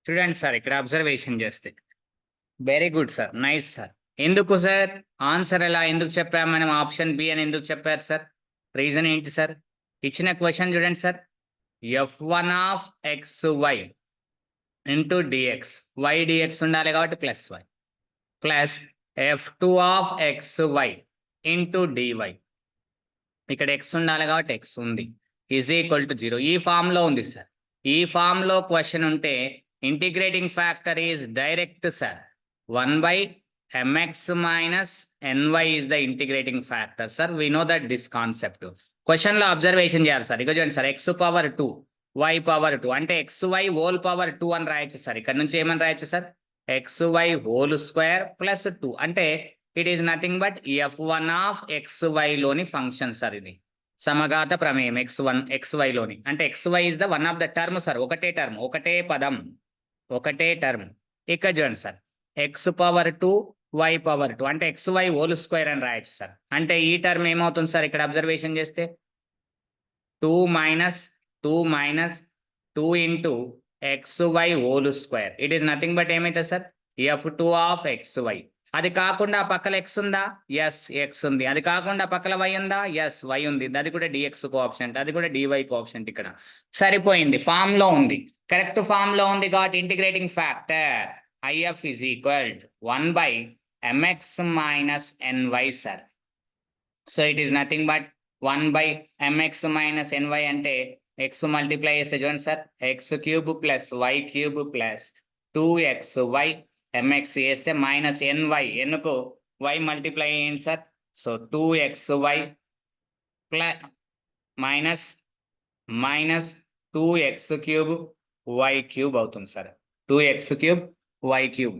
చూడండి సార్ ఇక్కడ అబ్జర్వేషన్ చేస్తే very good sir, nice sir. ఎందుకు సార్ ఆన్సర్ ఎలా ఎందుకు చెప్పాము మనం ఆప్షన్ బి అని ఎందుకు చెప్పారు సార్? రీజన్ ఏంటి సార్? ఇచ్చిన క్వశ్చన్ చూడండి sir, f1 of x y into dx, y dx ఉండాలి కాబట్టి plus y, plus f2 of x y into dy, ఇక్కడ ఎక్స్ ఉండాలి కాబట్టి ఎక్స్ ఉంది, ఈజ్ ఈక్వల్ టు 0. ఈ ఫామ్ లో ఉంది సార్. ఈ ఫామ్ లో క్వశ్చన్ ఉంటే integrating factor is direct sir, 1/mx minus ny is the integrating factor sir. We know that this concept. Question లో అబ్జర్వేషన్ చేయాలి సార్. ఇక చూడండి sir, x power 2 y power 2 అంటే xy హోల్ పవర్ 2 అని రాయొచ్చు sir. ఇక్కడ నుంచి ఏమని రాయొచ్చు sir, xy whole square plus 2 అంటే it is nothing but f1 of xy లోని ఫంక్షన్ సార్. ఇది సమఘాత ప్రమేయం x1 xy లోని, అంటే xy is the one of the term sir. ఒకటే టర్మ్, ఒకటే పదం, ఒకటే టర్మ్. ఇక్కడ చూడండి sir, x power 2 y power 2 అంటే xy హోల్ స్క్వేర్ అని రాయొచ్చు సార్. అంటే ఈ టర్మ్ ఏమవుతుంది సార్ ఇక్కడ అబ్జర్వేషన్ చేస్తే 2 minus 2 into xy whole square, it is nothing but ఏమైతుంది సార్, f2 ఆఫ్ xy. అది కాకుండా పక్కల ఎక్స్ ఉందా, ఎస్ ఎక్స్ ఉంది. అది కాకుండా పక్కల వై ఉందా, ఎస్ వై ఉంది. అది కూడా డిఎక్స్ కోఆప్షెంట్, అది కూడా డివై కోఆప్షెంట్. ఇక్కడ సరిపోయింది, ఫామ్ లో ఉంది, కరెక్ట్ ఫామ్ లో ఉంది కాబట్టి integrating factor IF is equal to 1/mx minus ny sir. So it is nothing but 1/mx minus ny అంటే x multiply చేస్తే చూడండి sir, x cube plus y cube plus 2xy, mx చేస్తే minus ny, ఎందుకు y multiply చేయండి sir. So 2xy plus minus 2x cube y cube అవుతుంది sir. 2x cube y cube,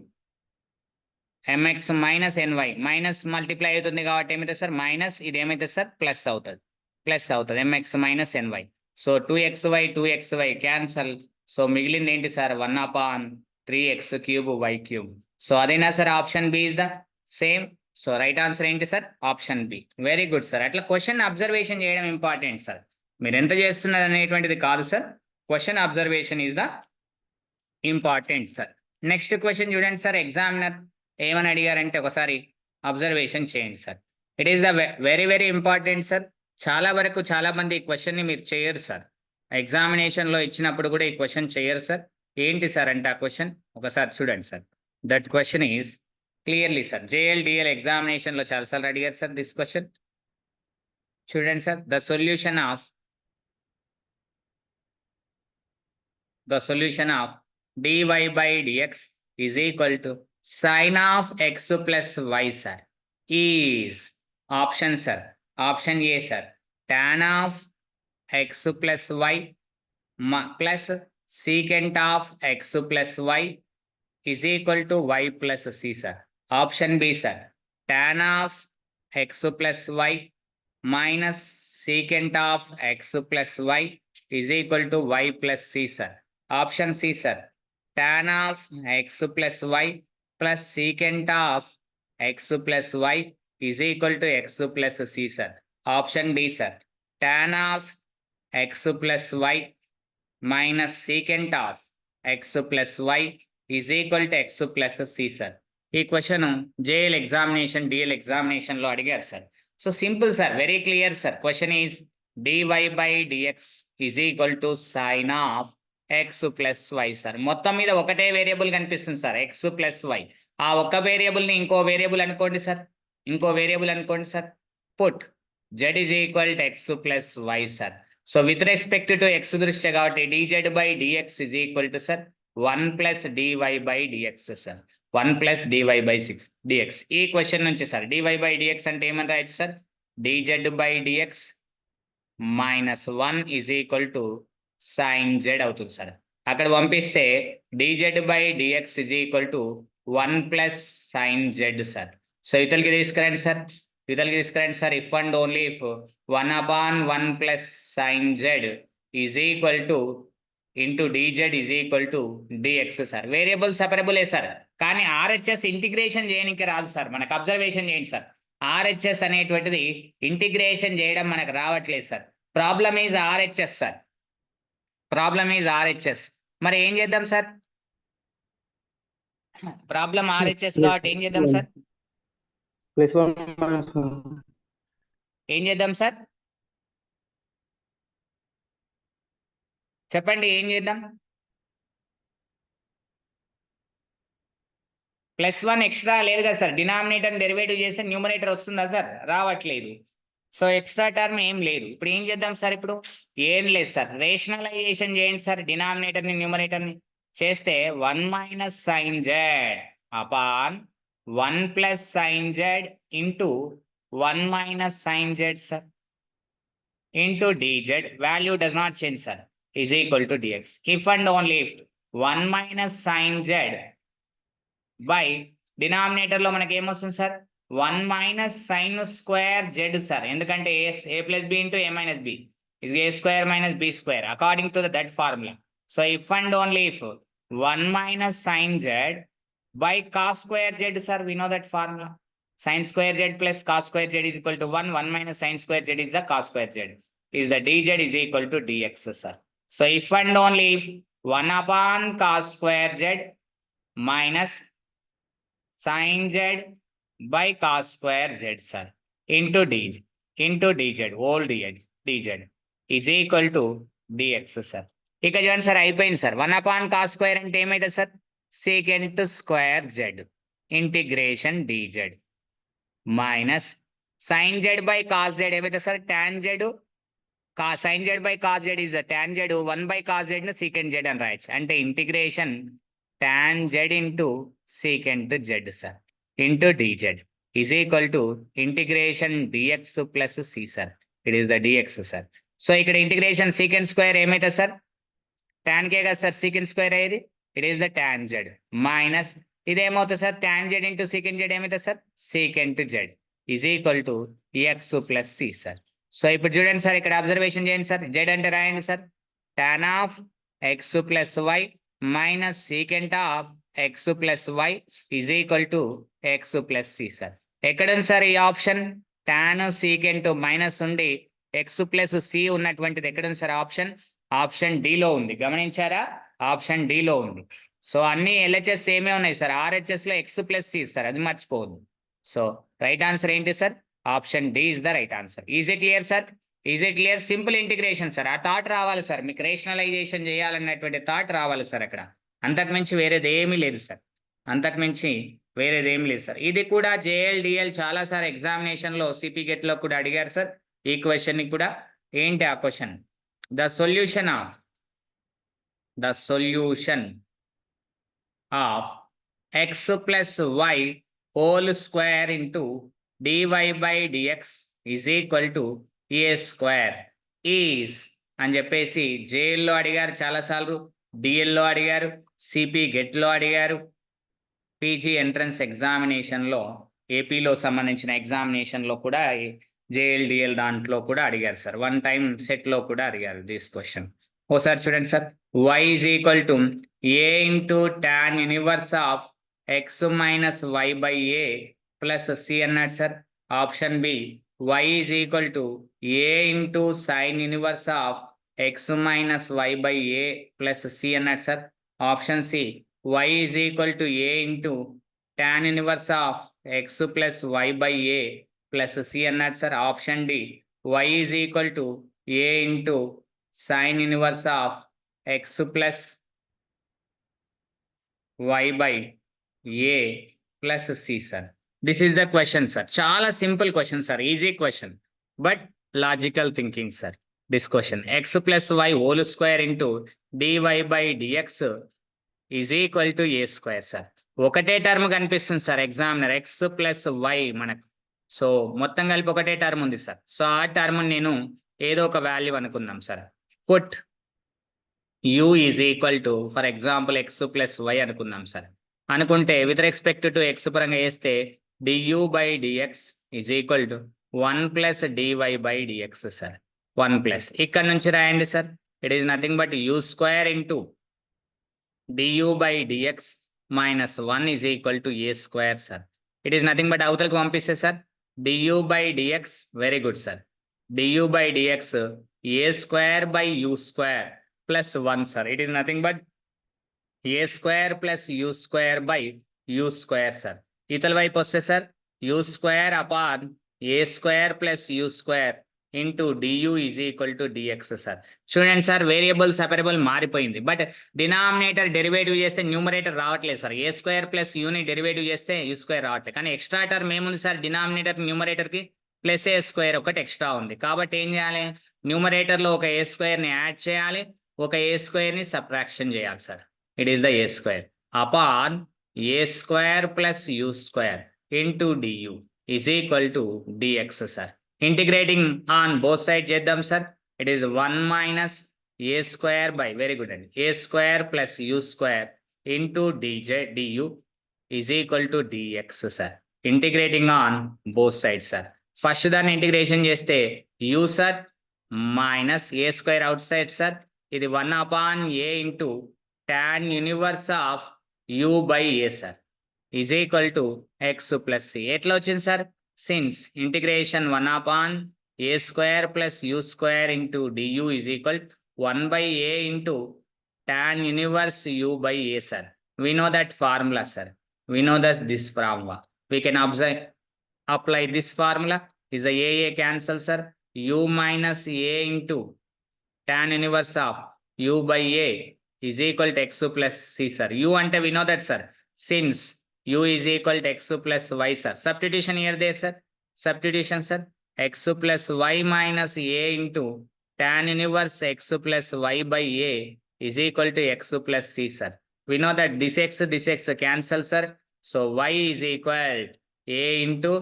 mx minus ny, minus multiply అవుతుంది కాబట్టి ఏమైతుంది sir minus, ఇది ఏమైతుంది sir plus అవుతుంది, ప్లస్ అవుతుంది mx minus ny. So 2xy cancel. So మిగిలింది ఏంటి sir 1/3x cube y cube. So అదేనా sir option B is the same. So right answer ఏంటి sir option B. Very good sir. అట్లా question observation చేయడం important sir. మీరు ఎంత చేస్తున్నారు అనేటువంటిది కాదు sir, question observation is the important sir. Next question చూడండి సార్, ఎగ్జామినర్ ఏమని అడిగారంటే ఒకసారి అబ్జర్వేషన్ చేయండి sir. It is the very very important sir. చాలా వరకు చాలా మంది ఈ క్వశ్చన్ ని మీరు చేయరు సార్. ఎగ్జామినేషన్ లో ఇచ్చినప్పుడు కూడా ఈ క్వశ్చన్ చేయరు సార్. ఏంటి సార్ అంటే ఆ క్వశ్చన్ ఒకసారి చూడండి sir. That question is clearly sir JLDL examination లో చాలాసార్లు అడిగారు సార్ దిస్ క్వశ్చన్. చూడండి sir, the solution of dy by dx is equal to sin of x plus y sir is option sir, option A sir, tan of x plus y plus secant of x plus y is equal to y plus c sir. Option B sir, tan of x plus y minus secant of x plus y is equal to y plus c sir. Option C sir, tan of x plus y plus secant of x plus y is equal to x plus c sir. Option D sir, tan of x plus y minus secant of x plus y is equal to x plus c sir. ఈ question JL examination DL examination లో అడిగారు sir. So simple sir, very clear sir. Question is dy by dx is equal to sin of x plus y sir. మొత్తం మీద ఒకటే variable కనిపిస్తుంది sir, x plus y. ఆ ఒక్క variable ని ఇంకో వేరియబుల్ అనుకోండి సార్, ఇంకో వేరియబుల్ అనుకోండి sir. Put z is equal to x plus y sir. So with respect to x దృష్ట్యా కాబట్టి dz by dx is equal to sir 1 plus dy by dx sir, 1 plus dy by 6 dx. ఈ question నుంచి sir dy by dx అంటే ఏమని రాయొచ్చు sir, dz by dx minus 1 is equal to sin z అవుతుంది sir. అక్కడ పంపిస్తే dz by dx is equal to 1 plus sin z sir. So ఇతరులకి తీసుకురండి సార్, ఇతరులకి తీసుకురండి sir. If and only if 1/1 plus sin z is equal to into dz is equal to dx sir. Variable separable sir, కానీ RHS integration చేయడానికి రాదు sir. మనకు observation చేయండి sir, RHS అనేటువంటిది ఇంటిగ్రేషన్ చేయడం మనకు రావట్లేదు sir. Problem is RHS sir, problem is RHS. మరి ఏం చేద్దాం సార్, ప్రాబ్లం RHS కాబట్టి ఏం చేద్దాం సార్? +1 -1 ఏం చేద్దాం సార్? చెప్పండి ఏం చేద్దాం? +1 ఎక్స్ట్రా లేదు కదా సార్, డినామినేటర్ డెరివేటివ్ చేస్తే న్యూమరేటర్ వస్తుందా సార్? రావట్లేదు. సో ఎక్స్ట్రా టర్మ్ ఏం లేదు. ఇప్పుడు ఏం చేద్దాం సార్? ఇప్పుడు ఏం లేదు సార్, రేషనలైజేషన్ చేయండి సార్. డినామినేటర్ ని న్యూమరేటర్ ని చేస్తే 1 - sin z upon 1 + sin z into 1 - sin z sir into dz, value does not change sir, is equal to dx. If and only if 1 - sin z by denominator లో మనకి ఏమొస్తుంది sir? 1 - sin square z sir. ఎందుకంటే a plus b into a minus b is a square minus b square according to that formula. So if and only if 1 - sin z by cos square z sir, we know that formula. Sin square z plus cos square z is equal to 1. 1 - sin square z is the cos square z. Is the dz is equal to dx sir. So if and only if 1 upon cos square z minus sin z by cos square z sir into dz whole dz is equal to dx sir. ఇక చూడండి sir, అయిపోయింది sir. 1 upon cos square అంటే ఏమైతుంది sir? secant square z integration dz minus sin z by cos z ఏమైతే sir? tan z. sin z by cos z is the tan z, 1 by cos z ను secant z అని రాయొచ్చు. అంటే integration tan z into secant z sir into dz is equal to integration dx plus c sir. It is the dx sir. So ఇక్కడ integration secant square ఏమైతే sir? tan కే కదా sir secant square అయ్యేది. It is the tan z minus ఇదేమవుతుంది sir? tan z into secant z ఏమైతే sir? secant z is equal to x plus c sir. So ఇప్పుడు చూడండి sir, ఇక్కడ observation చేయండి సార్. z అంటే రాయండి sir, tan of x plus y minus secant of x plus y is equal to x plus C sir. ఎక్కడ ఉంది sir ఈ option? tan secant minus ఉండి x ప్లస్ సి ఉన్నటువంటిది ఎక్కడ ఉంది సార్ ఆప్షన్? ఆప్షన్ డి లో ఉంది. గమనించారా? ఆప్షన్ డి లో ఉంది. సో అన్ని LHS సేమే ఉన్నాయి సార్, RHS లో x ప్లస్ సి సార్, అది మర్చిపోవద్దు. సో రైట్ ఆన్సర్ ఏంటి sir? Option D is the right answer. Is it clear sir? Is it clear? Simple integration sir. ఆ థాట్ రావాలి సార్, మీకు రేషనలైజేషన్ చేయాలన్నటువంటి థాట్ రావాలి సార్. అక్కడ అంతకుమించి వేరేది ఏమీ లేదు సార్, అంతకుమించి వేరేది ఏమి లేదు సార్. ఇది కూడా JLDL చాలా సార్ ఎగ్జామినేషన్ లో సిపి గెట్ లో కూడా అడిగారు సార్. ఈ క్వశ్చన్ ని కూడా ఏంటి ఆ question? The solution of x plus y whole square into dy by dx is equal to a square is అని చెప్పేసి JL లో అడిగారు చాలా సార్లు, DL లో అడిగారు, సిపి గెట్ లో అడిగారు, పీజీ ఎంట్రన్స్ ఎగ్జామినేషన్ లో ఏపీలో సంబంధించిన ఎగ్జామినేషన్ లో కూడా JLDL దాంట్లో కూడా అడిగారు సార్. 1 టైం సెట్ లో కూడా అడిగారు దిస్ క్వశ్చన్. ఓసారి చూడండి sir, y is equal to a into tan inverse of x minus y by a plus c అన్నాడు sir. Option B y is equal to a into sin inverse of x minus y by a plus c అన్నాడు sir. Option C y is equal to a into tan inverse of x plus y by a plus c అన్నాడు sir. Option D y is equal to a into sin inverse of x plus y by a plus c sir. This is the question sir. చాలా simple question sir, easy question but logical thinking sir. This question x plus y whole square into dy by dx is equal to a square sir. ఒకటే term కనిపిస్తుంది sir examiner, x plus y మనకు. So మొత్తం కలిపి ఒకటే term ఉంది sir. So ఆ term నేను ఏదో ఒక వాల్యూ అనుకుందాం sir. Put u is equal to for example x plus y అనుకుందాం సార్. అనుకుంటే విత్ రెస్పెక్ట్ టు x పరంగా వేస్తే du by dx is equal to 1 plus dy by dx sir. 1 plus ఇక్కడ నుంచి రాయండి sir, it is nothing but u square into du by dx minus 1 is equal to a square sir. It is nothing but అవతలకు పంపిస్తే sir du by dx, very good sir, du by dx a square by u square plus 1 sir. It is nothing but a square plus u square by u square sir. ఇతల వైపు వస్తే sir u square upon a square plus u square into du is equal to dx sir. చూడండి sir, variable separable మారిపోయింది, but denominator derivative చేస్తే numerator రావట్లేదు sir. A square plus యూని derivative చేస్తే u square రావట్లేదు, కానీ ఎక్స్ట్రా టర్మ్ ఏముంది sir, denominator numerator కి ప్లస్ ఏ స్క్వేర్ ఒకటి ఎక్స్ట్రా ఉంది. కాబట్టి ఏం చేయాలి, న్యూమరేటర్ లో ఒక ఏ స్క్వేర్ ని యాడ్ చేయాలి, ఒక ఏ స్క్వేర్ ని సబ్ట్రాక్షన్ చేయాలి sir. It is the a square upon a square plus u square into du is equal to dx sir. Integrating on both sides చేద్దాం sir. It is 1 minus a square by, very good అండి, a square plus u square into du is equal to dx sir. Integrating on both sides sir. First దాన్ని integration చేస్తే u sir minus a square outside sir, ఇది 1 upon a into tan inverse of u by a sir is equal to x plus c. ఎట్లా వచ్చింది sir, since integration 1 upon a square plus u square into du is equal 1 by a into tan inverse u by a sir. We know that formula sir, we know that this formula, we can apply this formula. Is the a cancel sir, u minus a into tan inverse of u by a is equal to x plus c sir. U ante we know that sir, since u is equal to x plus y sir. Substitution here there sir, substitution sir, x plus y minus a into tan inverse x plus y by a is equal to x plus c sir. We know that this x cancel sir, so y is equal a into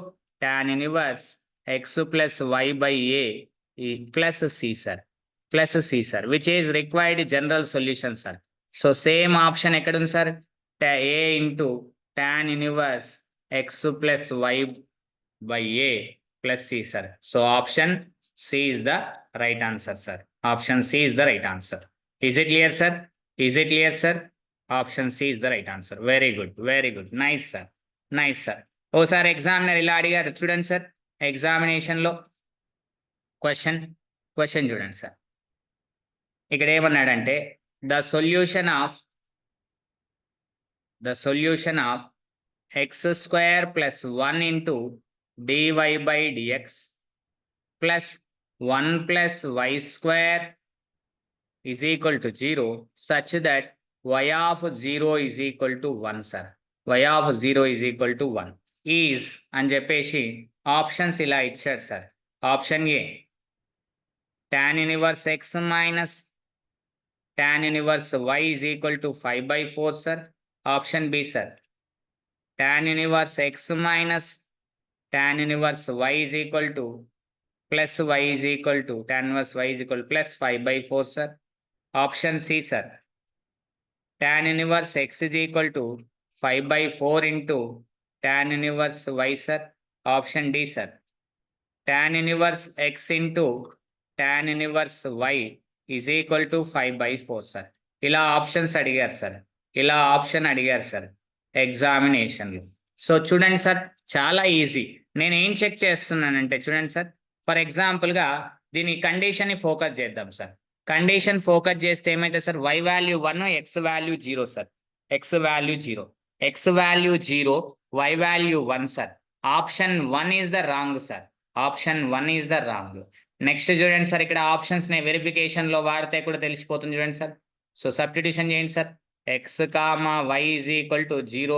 tan inverse x plus y by a plus c sir, plus c sir, which is required general solution sir. So same option ekkada undi sir, a into tan inverse x plus y by a plus c sir. So option c is the right answer sir. Option c is the right answer. Is it clear sir? Is it clear sir? Option c is the right answer. Very good, very good, nice sir, nice sir. Oh sir, examiner ఇలా అడిగారు చూడండి sir, examination లో question చూడండి sir. ఇక్కడ ఏమన్నాడంటే the solution of x square plus 1 into dy by dx plus 1 plus y square is equal to 0 such that y of 0 is equal to 1 sir. Y of 0 is equal to 1 is అని చెప్పేసి options ఇలా ఇచ్చారు sir. Option A tan inverse x minus tan inverse y is equal to 5 by 4 sir. Option B sir, tan inverse x minus tan inverse y is equal to plus y is equal to tan inverse y is equal to plus 5 by 4 sir. Option C sir, tan inverse x is equal to 5 by 4 into tan inverse y sir. Option D sir, tan inverse x into tan inverse y is equal to 5 by 4 sir. ఇలా options అడిగారు sir, ఇలా option అడిగారు sir ఎగ్జామినేషన్లో. So చూడండి sir, చాలా easy. నేను ఏం check చేస్తున్నానంటే చూడండి సార్, ఫర్ ఎగ్జాంపుల్గా దీని కండిషన్ని ఫోకస్ చేద్దాం సార్. కండిషన్ ఫోకస్ చేస్తే ఏమైతే sir, y value 1, x value 0 sir. x value 0, x value 0, y value 1 sir. Option 1 is the wrong sir. Option 1 is the wrong. Next చూడండి సార్, ఇక్కడ options ని verification లో వాడితే కూడా తెలిసిపోతుంది చూడండి సార్. సో సబ్స్టిట్యూషన్ చేయండి sir, x comma y is equal to 0,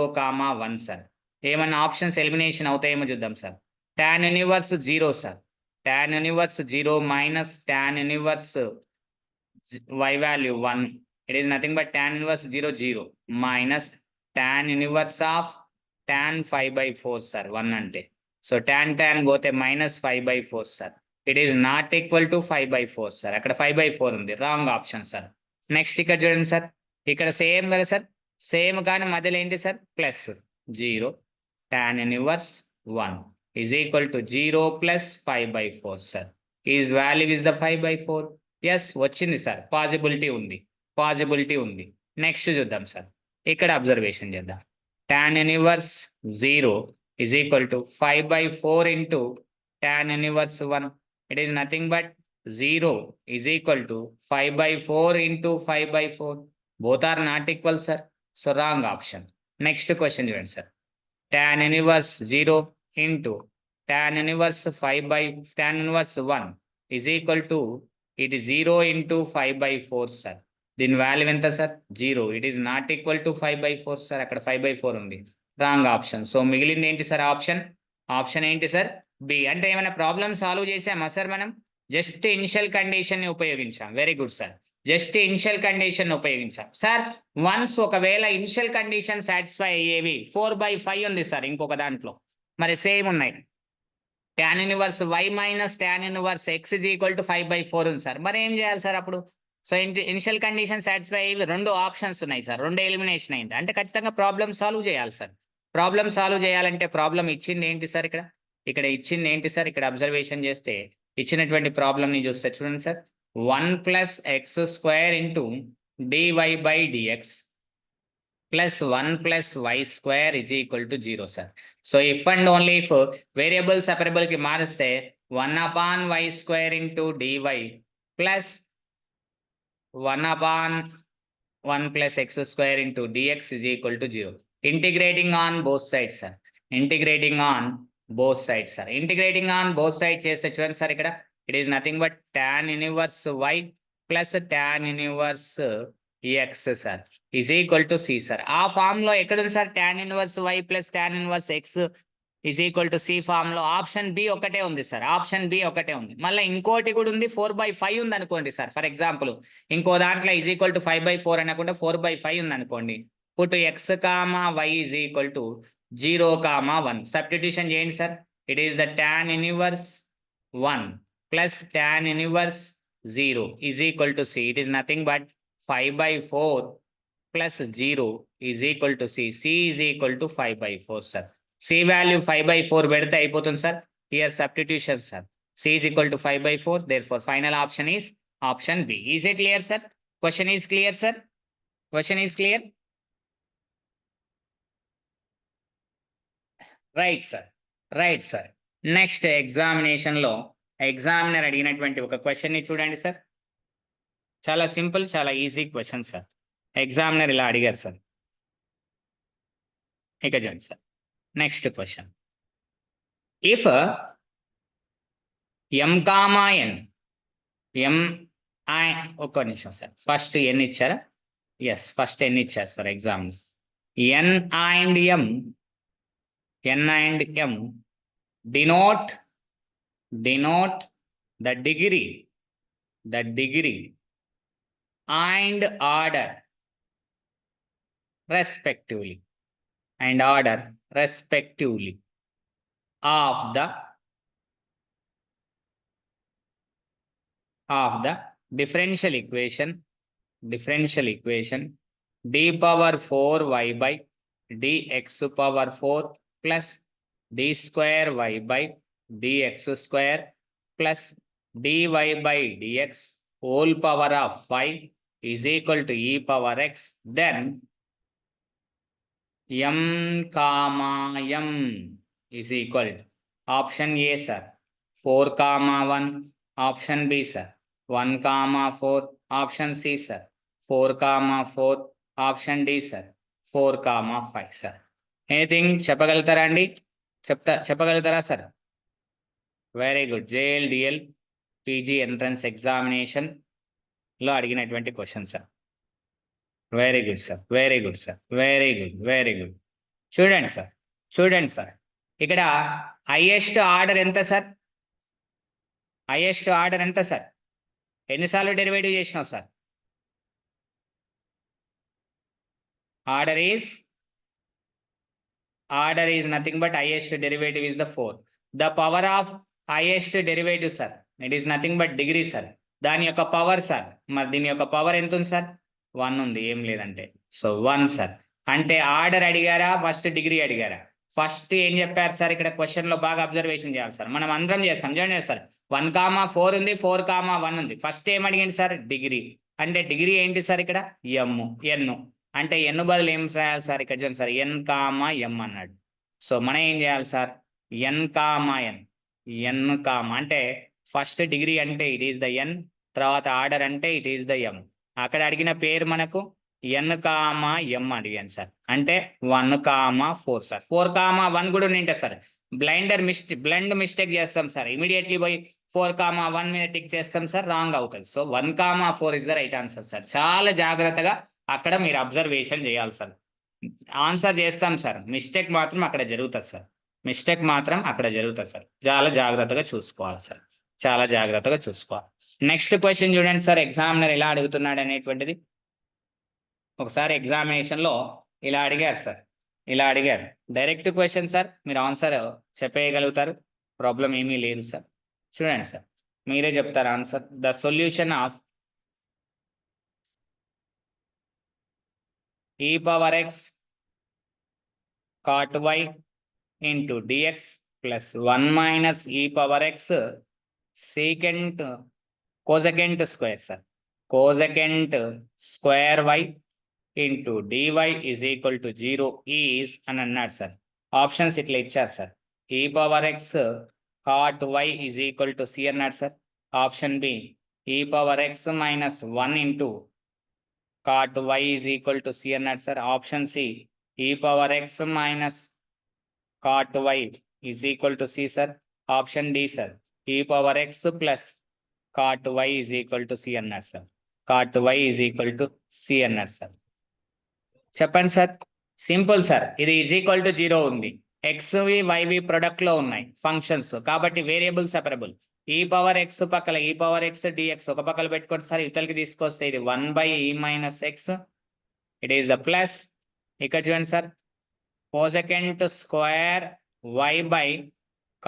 1 sir. ఏమన్నా ఆప్షన్స్ ఎలిమినేషన్ అవుతాయేమో చూద్దాం sir. tan inverse 0 sir, tan inverse 0 minus tan inverse y value 1, it is nothing but tan inverse 0, 0 minus tan inverse of tan 5 by 4 sir 1 అంటే. So tan పోతే minus 5 by 4 sir. It is not equal to 5 by 4 sir. అక్కడ 5 by 4 ఉంది, wrong option sir. Next ఇక్కడ చూడండి sir, ఇక్కడ same కదా sir, same కానీ మధ్యలో ఏంటి sir, plus 0, tan inverse 1 is equal to 0 plus 5 by 4 sir. Is value is the 5 by 4. Yes వచ్చింది సార్, పాసిబిలిటీ ఉంది, పాసిబిలిటీ ఉంది. నెక్స్ట్ చూద్దాం సార్, ఇక్కడ అబ్జర్వేషన్ చేద్దాం. tan inverse 0 is equal to 5 by 4 into tan inverse 1. It is nothing but 0 is equal to 5 by 4 into 5 by 4. Both are not equal sir. So wrong option. Next question చూడండి sir. tan inverse 0 into tan inverse 5 by tan inverse 1 is equal to it is 0 into 5 by 4 sir. దీని value ఎంత sir? 0. It is not equal to 5 by 4 sir. అక్కడ 5 by 4 ఉంది. Wrong option. So మిగిలింది ఏంటి sir option? Option ఏంటి sir? B. అంటే ఏమైనా problem solve చేసామా సార్ మనం? జస్ట్ ఇనిషియల్ కండిషన్ ని ఉపయోగించాం. Very good sir. Just initial condition ఉపయోగించాం సార్. వన్స్ ఒకవేళ ఇనిషియల్ కండిషన్ సాటిస్ఫై అయ్యేవి 4/5 ఉంది సార్ ఇంకొక దాంట్లో. మరి సేమ్ ఉన్నాయి. tan inverse y minus tan inverse x is equal to 5/4 ఉంది సార్. మరి ఏం చేయాలి సార్ అప్పుడు? సో ఇనిషియల్ కండిషన్ సాటిస్ఫై అయ్యేవి 2 ఆప్షన్స్ ఉన్నాయి సార్. 2 ఎలిమినేషన్ అయింది అంటే ఖచ్చితంగా ప్రాబ్లమ్ సాల్వ్ చేయాలి సార్. ప్రాబ్లమ్ సాల్వ్ చేయాలంటే ప్రాబ్లం ఇచ్చింది ఏంటి సార్? ఇక్కడ ఇచ్చింది ఏంటి సార్? ఇక్కడ అబ్జర్వేషన్ చేస్తే ఇచ్చినటువంటి ప్రాబ్లం ని చూస్తే చూడండి sir. 1 plus x square into dy by dx plus 1 plus y square is equal to 0 sir. So if and only if variable separable ki mariste 1 upon y square into dy plus 1 upon 1 plus x square into dx is equal to 0. Integrating on both sides sir. Integrating on both sides sir. Integrating on both sides cheste chudandi sir ikkada. It is nothing but tan inverse y plus tan inverse x sir is equal to c sir. ఆ form లో ఎక్కడ ఉంది sir? tan inverse y plus tan inverse x is equal to c form లో option B ఒకటే ఉంది sir. Option B ఒకటే ఉంది. మళ్ళీ ఇంకోటి కూడా ఉంది 4/5 ఉంది అనుకోండి సార్. ఫర్ ఎగ్జాంపుల్ ఇంకో దాంట్లో is equal to 5/4 అనకుండా 4/5 ఉంది అనుకోండి. Put x, y is equal to 0, 1. Substitution చేయండి sir. It is the tan inverse 1 plus tan inverse 0 is equal to c. It is nothing but 5/4 plus 0 is equal to c. c is equal to 5/4 sir. c value 5/4 పెడితే అయిపోతుంది sir. Here substitution sir. c is equal to 5/4. Therefore final option is option B. Is it clear sir? Question is clear sir? Question is clear? Right sir. Right sir. Next examination లో examiner అడిగినటువంటి ఒక question ని చూడండి sir. చాలా simple, చాలా easy question sir. Examiner ఇలా అడిగారు sir. ఇక చూడండి sir. Next question. If m, n ఒక్క నిమిషం సార్. ఫస్ట్ ఎన్ ఇచ్చారా? ఎస్, ఫస్ట్ ఎన్ ఇచ్చారు sir exam. n and m denote the degree and order respectively of the differential equation d power 4y by dx power 4 plus d square y by dx square plus dy by dx whole power of 5 is equal to e power x. Then m, m is equal to option A sir 4, 1, option B sir 1, 4, option C sir 4, 4, option D sir 4, 5 sir. Anything చెప్పగలుగుతారా అండి? చెప్పగలుగుతారా sir? Very good. JLDL PG entrance examination లో అడిగినటువంటి question sir. Very good sir. Very good sir. Very గుడ్. చూడండి sir. ఇక్కడ highest order ఎంత sir? Highest order ఎంత సార్? ఎన్నిసార్లు డెరివేటివ్ చేసినావు sir? Order is nothing but highest derivative is the 4. The power of highest derivative sir, it is nothing but degree sir. దాని యొక్క power sir. మరి దీని యొక్క పవర్ ఎంత ఉంది సార్? 1 ఉంది. ఏం లేదంటే సో 1 సార్. అంటే ఆర్డర్ అడిగారా, ఫస్ట్ డిగ్రీ అడిగారా? ఫస్ట్ ఏం చెప్పారు సార్? ఇక్కడ క్వశ్చన్ లో బాగా అబ్జర్వేషన్ చేయాలి సార్. మనం అందరం చేస్తాం చూడండి సార్. 1, 4 ఉంది, 4, 1 ఉంది. ఫస్ట్ ఏం అడిగింది సార్? డిగ్రీ. అంటే డిగ్రీ ఏంటి సార్? ఇక్కడ ఎన్ అంటే ఎన్ బదులు ఏం రాయాలి సార్? ఇక్కడ చూడండి సార్, n, m అన్నాడు. సో మనం ఏం చేయాలి సార్? n, అంటే ఫస్ట్ డిగ్రీ అంటే ఇట్ ఈస్ ద n, తర్వాత ఆర్డర్ అంటే ఇట్ ఈస్ ద m. అక్కడ అడిగిన పేరు మనకు n కామా m అడిగాను సార్. అంటే 1,4 సార్. 4,1 కూడా ఉండింటే సార్ బ్లైండ్ మిస్టేక్ చేస్తాం సార్. ఇమీడియట్లీ పోయి 4,1 మీద టిక్ చేస్తాం సార్, రాంగ్ అవుతుంది. So 1,4 is the right answer sir. చాలా జాగ్రత్తగా అక్కడ మీరు అబ్జర్వేషన్ చేయాలి సార్. ఆన్సర్ చేస్తాం సార్, మిస్టేక్ మాత్రం అక్కడ జరుగుతుంది సార్. మిస్టేక్ మాత్రం అక్కడ జరుగుతుంది సార్. చాలా జాగ్రత్తగా చూసుకోవాలి సార్. చాలా జాగ్రత్తగా చూసుకోవాలి. నెక్స్ట్ క్వశ్చన్ చూడండి సార్, ఎగ్జామినర్ ఎలా అడుగుతున్నాడు అనేటువంటిది. ఒకసారి ఎగ్జామినేషన్ లో ఇలా అడిగారు సార్, ఇలా అడిగారు. డైరెక్ట్ క్వశ్చన్ సార్, మీరు ఆన్సర్ చెప్పేయగలుగుతారు, ప్రాబ్లం ఏమీ లేదు సార్. చూడండి సార్, మీరే చెప్తారు answer. The solution of e power x cot y into dx plus 1 minus e power x secant cosecant square sir, cosecant square y into dy is equal to 0 is అని అన్నాడు sir. Options ఇట్లా ఇచ్చారు sir. e power x cot y is equal to c అన్నాడు sir. Option B e power x minus 1 into cot y is equal to c అన్నాడు sir. Option C e power x minus cot y is equal to c sir. Option D sir e power x plus cot y is equal to c అన్నాడు sir. cot y is equal to c అన్నాడు sir. చెప్పండి sir. Simple sir, ఇది is equal to 0 ఉంది, XV YV product లో ఉన్నాయి functions, కాబట్టి variable separable. ఈ power X పక్కల ఈ పవర్ ఎక్స్ డిఎక్స్ ఒక పక్కన పెట్టుకోండి సార్. ఇవతలకి తీసుకొస్తే ఇది 1/e minus x, it is the plus. ఇక్కడ చూడండి sir, cosecant square y by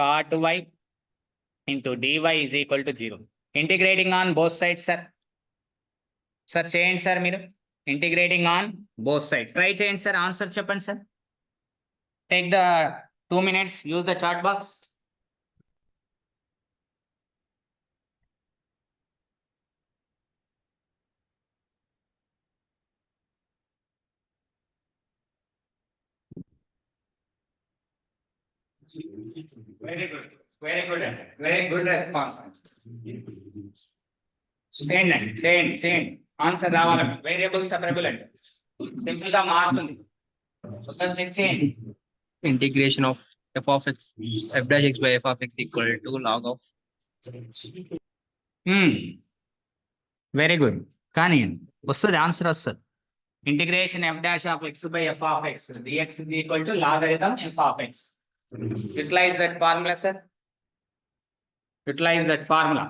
cot y into dy is equal to 0. Integrating on both sides sir. Sir చేయండి సార్, మీరు integrating on both side try చేయండి sir. Answer చెప్పండి sir. Take the 2 minutes, use the chat box. Very good, very good అండి, very good response. చేయండి అండి, చేయండి చేయండి, answer రావాలండి. వేరియబుల్ సెపరబుల్ అండి, సింపుల్ గా మారుతుంది. ఒకసారి చెక్ చేయండి. Integration of f of x, f dash x by f of x equal to log of. Very good, కానీ వస్తుంది ఆన్సర్ వస్తుంది. Integration f dash of x by f of x dx is equal to logarithm f of x. Utilise that formula sir, utilise that formula.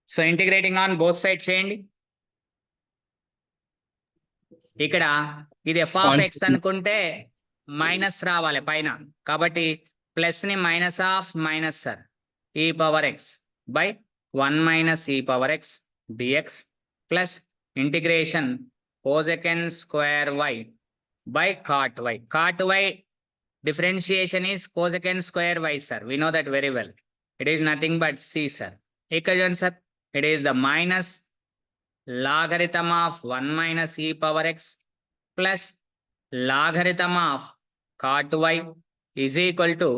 So integrating on both side చేయండి. ఇక్కడ ఇది f of x అనుకుంటే minus రావాలి పైన, కాబట్టి plus ని minus of minus sir, e power x by 1 minus e power x dx plus integration cosecant square y by cot y. Cot y differentiation is cosecant square y sir, we know that very well, it is nothing but c sir. ఇక్కడ చూడండి sir, it is the minus logarithm of 1 minus e power x plus logarithm of cot y is equal to,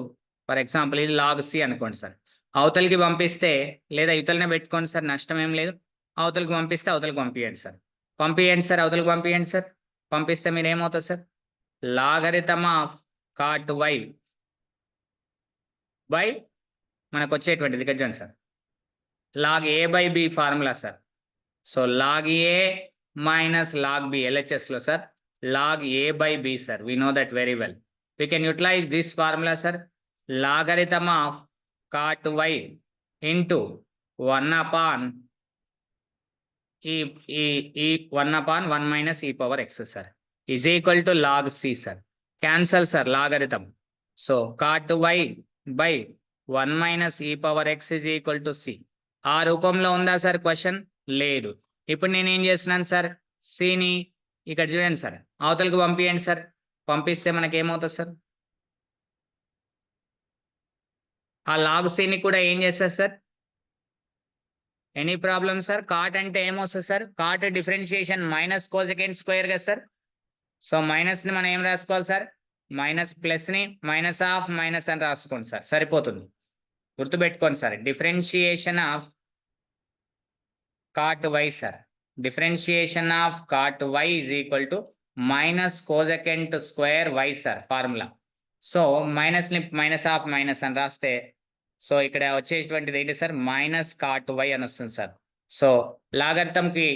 for example ఇది log c అనుకోండి sir. అవతలకి పంపిస్తే లేదా ఇవతలనే పెట్టుకోండి sir, నష్టం ఏం లేదు. అవతలకి పంపిస్తే అవతలకి పంపించండి సార్, పంపించండి సార్, అవతలకి పంపించండి సార్. పంపిస్తే మీరు ఏమవుతుంది sir, logarithm of cot y by మనకు వచ్చేటువంటిది ఇక్కడ చూడండి sir, log a by b formula sir. So log a minus log b LHS లో sir, log a by b sir, we know that very well. We can utilise this formula sir, logarithm of cot y into 1/1 minus e power x sir is equal to log c sir. Cancel sir logarithm. So cot y by 1 minus e power x is equal to c. ఆ రూపంలో ఉందా sir question? లేదు. ఇప్పుడు నేను ఏం చేస్తున్నాను sir, సిని ఇక్కడ చూడండి సార్, అవతలకి పంపించండి సార్. పంపిస్తే మనకి ఏమవుతుంది సార్, ఆ లాగ్ సిని కూడా ఏం చేస్తారు sir, any problem sir? Cot అంటే ఏమొస్తుంది sir, cot differentiation minus cosecant square కదా సార్. సో మైనస్ ని మనం ఏం రాసుకోవాలి సార్, మైనస్ ప్లస్ ని మైనస్ ఆఫ్ మైనస్ అని రాసుకోండి సార్, సరిపోతుంది. గుర్తుపెట్టుకోండి sir, differentiation of cot y sir, Differentiation of cot y is equal to minus cosecant square y sir formula. So minus ని మైనస్ ఆఫ్ మైనస్ అని రాస్తే so ఇక్కడ వచ్చేటువంటిది ఏంటి సార్ మైనస్ కాట్ వై అని వస్తుంది సార్. సో లాగరిథం కి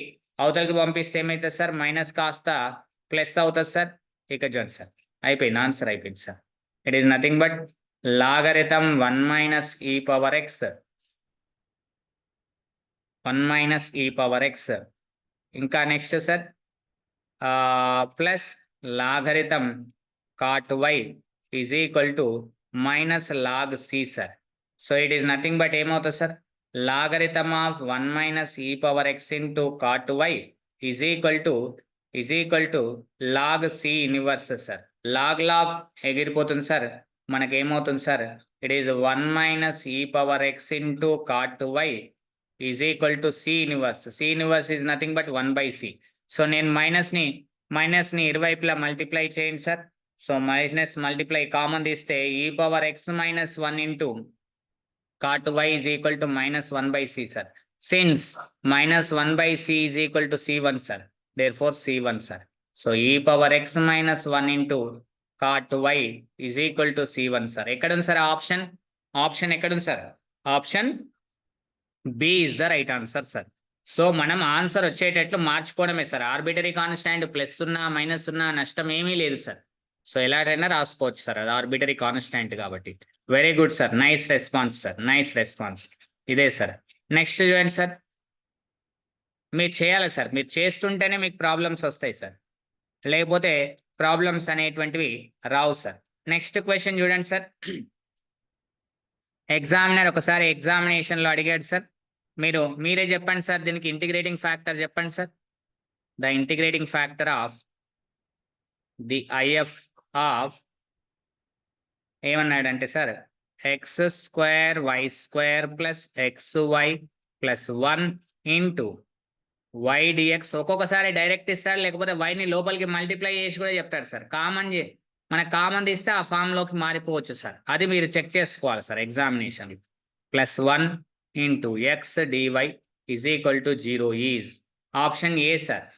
అవతలకి పంపిస్తే ఏమైతుంది సార్ మైనస్ కాస్త ప్లస్ అవుతుంది సార్. ఇక చూడండి సార్ అయిపోయింది ఆన్సర్ అయిపోయింది sir. It is nothing but logarithm 1 minus e power x 1 minus e power x ఇంకా next sir plus logarithm cot y is equal to minus log c sir. So it is nothing but ఏమవుతుంది sir logarithm of 1 minus e power x into cot y is equal to log c inverse sir. Log ఎగిరిపోతుంది సార్. మనకేమవుతుంది sir it is 1 minus e power x into cot y is equal to c inverse. C inverse is nothing but 1/c. So నేను minus ని ఇరువైపులా multiply చేయండి sir. So minus multiply common తీస్తే e power x minus 1 into cot y is equal to minus 1/c sir. Since minus 1/c is equal to c1 sir, therefore c1 sir. So e power x minus 1 into cot y is equal to c1 sir. ఎక్కడ ఉంది sir option ఎక్కడ ఉంది sir option B is the right answer sir. So మనం answer వచ్చేటట్లు మార్చుకోవడమే sir. Arbitrary constant plus ఉన్నా minus ఉన్నా నష్టం ఏమీ లేదు సార్. సో ఎలాగైనా రాసుకోవచ్చు సార్ అది ఆర్బిటరీ కాన్స్టాంట్ కాబట్టి. Very good sir nice response sir nice response. ఇదే సార్ నెక్స్ట్ చూడండి సార్ మీరు చేయాలి సార్. మీరు చేస్తుంటేనే మీకు ప్రాబ్లమ్స్ వస్తాయి సార్ లేకపోతే ప్రాబ్లమ్స్ అనేటువంటివి రావు సార్. నెక్స్ట్ క్వశ్చన్ చూడండి సార్. ఎగ్జామినర్ ఒకసారి ఎగ్జామినేషన్ లో అడిగాడు సార్. మీరే చెప్పండి సార్ దీనికి ఇంటిగ్రేటింగ్ ఫ్యాక్టర్ చెప్పండి sir. The integrating factor of the IF of ఏమన్నాడంటే sir x square y square plus x y plus 1 into y dx. ఒక్కొక్కసారి డైరెక్ట్ ఇస్తాడు లేకపోతే వైని లోపలికి మల్టిప్లై చేసి కూడా చెప్తాడు సార్. మనకు కామన్ తీస్తే ఆ ఫామ్ లోకి మారిపోవచ్చు సార్. అది మీరు చెక్ చేసుకోవాలి sir examination. Plus 1 into x dy is equal to 0 is option A sir.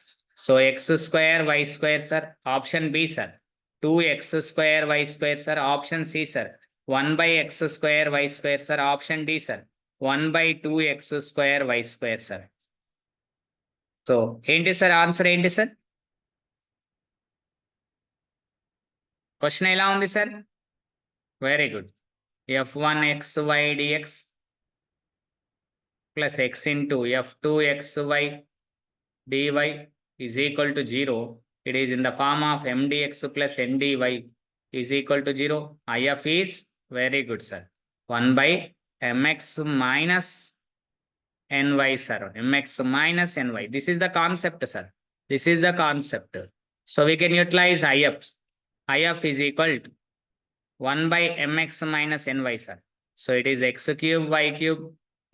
So x square y square sir option B sir. 2x square y square sir option C sir. 1/x square y square sir option D sir. 1/2x square y square sir. So ఏంటి sir answer ఏంటి sir question ఎలా ఉంది sir very good f1xy dx plus x into f2xy dy is equal to 0. It is in the form of mdx plus ndy is equal to 0. IF is very good sir. 1/mx minus ny sir. mx minus ny. This is the concept sir. This is the concept. So we can utilize IF. IF is equal to 1/mx minus ny sir. So it is x cube y cube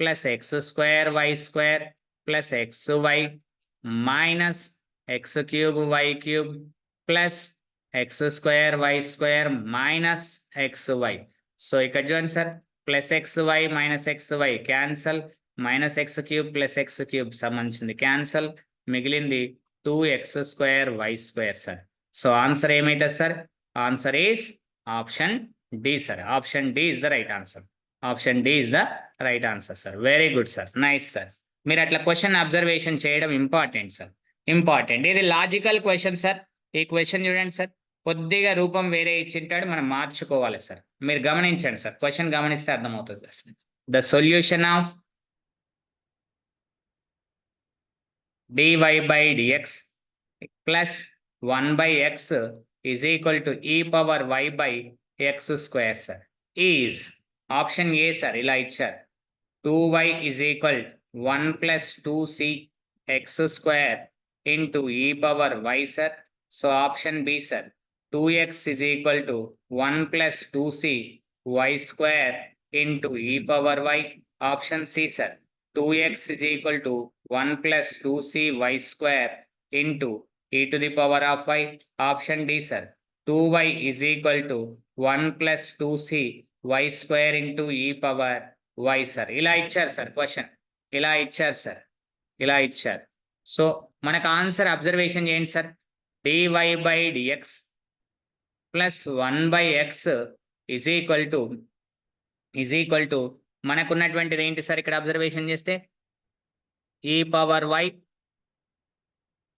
plus x square y square plus xy minus x cube y cube plus x square y square minus xy. So ఇక్కడ చూడండి sir plus xy minus xy cancel minus x cube plus x cube సంబంధించింది cancel మిగిలింది 2x square y square sir. So answer ఏమైతుంది sir answer is option D sir. Option D is the right answer. Option D is the right answer sir. Very good sir nice sir. మీరు అట్లా question observation చేయడం important sir important. ఇది logical question sir. ఈ question చూడండి sir కొద్దిగా రూపం వేరే ఇచ్చింటాడు మనం మార్చుకోవాలి సార్. మీరు గమనించండి సార్ క్వశ్చన్ గమనిస్తే అర్థమవుతుంది sir. The solution of dy by dx plus 1/x is equal to e power y by x square sir is option A sir. ఇలా ఇచ్చారు 2y is equal 1 plus 2c x square into e power y sir. So option B sir. 2x is equal to 1 plus 2c y square into e power y. Option C sir. 2x is equal to 1 plus 2c y square into e to the power of y. Option D sir. 2y is equal to 1 plus 2c y square into e power y sir. ఇలా ఇచ్చారు sir question ఇలా ఇచ్చారు sir ఇలా ఇచ్చారు. సో మనకు answer observation చేయండి sir. dy by dx plus 1/x is equal to మనకున్నటువంటిది ఏంటి సార్ ఇక్కడ అబ్జర్వేషన్ చేస్తే e power y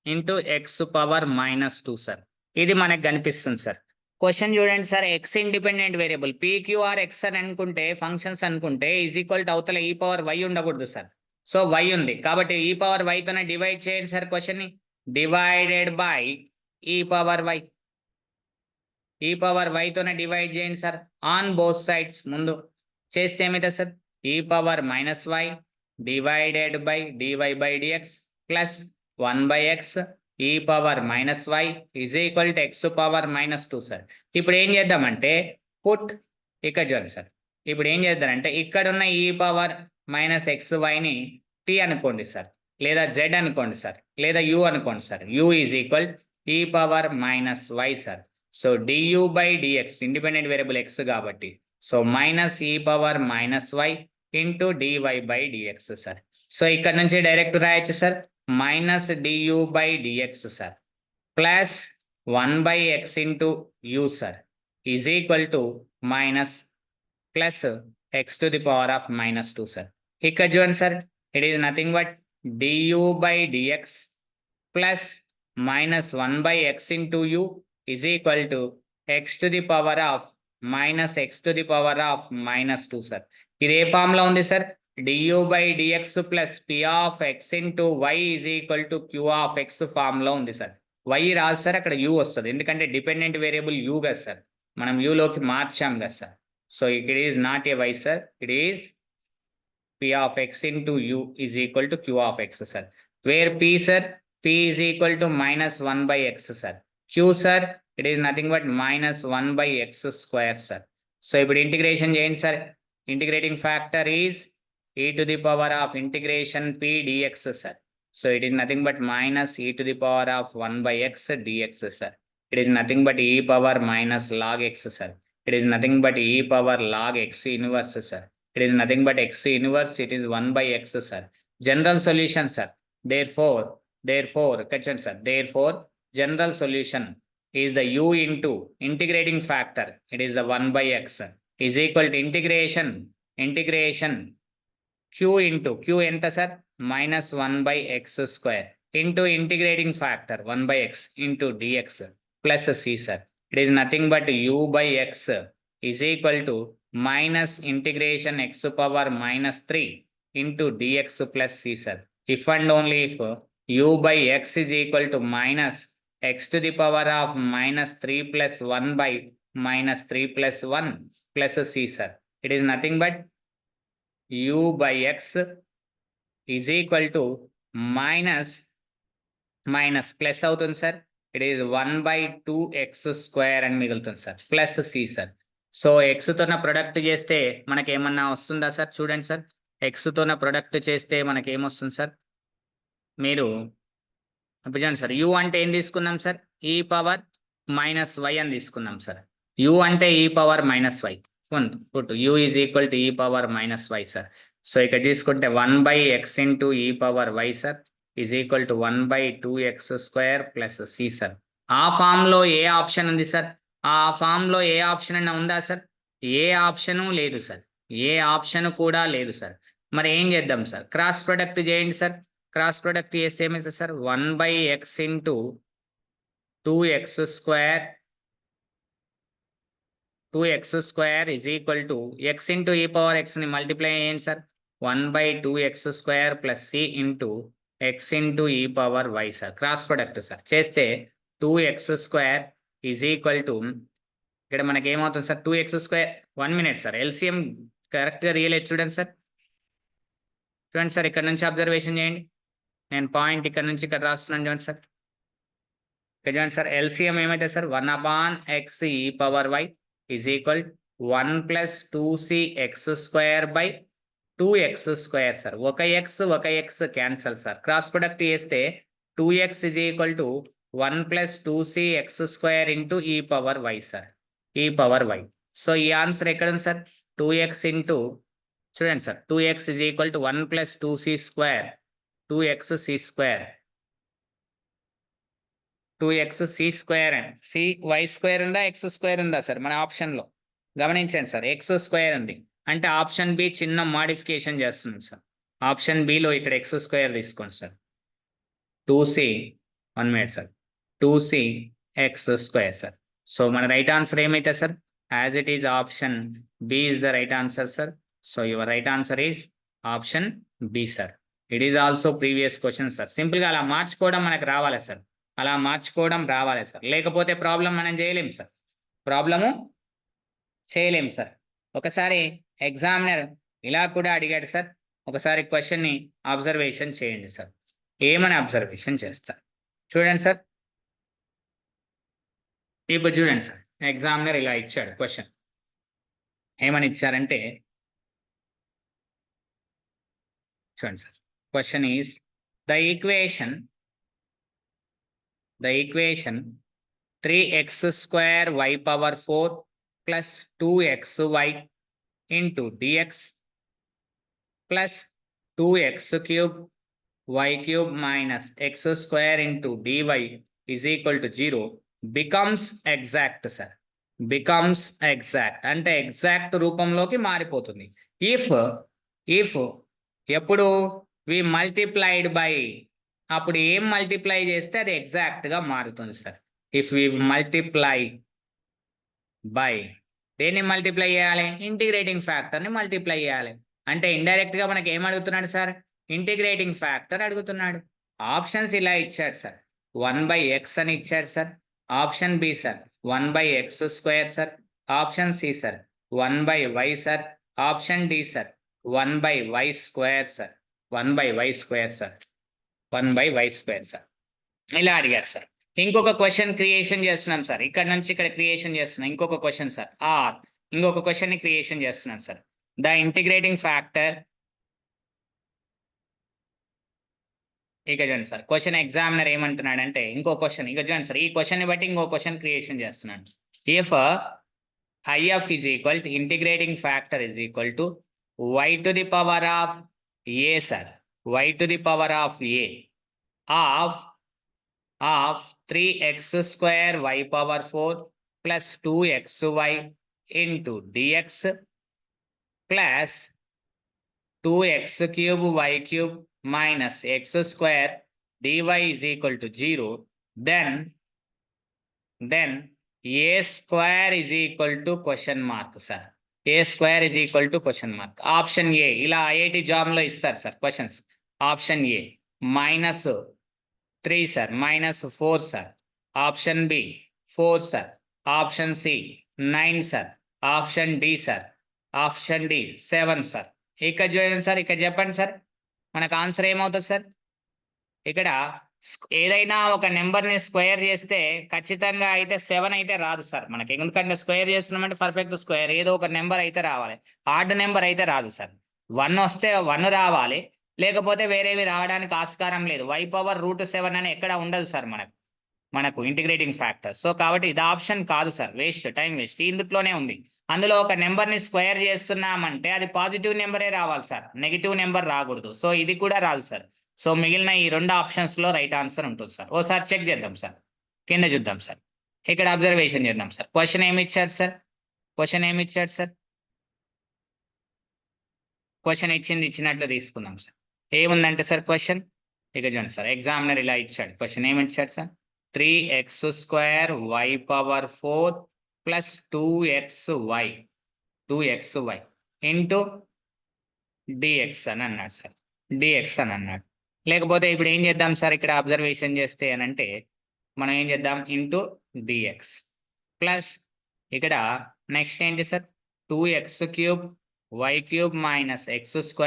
into x power -2 sir. ఇది మనకు కనిపిస్తుంది సార్. క్వశ్చన్ చూడండి sir, x independent variable PQR x అని అనుకుంటే ఫంక్షన్స్ అనుకుంటే ఈజ్ ఈక్వల్ టు అవతల ఈ పవర్ వై ఉండకూడదు సార్. సో వై ఉంది కాబట్టి ఈ పవర్ వై తోనే డివైడ్ చేయండి సార్. క్వశ్చన్ ని divided by e power why, ఈ పవర్ వై తోనే డివైడ్ చేయండి సార్ ఆన్ బోత్ సైడ్స్. ముందు చేస్తే ఏమైతే sir e power -y divided by dy by dx plus 1/x ఈ power -y is equal to X power -2 sir. ఇప్పుడు ఏం చేద్దామంటే పుట్ ఇక్కడ చూడండి సార్. ఇప్పుడు ఏం చేద్దామంటే ఇక్కడ ఉన్న ఈ పవర్ -xy ని t అనుకోండి సార్, లేదా z అనుకోండి సార్, లేదా u అనుకోండి సార్. u ఈజ్ ఈక్వల్ ఈ power -y sir. So du by dx independent variable x కాబట్టి so minus e power -y into dy by dx sir. So ఇక్కడ నుంచి డైరెక్ట్ రాయొచ్చు sir minus du by dx sir plus 1/x into u sir is equal to minus plus x to the power of -2 sir. ఇక్కడ చూడండి sir, it is nothing but du by dx plus minus 1/x into u is equal to x to the power of minus x to the power of -2 sir. ఇది ఏ form లో ఉంది sir, du by dx plus p of x into y is equal to q of x form లో ఉంది sir. y రాదు sir, అక్కడ u వస్తుంది ఎందుకంటే డిపెండెంట్ వేరియబుల్ u కదా సార్, మనం u లోకి మార్చాం కదా sir. So it is not a y sir, it is p of x into u is equal to q of x sir. Where p sir, p is equal to -1/x sir. q sir, it is nothing but -1/x square sir. So ఇప్పుడు integration చేయండి sir. Integrating factor is e to the power of integration p dx sir. So it is nothing but minus e to the power of 1/x dx sir. It is nothing but e power minus log x sir. It is nothing but e power log x inverse sir. It is nothing but x inverse, it is 1/x sir. General solution sir. Therefore sir, therefore general solution is the u into integrating factor, it is the 1/x is equal to integration q into q ఎంత sir -1/x square into integrating factor 1/x into dx plus c sir. It is nothing but u by x is equal to minus integration x power -3 into dx plus c sir. If and only if u by x is equal to minus x to the power of -3 plus 1 by -3 plus 1 plus c sir. It is nothing but u by x is equal to minus plus అవుతుంది sir. It is 1/2x square అని మిగులుతుంది sir plus c sir. So x తోన product చేస్తే మనకి ఏమన్నా వస్తుందా sir? చూడండి sir, X తోన ప్రొడక్ట్ చేస్తే మనకి ఏమొస్తుంది సార్? మీరు ఇప్పుడు చూడండి సార్, u అంటే ఏం తీసుకున్నాం సార్, e పవర్ -y అని తీసుకున్నాం సార్. u అంటే e power -y, u is equal to e power -y sir. So ఇక్కడ తీసుకుంటే 1/x into e power y sir is equal to 1/2x square plus c sir. ఆ form లో ఏ option ఉంది sir? ఆ form లో ఏ option అన్నా ఉందా sir? ఏ option లేదు సార్, ఏ ఆప్షన్ కూడా లేదు సార్. మరి ఏం చేద్దాం సార్? క్రాస్ ప్రొడక్ట్ చేయండి సార్. క్రాస్ ప్రొడక్ట్ చేస్తే ఏమైతుంది sir? 1/x into 2x square 2x square is equal to x into e power x ని మల్టిప్లై చేయండి sir. 1/2x square plus c into x into e power y sir. Cross product sir చేస్తే 2x square is equal to ఇక్కడ మనకి ఏమవుతుంది sir? 2x square 1 minute sir. LCM correct గా realise చూడండి sir. చూడండి sir, ఇక్కడ నుంచి అబ్జర్వేషన్ చేయండి. నేను పాయింట్ ఇక్కడ నుంచి ఇక్కడ రాస్తున్నాను చూడండి సార్. ఇక్కడ చూడండి సార్, ఎల్సిఎం ఏమైతే sir 1/x e power y is equal 1 plus 2c x square by 2x square sir. ఒక x cancel sir. Cross product చేస్తే 2x is equal to 1 plus 2c x square into e power y sir, e power y. So ఈ answer ఎక్కడ ఉంది sir? 2x into చూడండి sir, 2x is equal to 1 plus 2c square 2x c square 2x c square and c y square ఉందా x square ఉందా sir మన ఆప్షన్లో గమనించండి sir x square ఉంది అంటే ఆప్షన్ బి చిన్న మాడిఫికేషన్ చేస్తుంది సార్ ఆప్షన్ బిలో ఇక్కడ ఎక్స్ స్క్వేర్ తీసుకోండి sir 2c 1 minute sir 2c x square sir so మన రైట్ ఆన్సర్ ఏమైతే sir as it is option B is the right answer sir so your right answer is option B sir it is also previous question sir సింపుల్గా అలా మార్చుకోవడం మనకు రావాలి sir అలా మార్చుకోవడం రావాలి సార్ లేకపోతే ప్రాబ్లం మనం చేయలేం సార్ ప్రాబ్లము చేయలేం సార్ ఒకసారి ఎగ్జామినర్ ఇలా కూడా అడిగాడు సార్ ఒకసారి క్వశ్చన్ని అబ్జర్వేషన్ చేయండి సార్ ఏమని అబ్జర్వేషన్ చేస్తారు చూడండి సార్ ఇప్పుడు చూడండి సార్ ఎగ్జామినర్ ఇలా ఇచ్చాడు క్వశ్చన్ ఏమని ఇచ్చారంటే చూడండి sir question is the equation 3x square y power 4 plus 2xy into dx plus 2x cube y cube minus x square into dy is equal to 0 becomes exact sir becomes exact అంటే exact రూపంలోకి మారిపోతుంది if ఎప్పుడు we multiplied by అప్పుడు ఏం multiply చేస్తే అది exact గా మారుతుంది sir if we multiply by దేన్ని మల్టిప్లై చేయాలి ఇంటిగ్రేటింగ్ ఫ్యాక్టర్ ని మల్టిప్లై చేయాలి అంటే ఇండైరెక్ట్ గా మనకి ఏం అడుగుతున్నాడు సార్ ఇంటిగ్రేటింగ్ ఫ్యాక్టర్ అడుగుతున్నాడు ఆప్షన్స్ ఇలా ఇచ్చాడు సార్ 1/x అని ఇచ్చాడు sir option B sir 1/x² sir option C sir 1/y sir option D sir 1/y² sir 1/y² sir 1/y² sir ఇలా అడిగారు సార్ ఇంకొక క్వశ్చన్ క్రియేషన్ చేస్తున్నాం సార్ ఇక్కడ నుంచి ఇక్కడ క్రియేషన్ చేస్తున్నాం ఇంకొక క్వశ్చన్ సార్ ఇంకొక క్వశ్చన్ ని క్రియేషన్ చేస్తున్నాం సార్ ద ఇంటిగ్రేటింగ్ ఫ్యాక్టర్ ఇక చూడండి సార్ క్వశ్చన్ ఎగ్జామినర్ ఏమంటున్నాడంటే ఇంకో క్వశ్చన్ ఇక చూడండి సార్ ఈ క్వశ్చన్ ని బట్టి ఇంకో క్వశ్చన్ క్రియేషన్ చేస్తున్నాడు if IF is equal to integrating factor is equal to y to the power of a sir y to the power of a of 3x square y power 4 plus 2xy into dx plus 2x cube y cube minus x square dy is equal to 0 then a square is equal to question mark sir a square is equal to question mark option a ఇలా IIT job లో ఇస్తారు sir questions option A -3 sir -4 sir option B 4 sir option C 9 sir option D sir option D 7 sir ఇక్కడ చూడండి sir ఇక్కడ చెప్పండి sir మనకు answer ఏమవుతుంది sir ఇక్కడ ఏదైనా ఒక నెంబర్ ని స్క్వేర్ చేస్తే ఖచ్చితంగా అయితే 7 అయితే రాదు సార్ మనకి ఎందుకంటే స్క్వేర్ చేస్తున్నామంటే పర్ఫెక్ట్ స్క్వేర్ ఏదో ఒక నెంబర్ అయితే రావాలి ఆడ్ నెంబర్ అయితే రాదు సార్ 1 వస్తే 1 రావాలి లేకపోతే వేరేవి రావడానికి ఆస్కారం లేదు y⁻√7 అని ఎక్కడ ఉండదు సార్ మనకు ఇంటిగ్రేటింగ్ ఫ్యాక్టర్ సో కాబట్టి ఇది ఆప్షన్ కాదు సార్ వేస్ట్ టైం వేస్ట్ ఇందులోనే ఉంది అందులో ఒక నెంబర్ ని స్క్వేర్ చేస్తున్నామంటే అది పాజిటివ్ నెంబరే రావాలి సార్ నెగిటివ్ నెంబర్ రాకూడదు సో ఇది కూడా రాదు సార్ సో మిగిలిన ఈ రెండు ఆప్షన్స్ లో రైట్ ఆన్సర్ ఉంటుంది సార్ ఓసారి చెక్ చేద్దాం సార్ కింద చూద్దాం సార్ ఇక్కడ అబ్జర్వేషన్ చేద్దాం సార్ క్వశ్చన్ ఏమి ఇచ్చారు సార్ క్వశ్చన్ ఇచ్చినట్లు తీసుకుందాం సార్ ఏముందంటే సార్ క్వశ్చన్ ఇక చూడండి సార్ ఎగ్జామినర్ ఇలా ఇచ్చాడు క్వశ్చన్ ఏమి ఇచ్చాడు sir 3x square y power 4 plus 2xy into dx అని అన్నాడు సార్ లేకపోతే ఇప్పుడు ఏం చేద్దాం సార్ ఇక్కడ అబ్జర్వేషన్ చేస్తే అని అంటే మనం ఏం చేద్దాం ఇంటూ డిఎక్స్ ప్లస్ ఇక్కడ నెక్స్ట్ ఏంటి sir 2x³ y³ minus x²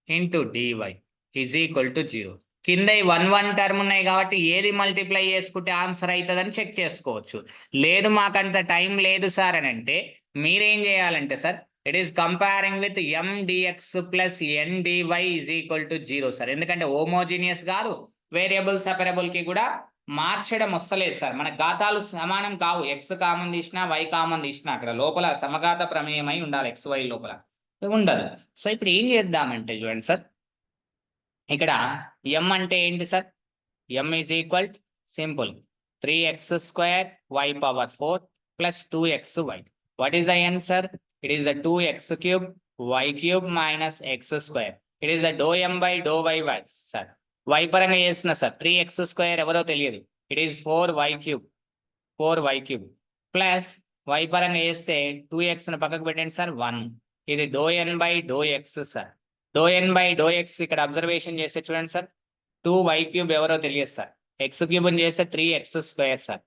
into dy is equal to 0 కింద 1 టర్మ్ ఉన్నాయి కాబట్టి ఏది మల్టిప్లై చేసుకుంటే ఆన్సర్ అవుతుందని చెక్ చేసుకోవచ్చు లేదు మాకంత టైం లేదు సార్ అని అంటే మీరేం చేయాలంటే sir it is comparing with mdx plus ndy is equal to 0 sir ఎందుకంటే హోమోజీనియస్ కాదు వేరియబుల్ సెపరబుల్ కి కూడా మార్చడం వస్తలేదు సార్ మన ఘాతాలు సమానం కావు x కామన్ తీసినా y కామన్ తీసినా అక్కడ లోపల సమఘాత ప్రమేయమై ఉండాలి xy లోపల ఉండదు సో ఇప్పుడు ఏం చేద్దామంటే చూడండి సార్ ఇక్కడ m అంటే ఏంటి sir m is equal simple 3x square y power 4 plus 2xy. What is the answer? It is the 2x cube y cube minus x square. It is the dou m by dou y, sir. Y పరంగా చేస్తున్నా sir 3x square ఎవరో తెలియదు. It is 4y cube. 4y cube plus y పరంగా చేస్తే 2x ను పక్కకు పెట్టండి sir 1. ఇది do n by do x sir. Do n by do x ఇక్కడ అబ్జర్వేషన్ చేస్తే చూడండి సార్ 2y క్యూబ్ ఎవరో తెలియదు సార్. ఎక్స్ క్యూబ్ చేస్తే 3x square sir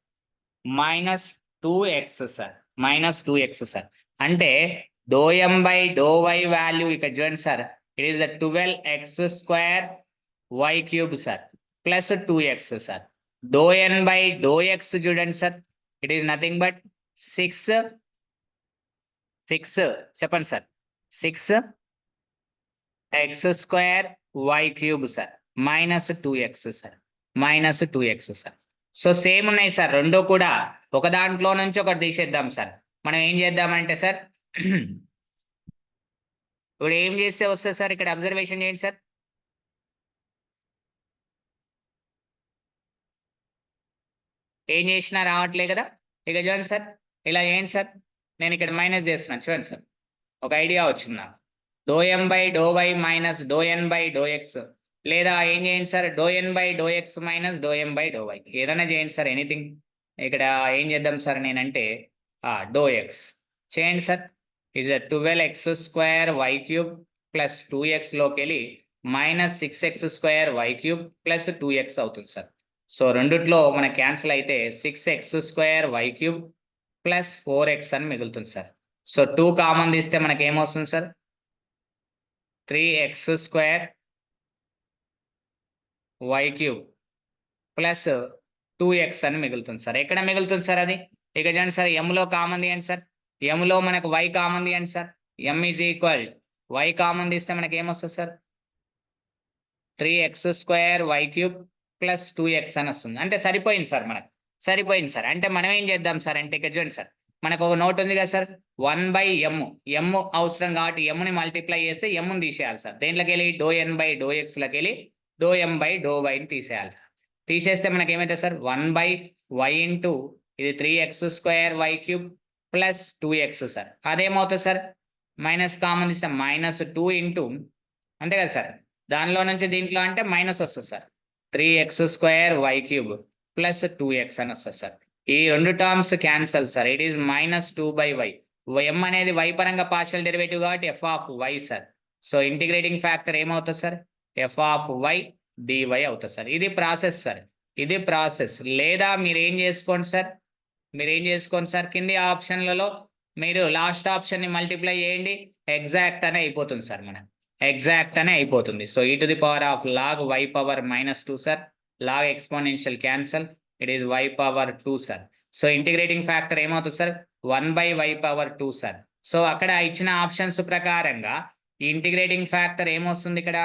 minus 2x sir sir అంటే do m by do y value ఇక్కడ చూడండి sir. It is the 12x square y cube sir plus 2x sir. Do n by do x చూడండి sir. It is nothing but 6 చెప్పండి sir 6x square y cube sir minus 2x sir sir. So same ఉన్నాయి sir రెండు కూడా. ఒక దాంట్లో నుంచి ఒకటి తీసేద్దాం సార్. మనం ఏం చేద్దామంటే సార్ ఇప్పుడు ఏం చేస్తే వస్తుంది సార్ ఇక్కడ అబ్జర్వేషన్ చేయండి సార్. ఏం చేసినా రావట్లే కదా. ఇక చూడండి సార్ ఇలా ఏంటి సార్ నేను ఇక్కడ మైనస్ చేస్తున్నాను చూడండి సార్. ఒక ఐడియా వచ్చింది నాకు. Do m by do y minus do n by do x లేదా ఏం చేయండి sir do n by do x minus do m by do y ఏదైనా చేయండి సార్ ఎనీథింగ్. ఇక్కడ ఏం చేద్దాం సార్ నేనంటే డో ఎక్స్ చేయండి sir. Is 12x square y cube plus 2x లోకి వెళ్ళి minus 6x square y cube plus 2x అవుతుంది సార్. సో రెండిట్లో మనకి క్యాన్సిల్ అయితే 6x square y cube plus 4x అని మిగులుతుంది సార్. సో 2 కామన్ తీస్తే మనకి ఏమొస్తుంది sir 3x square y cube plus 2x అని మిగులుతుంది సార్. ఎక్కడ మిగులుతుంది సార్ అది? ఇక చూడండి సార్ m లో కామన్ తీయండి సార్. m లో మనకు y కామన్ తీయండి sir. m is equal y common తీస్తే మనకి ఏమొస్తుంది sir 3x square y cube plus 2x అని వస్తుంది. అంటే సరిపోయింది సార్ మనకు సరిపోయింది సార్. అంటే మనం ఏం చేద్దాం సార్ అంటే ఇక్కడ చూడండి సార్ మనకు ఒక నోట్ ఉంది కదా సార్ 1/m m అవసరం కాబట్టి m ని మల్టిప్లై చేస్తే m ని తీసేయాలి సార్. దేంట్లోకి వెళ్ళి do n by do x లోకి వెళ్ళి do m by do y ని తీసేయాలి. తీసేస్తే మనకి ఏమైతే సార్ 1/y ఇంటూ ఇది 3x square y cube plus 2x sir. అదేమవుతుంది సార్ మైనస్ కామన్ ఇస్తే మైనస్ 2 ఇంటూ అంతే కదా సార్. దానిలో నుంచి దీంట్లో అంటే మైనస్ వస్తుంది sir 3x square y cube plus 2x అని వస్తుంది సార్. ఈ రెండు terms cancel sir. It is minus 2/y. m అనేది y పరంగా పార్షియల్ డెరివేటివ్ కాబట్టి f of y sir. So integrating factor ఏమవుతుంది sir f of y dy అవుతుంది sir. ఇది ప్రాసెస్ సార్. ఇది ప్రాసెస్. లేదా మీరు ఏం చేసుకోండి సార్ కింది ఆప్షన్లలో మీరు లాస్ట్ ఆప్షన్ ని మల్టిప్లై చేయండి ఎగ్జాక్ట్ అనే అయిపోతుంది సార్. మనకు ఎగ్జాక్ట్ అనే అయిపోతుంది. So e to the power of log y power -2 sir. Log exponential cancel. It is y power 2 sir. So integrating factor ఏమవుతుంది sir 1/y power 2 sir. So అక్కడ ఇచ్చిన ఆప్షన్స్ ప్రకారంగా ఈ ఇంటిగ్రేటింగ్ ఫ్యాక్టర్ ఏమొస్తుంది ఇక్కడ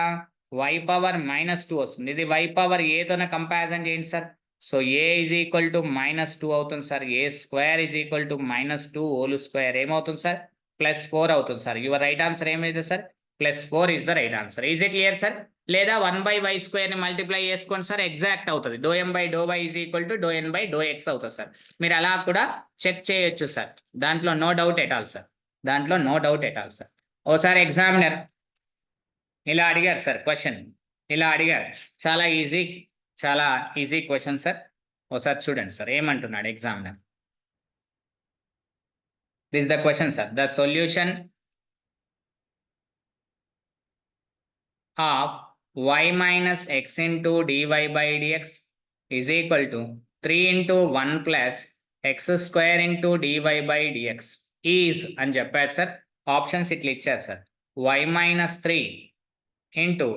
y పవర్ -2 వస్తుంది. ఇది y power a తోనే కంపారిజన్ చేయండి sir. So a is equal to -2 అవుతుంది sir. a square is equal to -2 whole square ఏమవుతుంది సార్ +4 అవుతుంది సార్. యువర్ రైట్ ఆన్సర్ ఏమైతే sir +4 is the right answer. Is it clear sir? లేదా 1/y square ని multiply చేసుకోండి sir exact అవుతుంది. Do m by do y is equal to do n by do x అవుతుంది sir. మీరు అలా కూడా check చేయొచ్చు సార్. దాంట్లో no doubt at all sir. ఓసారి ఎగ్జామినర్ ఇలా అడిగారు సార్ క్వశ్చన్ ఇలా అడిగారు. చాలా ఈజీ క్వశ్చన్ సార్. ఒకసారి చూడండి సార్ ఏమంటున్నాడు examiner. This the question sir. The solution of y minus x into dy by dx is equal to 3 into 1 plus x square into dy by dx is అని చెప్పారు sir. Options ఇట్లా ఇచ్చారు sir. y minus 3 into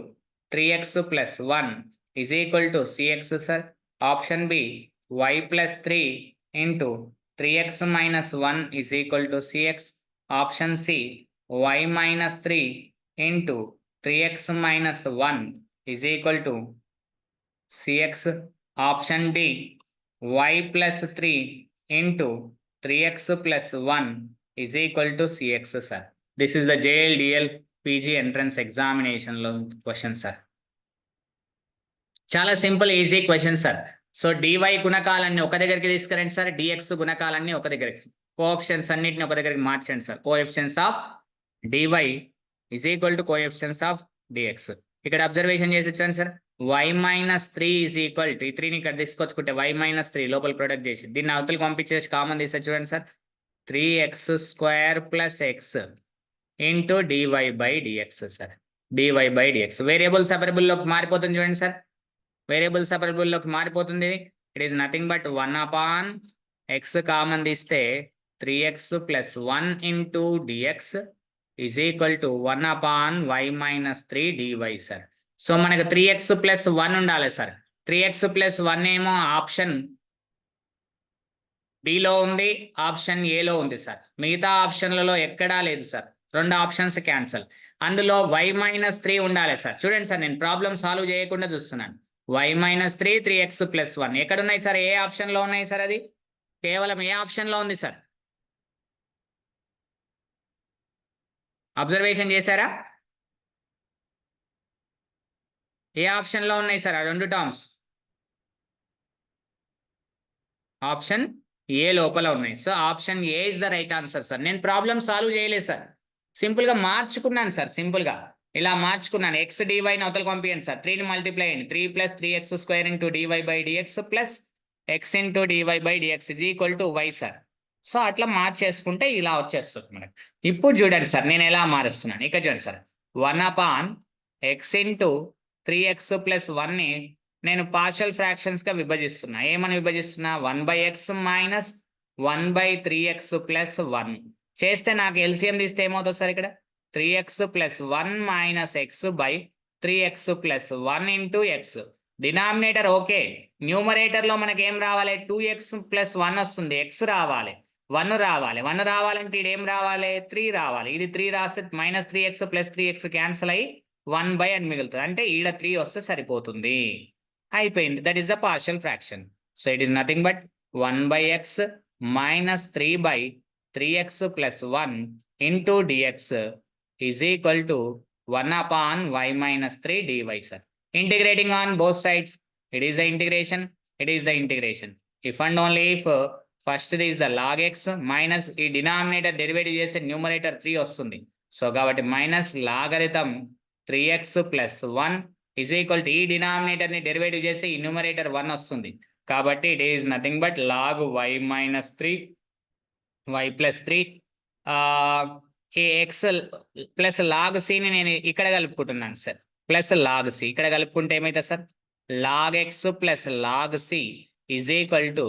3x plus 1 is equal to cx sir. Option B y plus 3 into 3x minus 1 is equal to cx. Option C y minus 3 into 3x minus 1 is equal to cx. Option D y plus 3 into 3x plus 1 is equal to cx sir. This is the JLDL PG entrance examination lo question sir. చాలా simple easy question sir. So dy గుణకాలన్నీ ఒక దగ్గరికి తీసుకురండి sir, dx గుణకాలన్నీ ఒక దగ్గరికి, coefficients అన్నిటిని ఒక దగ్గరికి మార్చండి sir. Coefficients of dy is equal to coefficients of dx. ఇక్కడ అబ్జర్వేషన్ చేసి వచ్చాను sir, y minus 3 is equal to ఈ 3ని ఇక్కడ తీసుకొచ్చుకుంటే y మైనస్ 3 లోపల ప్రొడక్ట్ చేసి దీన్ని అవతలకి పంపించేసి కామన్ తీసి చూడండి sir, 3x² plus x into dy by dx sir. Dy by dx variable separable లోకి మారిపోతుంది చూడండి సార్, వేరియబుల్ సెపరబుల్ లోకి మారిపోతుంది. It is nothing but 1/x common తీస్తే 3x plus 1 into dx is equal to 1/y minus 3 dy sir. So మనకు 3x plus 1 ఉండాలి sir. 3x plus 1 ఏమో option below ఉంది, ఆప్షన్ ఏలో ఉంది సార్. మిగతా ఆప్షన్లలో ఎక్కడా లేదు సార్, 2 ఆప్షన్స్ క్యాన్సల్. అందులో y మైనస్ 3 ఉండాలి సార్. చూడండి సార్, నేను ప్రాబ్లం సాల్వ్ చేయకుండా చూస్తున్నాను. y మైనస్ 3 3x ప్లస్ 1 ఎక్కడ ఉన్నాయి సార్, ఏ ఆప్షన్ లో ఉన్నాయి సార్? అది కేవలం ఏ ఆప్షన్ లో ఉంది సార్? అబ్జర్వేషన్ చేశారా? ఏ ఆప్షన్ లో ఉన్నాయి సార్ ఆ 2 టర్మ్స్? ఆప్షన్ ఏ లోపల ఉన్నాయి. So option A is the right answer sir. నేను ప్రాబ్లం సాల్వ్ చేయలేదు సార్, సింపుల్ గా మార్చుకున్నాను సార్. సింపుల్ గా ఇలా మార్చుకున్నాను. ఎక్స్ డివైని అవతలకు పంపించండి సార్, 3ని మల్టిప్లై అయ్యండి, 3 plus 3x² into dy by dx plus x into dy by dx is equal to y sir. So అట్లా మార్చేసుకుంటే ఇలా వచ్చేస్తుంది మనకు. ఇప్పుడు చూడండి సార్, నేను ఎలా మారుస్తున్నాను ఇక్కడ చూడండి sir, 1/x into 3x plus 1ని నేను పార్షియల్ ఫ్రాక్షన్స్ గా విభజిస్తున్నా. ఏమని విభజిస్తున్నా? 1/x మైనస్ 1/3x ప్లస్ 1 చేస్తే నాకు ఎల్సిఎం తీస్తే ఏమవుతుంది సార్? ఇక్కడ 3x plus 1 minus x by 3x plus 1 into X. Denominator okay, numerator లో మనకి ఏం రావాలి? 2x ప్లస్ 1 వస్తుంది, x రావాలి, 1 రావాలి. 1 రావాలంటే ఇది ఏం రావాలి? 3 రావాలి. ఇది 3 రాస్తే minus 3x plus 3x cancel అయ్యి 1 అని మిగులుతుంది. అంటే ఈడ 3 వస్తే సరిపోతుంది, అయిపోయింది. That is the partial fraction. So it is nothing but 1/x minus 3/3x plus 1 into dx is equal to 1/y minus 3 dy sir. Integrating on both sides, it is the integration, it is the integration. If and only if first is the log x minus ఈ denominator derivative చేస్తే numerator 3 వస్తుంది. So కాబట్టి minus logarithm 3x plus 1 is equal to ఈ denominator ని derivative చేస్తే ఈ numerator 1 వస్తుంది. కాబట్టి it is nothing but log y minus 3 y plus 3 ఈ ఎక్స్ ప్లస్ లాగ్ సిని నేను ఇక్కడ కలుపుకుంటున్నాను సార్, ప్లస్ లాగ్ సి ఇక్కడ కలుపుకుంటే ఏమైతుంది sir? Log x plus log c is equal to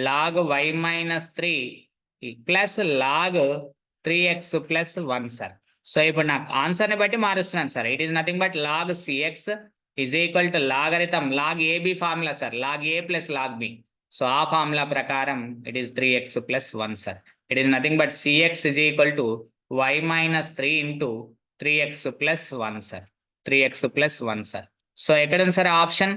log y minus 3 plus log 3x plus 1 sir. So ఇప్పుడు నాకు ఆన్సర్ ని బట్టి మారుస్తున్నాను sir. It is nothing but log c x is equal to logarithm log a b formula sir, log a plus log b. So ఆ formula ప్రకారం it is 3x plus 1 sir. It is nothing but c x is equal to y minus 3 into 3x plus 1 sir, 3x plus 1 sir. So ఎక్కడ ఉంది sir? Option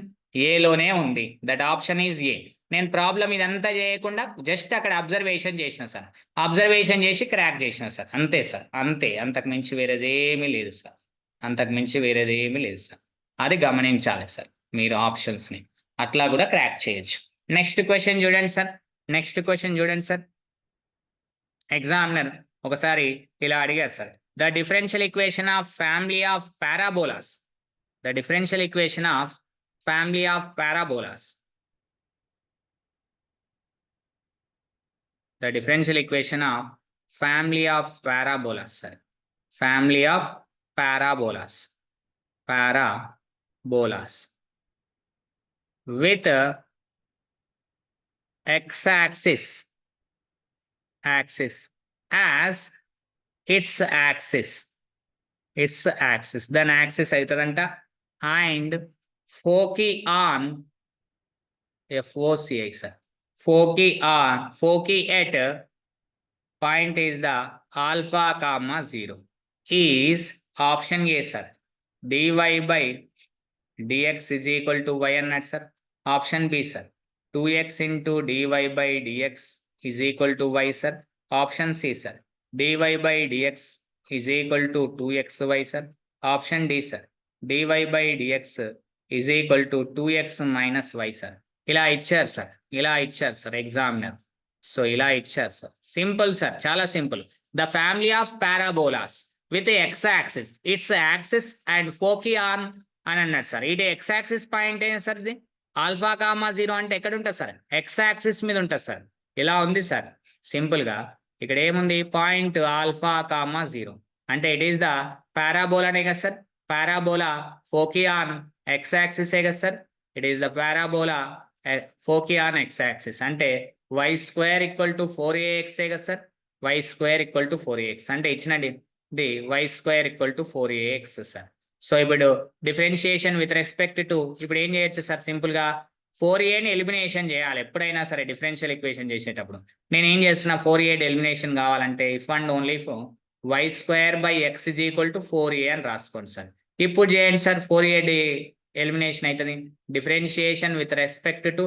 ఏలోనే ఉంది. That option is A. నేను problem ఇదంతా చేయకుండా just అక్కడ observation చేసిన sir, observation చేసి క్రాక్ చేసిన సార్, అంతే సార్, అంతే. అంతకు మించి వేరేదేమీ లేదు సార్, అంతకు మించి వేరేదేమీ లేదు సార్. అది గమనించాలి సార్ మీరు ఆప్షన్స్ ని, అట్లా కూడా క్రాక్ చేయొచ్చు. నెక్స్ట్ క్వశ్చన్ చూడండి సార్, నెక్స్ట్ క్వశ్చన్ చూడండి సార్. ఎగ్జామినర్ ఒకసారి ఇలా అడిగారు sir, the differential equation of family of parabolas, the differential equation of family of parabolas, the differential equation of family of parabolas sir, family of parabolas, parabolas with x-axis as its axis, then axis aitadanta and foci on foci sir, foci at point is the alpha comma 0 is option A sir, dy by dx is equal to y అన్నాడు sir. Option B sir, 2x into dy by dx is equal to y sir. Option C sir, dy by dx is equal to 2xy sir. Option D sir, dy by dx is equal to 2x minus y sir. ఇలా ఇచ్చారు sir, ఇలా ఇచ్చారు sir examiner. So ఇలా ఇచ్చారు sir, simple sir, చాలా simple. The family of parabolas with x axis, its axis and foci on అని అన్నాడు sir. ఇది ఎక్స్ యాక్సిస్ పాయింట్ ఏంటి సార్? ఇది ఆల్ఫా కామా 0 అంటే ఎక్కడ ఉంటుంది సార్? ఎక్స్ యాక్సిస్ మీద ఉంటుంది సార్. ఇలా ఉంది సార్ సింపుల్ గా. ఇక్కడ ఏముంది? పాయింట్ ఆల్ఫా కామా 0 అంటే ఇట్ ఈస్ ద పారాబోలానే కదా sir. Parabola foci on x axis ఏ కదా sir. It is the parabola foci on x axis అంటే y square equal to 4ax ఏ కదా sir. y square equal to 4ax అంటే ఇచ్చినది y square equal to 4ax sir. So ఇప్పుడు differentiation with respect to ఇప్పుడు ఏం చేయొచ్చు sir? Simple గా 4aని ఎలిమినేషన్ చేయాలి ఎప్పుడైనా సరే డిఫరెన్షియల్ ఈక్వేషన్ చేసేటప్పుడు. నేను ఏం చేస్తున్నా? 4a ఎలిమినేషన్ కావాలంటే if and only for y square by x is equal to 4a అని రాసుకోండి సార్. ఇప్పుడు చేయండి సార్, 4a ఎలిమినేషన్ అవుతుంది. Differentiation with respect to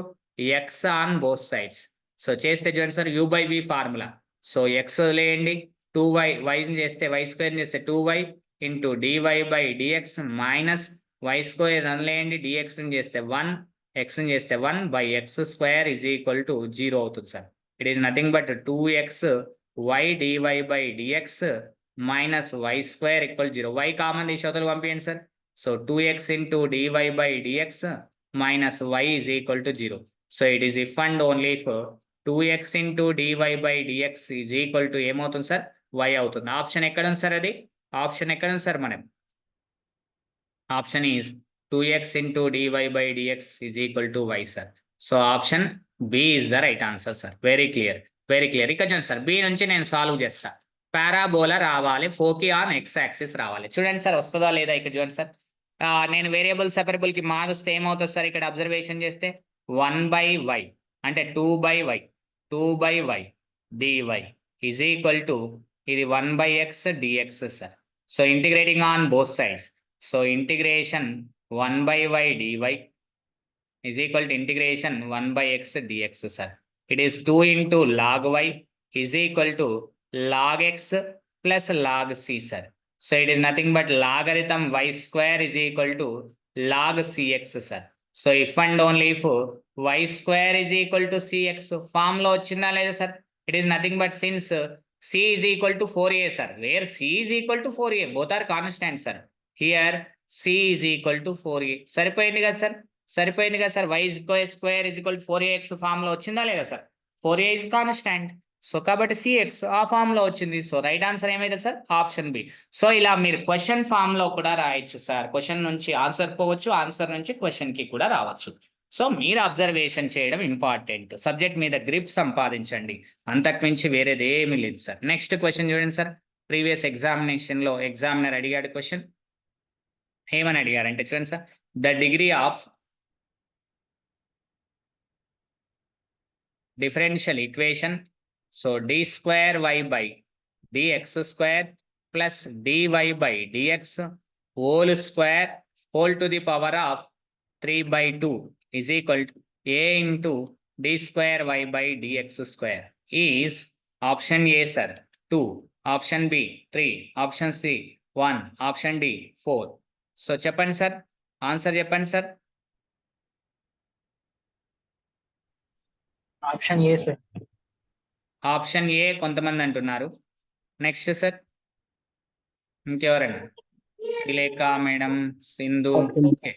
x on both sides. So చేస్తే చూడండి sir, u by v formula. So x వదిలేయండి, 2y, y చేస్తే y square చేస్తే 2y into dy by dx minus y square వదిలేయండి, dx చేస్తే 1, x చేస్తే 1 by x square is equal to 0 అవుతుంది sir. It is nothing but 2x y dy by dx minus y square equal 0. y common తీసి అవతల పంపించండి sir. So 2x into dy by dx minus y is equal to 0. So it is if and only for 2x into dy by dx is equal to ఏమవుతుంది sir? y అవుతుంది. Option ఎక్కడ ఉంది sir? అది option ఎక్కడ ఉంది sir? మనం option is 2x into dy by dx is equal to y sir. So option B is the right answer sir. Very clear, very clear. ఇక్కడ చూడండి సార్, బి నుంచి నేను సాల్వ్ చేస్తా. పారాబోలా రావాలి, ఫోకీ ఆన్ ఎక్స్ యాక్సిస్ రావాలి. చూడండి sir వస్తుందా లేదా? ఇక్కడ చూడండి సార్, నేను వేరియబుల్ సెపరబుల్ కి మారుస్తే ఏమవుతుంది సార్? ఇక్కడ అబ్జర్వేషన్ చేస్తే 1 బై y అంటే 2 by y dy is equal to ఇది 1 by x dx sir. So integrating on both sides. So integration 1 by y dy is equal to integration 1 by x dx sir. It is 2 into log y is equal to log x plus log c sir. So it is nothing but logarithm y square is equal to log cx sir. So if and only if y square is equal to cx form lo vachinda leda sir? It is nothing but since c is equal to 4a sir, where c is equal to 4a, both are constant sir. Here c is equal to 4a. సరిపోయింది కదా sir? సరిపోయింది కదా sir? y square is equal to 4ax form లో వచ్చిందా లేదా sir? 4a is constant. So కాబట్టి cx ఆ form లో వచ్చింది. సో రైట్ ఆన్సర్ ఏమైతే సార్? Option B. సో ఇలా మీరు క్వశ్చన్ ఫామ్ లో కూడా రాయొచ్చు సార్. క్వశ్చన్ నుంచి ఆన్సర్ పోవచ్చు, ఆన్సర్ నుంచి క్వశ్చన్ కి కూడా రావచ్చు. సో మీరు అబ్జర్వేషన్ చేయడం ఇంపార్టెంట్. సబ్జెక్ట్ మీద గ్రిప్ సంపాదించండి, అంతకు మించి వేరేది ఏమీ లేదు సార్. నెక్స్ట్ క్వశ్చన్ చూడండి సార్. ప్రీవియస్ ఎగ్జామినేషన్ లో ఎగ్జామినర్ అడిగాడు క్వశ్చన్. ఏమని అడిగారంటే చూడండి sir, the degree of differential equation. So d square y by dx square plus dy by dx whole square whole to the power of 3 by 2 is equal to a into d square y by dx square is option A sir 2, option B 3, option C 1, option D 4. So చెప్పండి sir, answer చెప్పండి sir. Option A sir. Option A కొంతమంది అంటున్నారు. Next sir ఇంకెవరండి? Srilekha madam, Sindhu. Okay,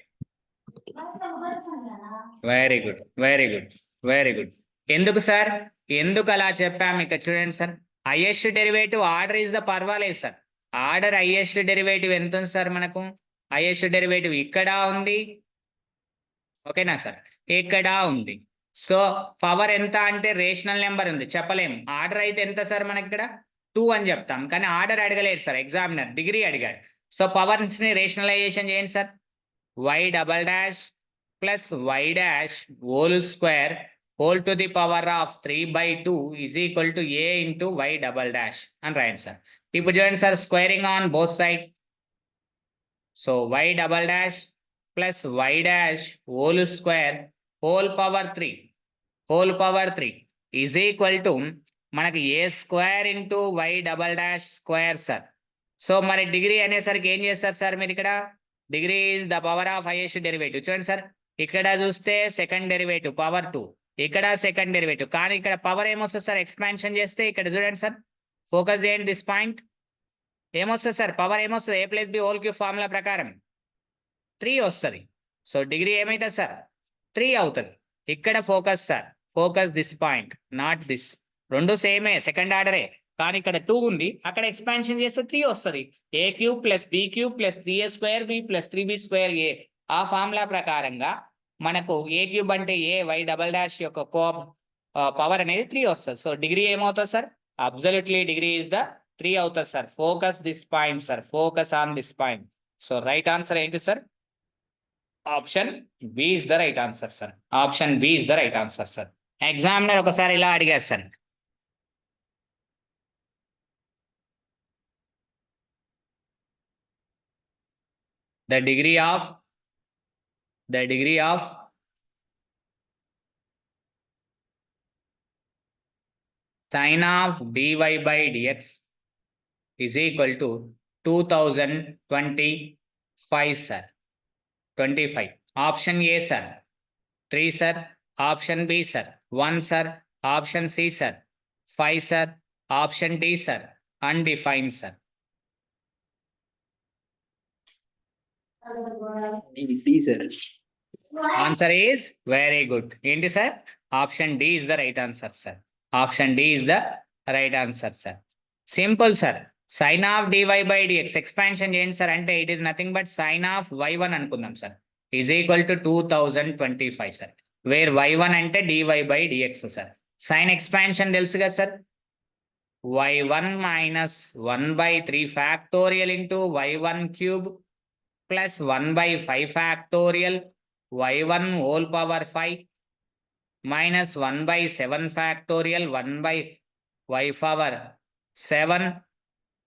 very good, very good, very good. ఎందుకు sir, ఎందుకు అలా చెప్పాము? ఇక్కడ చూడండి sir, highest derivative order is the పర్వాలేదు సార్. ఆర్డర్ హైయెస్ట్ డెరివేటివ్ ఎంత ఉంది సార్? మనకు హైయెస్ట్ డెరివేటివ్ ఇక్కడ ఉంది, ఓకేనా సార్? ఇక్కడ ఉంది. సో పవర్ ఎంత అంటే రేషనల్ నెంబర్ ఉంది, చెప్పలేము. ఆర్డర్ అయితే ఎంత సార్? మనకి ఇక్కడ 2 అని చెప్తాం, కానీ ఆర్డర్ అడగలేదు సార్ ఎగ్జామినర్, డిగ్రీ అడిగాడు. సో పవర్స్ ని రేషనలైజేషన్ చేయండి sir. y double dash plus y dash whole square whole to the power of 3 by 2 is equal to a into y double dash అని రాయండి సార్. ఇప్పుడు చూడండి sir, squaring on both side. So y double dash plus y dash whole square whole power 3 is equal to మనకి a square into y double dash square sir. So మరి degree అనేసరికి ఏం చేస్తారు sir మీరు? ఇక్కడ degree is the power of highest derivative. చూడండి sir, ఇక్కడ చూస్తే సెకండ్ డెరివేటివ్ పవర్ 2, ఇక్కడ సెకండ్ డెరివేటివ్, కానీ ఇక్కడ పవర్ ఏమొస్తుంది సార్ ఎక్స్పాన్షన్ చేస్తే? ఇక్కడ చూడండి సార్, ఫోకస్ చేయండి దిస్ పాయింట్. ఏమొస్తుంది సార్ పవర్? ఏమొస్తుంది? a plus b whole cube formula ప్రకారం 3 వస్తుంది. సో డిగ్రీ ఏమైతుంది సార్? 3 అవుతుంది. ఇక్కడ focus sir, focus this point, not this. రెండు సేమే, సెకండ్ ఆర్డరే, కానీ ఇక్కడ 2 ఉంది, అక్కడ ఎక్స్పాన్షన్ చేస్తే 3 వస్తుంది. a cube plus b cube plus 3a square b plus 3b square a. ఆ ఫార్ములా ప్రకారంగా మనకు a క్యూబ్ అంటే a y డబల్ డాష్ యొక్క పవర్ అనేది 3 వస్తుంది. సో డిగ్రీ ఏమవుతుంది sir? Absolutely degree is the 3 అవుతుంది sir. Focus this point sir, focus on this point. So right answer ఏంటి sir? Option B is the right answer sir. Option B is the right answer sir. Examiner ఒకసారి ఇలా అడిగారు sir, the degree of sin of dy by dx is equal to 2025 sir. 25. Option A sir 3 sir, option B sir 1 sir, option C sir 5 sir, option D sir undefined sir. D sir. Answer is very good. ఏంటి sir? Option D is the right answer sir. Option D is the right answer sir. Simple sir. Sine of dy by dx expansion చేయండి sir అంటే it is nothing but sine of y1 అనుకుందాం sir, is equal to 2025 sir, where y1 అంటే dy by dx sir. Sine expansion తెలుసు కదా sir, y1 minus 1/3 factorial into y1 cube plus 1/5 factorial y1 whole power 5 minus 1/7 factorial 1/y power 7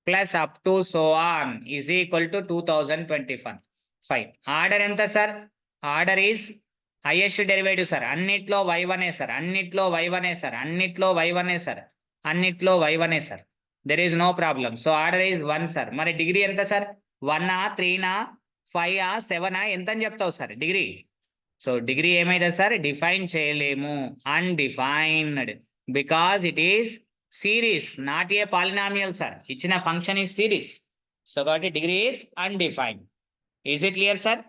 plus up to so on is equal to 2025. Order ఎంత sir? Order is highest derivative sir. అన్నిట్లో y1 sir, అన్నిట్లో y1 sir, అన్నిట్లో y1 sir, అన్నిట్లో y1 sir. There is no problem. So order is 1 sir. మరి degree ఎంత సార్? 1 3 5 7 ఎంత అని చెప్తావు సార్ డిగ్రీ? సో డిగ్రీ ఏమైతే సార్? డిఫైన్ చేయలేము, undefined, because it is series, not a polynomial sir. ఇచ్చిన ఫంక్షన్ ఈస్ సిరీస్, సో కాబట్టి degree is undefined. Is it clear sir?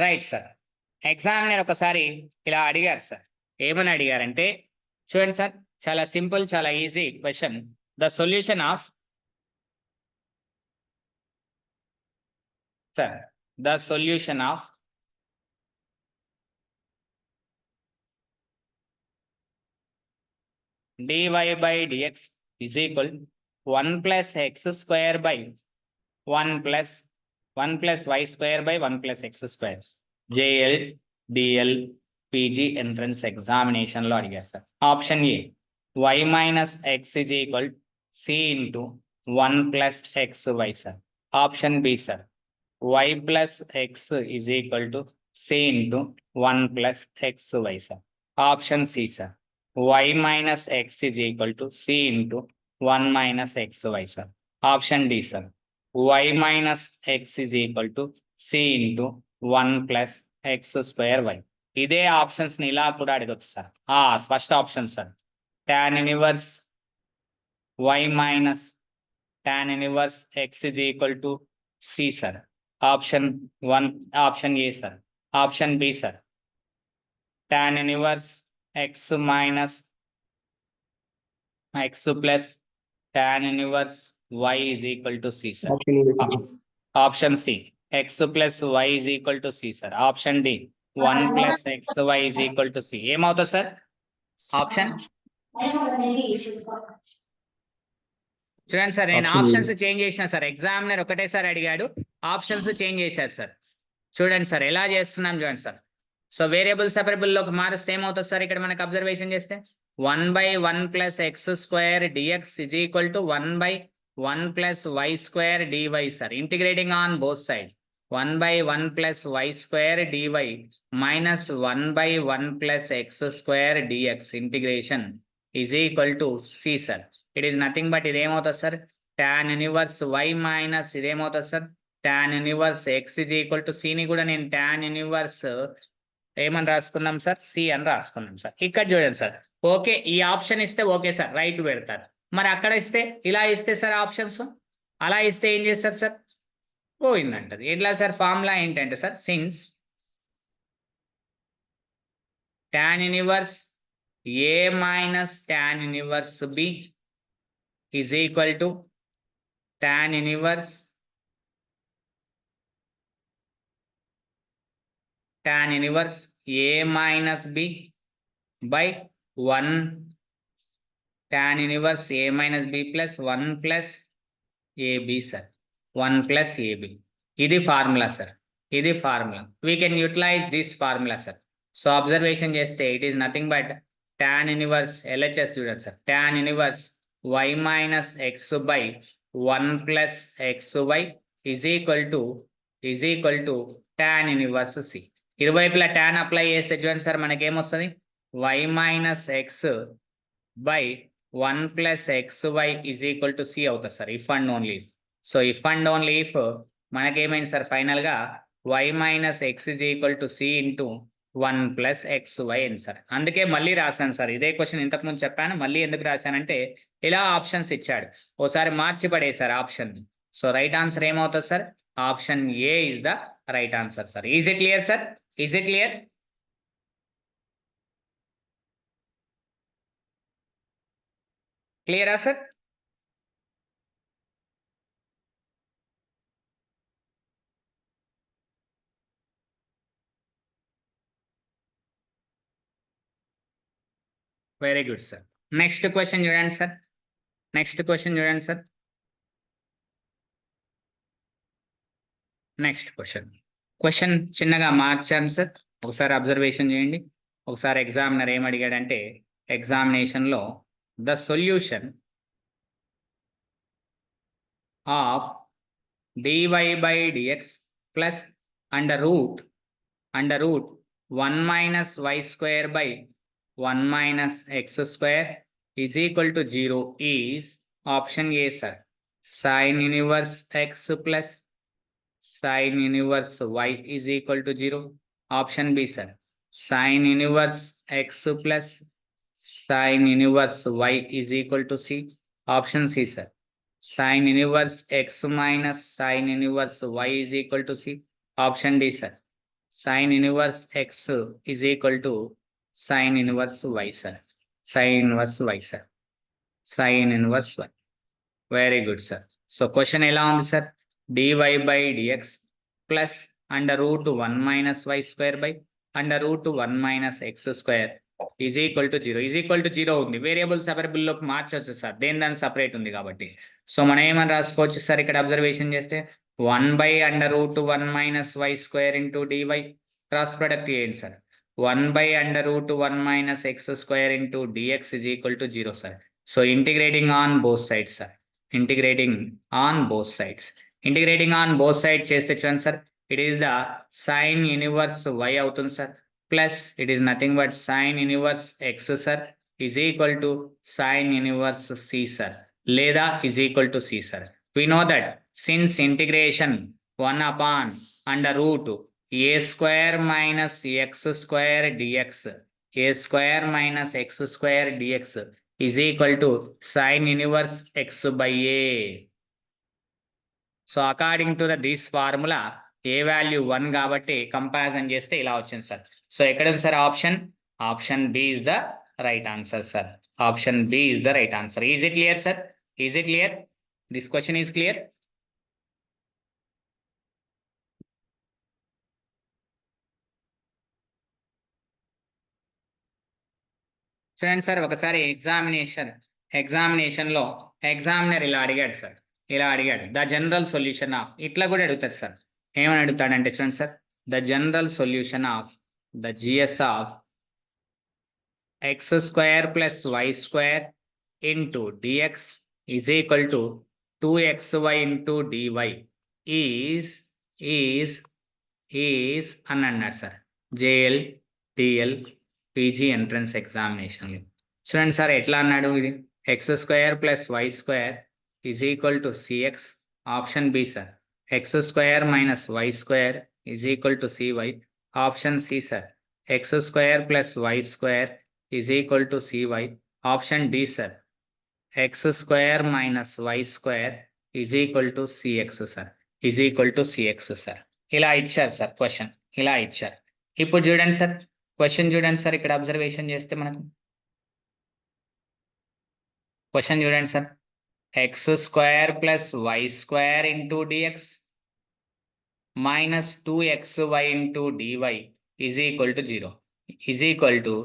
Right sir. Examiner ఒకసారి ఇలా అడిగారు సార్, ఏమని అడిగారంటే చూడండి సార్, చాలా సింపుల్, చాలా easy question. The solution of sir, the solution of dy by dx is equal 1 plus x square by 1 plus y square by 1 plus x square. JL DL PG entrance examination లో అడిగారు sir. Option A y minus x is equal c into 1 plus xy sir. Option B sir y plus x is equal to c into 1 plus xy sir. Option C sir, y minus x is equal to c into 1 minus xy sir. Option D sir, y minus x is equal to c into 1 plus x square y. ఇదే options ని ఇలా కూడా అడగచ్చు sir. First option sir, tan inverse y minus tan inverse x is equal to c sir. Option 1, option A sir. Option B sir, tan inverse x minus x plus tan inverse y is equal to c sir. Option C, x plus y is equal to c sir. Option D, 1 plus x y is equal to c. ఏమవుతుంది sir option? చూడండి sir, నేను options change చేసిన sir. Examiner ఒకటేసారి అడిగాడు, options change చేశారు sir. చూడండి sir ఎలా చేస్తున్నాం చూడండి సార్. సో వేరియబుల్ సెపరబుల్ లోకి మారిస్తే ఏమవుతుంది సార్? ఇక్కడ మనకు అబ్జర్వేషన్ చేస్తే 1/1 plus x square dx is equal to 1/1 plus y square dy sir. Integrating on both side 1/1 plus y square dy minus 1/1 plus x square dx integration is equal to c sir. It is nothing but ఇదేమవుతుంది sir? tan inverse y minus ఇదేమవుతుంది sir? tan inverse x is equal to సిని కూడా నేను tan inverse ఏమని రాసుకున్నాం sir, C అని రాసుకున్నాం sir. ఇక్కడ చూడండి సార్, ఓకే ఈ ఆప్షన్ ఇస్తే ఓకే సార్ రైట్ పెడతారు. మరి అక్కడ ఇస్తే ఇలా ఇస్తే సార్ ఆప్షన్స్ అలా ఇస్తే ఏం చేస్తారు సార్, పోయిందంటది. ఎట్లా సార్, ఫార్ములా ఏంటంటే sir, since tan inverse A minus tan inverse B is equal to tan inverse A minus B by 1 tan inverse A minus B plus 1 plus AB sir, 1 plus AB. ఇది formula sir, ఇది formula. We can utilise this formula sir. So observation చేస్తే it is nothing but tan inverse LHS చూడండి sir, tan inverse y minus x by 1 plus x y is equal to tan inverse C. ఇరువైపులా tan apply చేస్తే చూడండి sir మనకేమొస్తుంది, y minus x by 1 plus x y is equal to C అవుతుంది sir, if and only if. So if and only if మనకేమైంది sir, final గా y minus x is equal to C into 1 plus x y అయింది sir. అందుకే మళ్ళీ రాశాను sir, ఇదే question ఇంతకు ముందు చెప్పాను, మళ్ళీ ఎందుకు రాశానంటే ఇలా ఆప్షన్స్ ఇచ్చాడు, ఓసారి మార్చి పడేసారు ఆప్షన్. సో రైట్ ఆన్సర్ ఏమవుతుంది sir, option A is the right answer sir. Is it clear sir, is it clear? క్లియరా sir? Very good sir. Next question చూడండి సార్, నెక్స్ట్ క్వశ్చన్ చూడండి సార్, నెక్స్ట్ క్వశ్చన్ చిన్నగా మార్చాను sir, ఒకసారి observation చేయండి. ఒకసారి examiner ఏం అడిగాడంటే, ఎగ్జామినేషన్లో the solution of dy by dx plus under root 1 minus y square by 1 minus x square is equal to 0 is option A sir, sin inverse x plus sin inverse y is equal to 0. Option B sir, sin inverse x plus sin inverse y is equal to C. Option C sir, sin inverse x minus sin inverse y is equal to C. Option D sir, sin inverse x is equal to sin inverse y sir, sin inverse y sir, sin inverse y. Very good sir. So question ఎలా ఉంది sir, dy by dx plus under root 1 minus y square by under root 1 minus x square is equal to 0. is equal to 0 ఉంది, variable separable లోకి మార్చొచ్చు sir, దాని separate ఉంది కాబట్టి. So మనం ఏమని రాసుకోవచ్చు సార్, ఇక్కడ అబ్జర్వేషన్ చేస్తే 1 by under root 1 minus y square into dy, cross product చేయండి sir, 1 by under root 1 minus x square into dx is equal to 0 sir. So integrating on both sides sir, integrating on both sides, integrating on both side చేస్తే చూడండి sir, it is the sine inverse y అవుతుంది sir, plus it is nothing but sine inverse x sir is equal to sine inverse c sir, లేదా is equal to c sir. We know that since integration 1 upon under root a square minus x square dx, a square minus x square dx is equal to sin inverse x by a. So according to this formula A value 1 కాబట్టి comparison చేస్తే ఇలా వచ్చింది sir. So ఎక్కడ ఉంది sir option, option B is the right answer sir, option B is the right answer. Is it clear sir, is it clear? This question is clear? చూడండి sir, ఒకసారి examination లో examiner ఇలా అడిగాడు sir, ఇలా అడిగాడు, the general solution of, ఇట్లా కూడా అడుగుతారు సార్. ఏమని అడుగుతాడంటే చూడండి sir, the general solution of the GS of x square plus y square into dx is equal to 2xy into dy is అని అన్నాడు sir, JL TL PG entrance examination. చూడండి sir ఎట్లా అన్నాడు, ఇది x square plus y square is equal to cx. Option B sir, x square minus y square is equal to cy. Option C, sir. X square plus y square is equal to cy. Option D, sir. X square minus y square is equal to cx, sir. Is equal to cx, sir. ఇలా ఇచ్చారు sir question, ఇలా ఇచ్చారు. ఇప్పుడు చూడండి sir, question చూడండి sir, ఇక్కడ observation చేస్తే మనకు క్వశ్చన్ చూడండి sir, x square plus y square into dx minus 2xy into dy is equal to 0 is equal to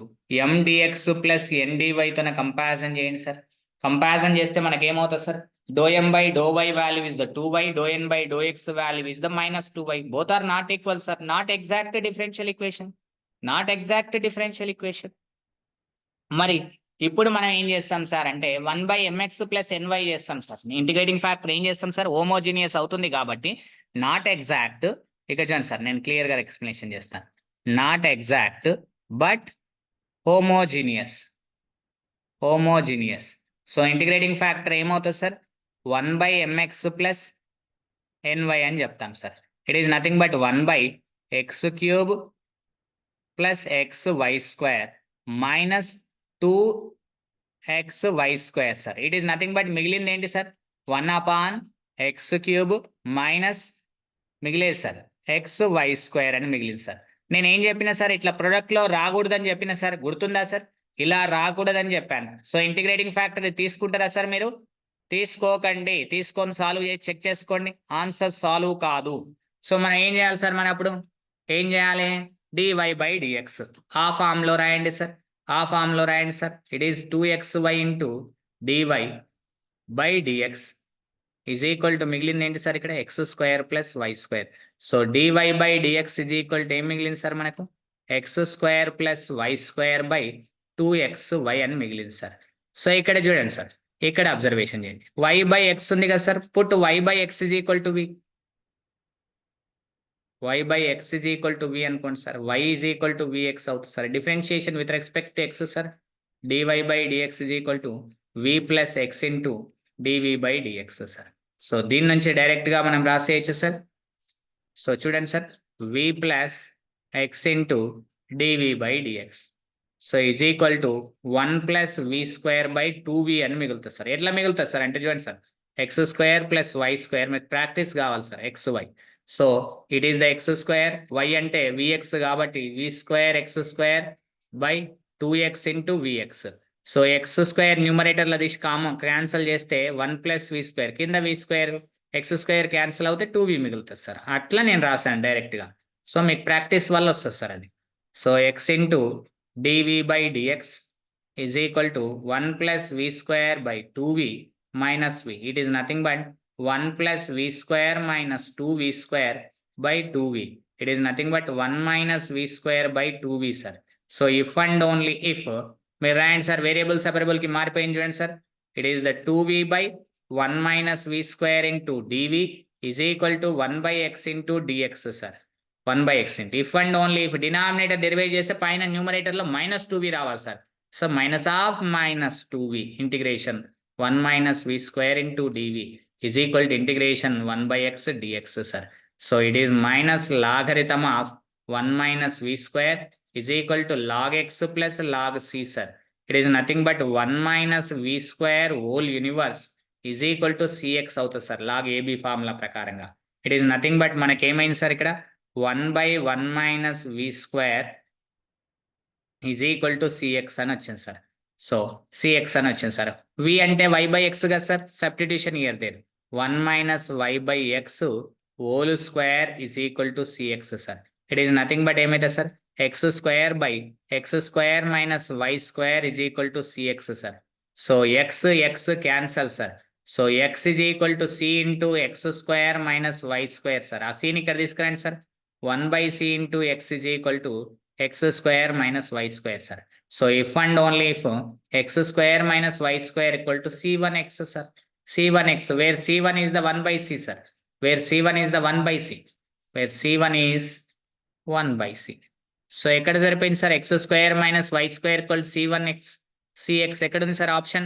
mdx plus ndy తో కంపారిజన్ చేయండి సార్. కంపారిజన్ చేస్తే మనకి ఏమవుతుంది sir, do m by do y value is the 2y, do n by do x value is the minus 2y. Both are not equal sir, not exact differential equation, not exact differential equation. మరి ఇప్పుడు మనం ఏం చేస్తాం sir అంటే 1/mx plus ny చేస్తాం sir. Integrating factor ఏం చేస్తాం sir, homogeneous అవుతుంది కాబట్టి నాట్ ఎగ్జాక్ట్. ఇక చూడండి సార్, నేను క్లియర్ గా ఎక్స్ప్లెనేషన్ చేస్తాను. Not exact but homogeneous, homogeneous. So integrating factor ఏమవుతుంది సార్, 1/mx ప్లస్ ny అని చెప్తాం sir. It is nothing but 1/x³ plus xy square minus 2xy square sir. It is nothing but మిగిలింది ఏంటి sir, 1/x³ minus మిగిలేదు sir xy square అని మిగిలింది sir. నేను ఏం చెప్పినా సార్, ఇట్లా ప్రొడక్ట్ లో రాకూడదని చెప్పిన సార్, గుర్తుందా సార్, ఇలా రాకూడదని చెప్పాను. సో ఇంటిగ్రేటింగ్ ఫ్యాక్టర్ తీసుకుంటారా సార్ మీరు, తీసుకోకండి, తీసుకొని సాల్వ్ చేసి చెక్ చేసుకోండి, ఆన్సర్ సాల్వ్ కాదు. సో మనం ఏం చేయాలి సార్, మనం అప్పుడు ఏం చేయాలి, dy/dx ఆ ఫామ్ లో రాయండి సార్, ఆ ఫామ్ లో రాయండి sir. It is 2xy into dy/dx is equal to మిగిలింది ఏంటి సార్, ఇక్కడ x square plus y square. So dy/dx is equal to ఏం మిగిలింది సార్ మనకు, x square plus y square by 2xy అని మిగిలింది సార్. సో ఇక్కడ చూడండి సార్, ఇక్కడ అబ్జర్వేషన్ చేయండి, y/x ఉంది కదా sir, put y/x is equal to v, y/x is equal to v అనుకోండి sir, y is equal to vx అవుతుంది sir. Differentiation with respect to x sir, dy/dx is equal to v plus x into dv/dx sir. So దీని నుంచి direct గా మనం రాసేయచ్చు sir. So చూడండి sir, v plus x into dv/dx so is equal to 1 plus v square by 2v అని మిగులుతుంది sir. ఎట్లా మిగులుతుంది sir అంటే చూడండి sir, x square plus y square, మీకు ప్రాక్టీస్ కావాలి sir, xy. So it is the x square, y అంటే vx కాబట్టి v square x square by 2x into vx. So x square న్యూమరేటర్లో తీసి కామన్ క్యాన్సిల్ చేస్తే 1 plus v square, కింద v square x square cancel అవుతే 2v మిగులుతుంది sir. అట్లా నేను రాశాను డైరెక్ట్ గా. సో మీకు ప్రాక్టీస్ వల్ల వస్తుంది సార్ అది. So x into dv/dx is equal to 1 plus v square by 2v minus v. It is nothing but 1 plus v square minus 2v square by 2v. It is nothing but 1 minus v square by 2v sir. So if and only if మీరు రాయండి sir, variable separable కి మారిపోయింది చూడండి sir. It is the 2v by 1 minus v square into dv is equal to 1/x into dx sir. 1/x into if and only if denominator డెరివేట్ చేస్తే పైన numerator లో -2v రావాలి sir. So minus of -2v integration 1 minus v square into dv is equal to integration 1/x dx sir. So it is minus logarithm of 1 minus v square is equal to log x plus log c sir. It is nothing but 1 minus v square whole universe is equal to cx అవుతుంది sir, log ab formula ప్రకారంగా. It is nothing but మనకి ఏమైంది sir, ఇక్కడ 1/1 minus v square is equal to cx అని వచ్చింది sir. So cx అని వచ్చింది sir. v అంటే y/x కదా sir, substitution here there 1 minus y/x whole square is equal to cx sir. It is nothing but ఏమైతే sir, x square by x square minus y square is equal to cx sir. So x cancel sir. So x is equal to c into x square minus y square sir. ఆ cని ఇక్కడ తీసుకురండి sir, 1/c into x is equal to x square minus y square sir. So if and only if x square minus y square equal to c1x sir. c1x where c1 is the 1/c sir. Where c1 is the 1/c. Where c1 is 1/c. So ekkada saripindi sir, x square minus y square equal to c1x. cx ekkada undi sir option.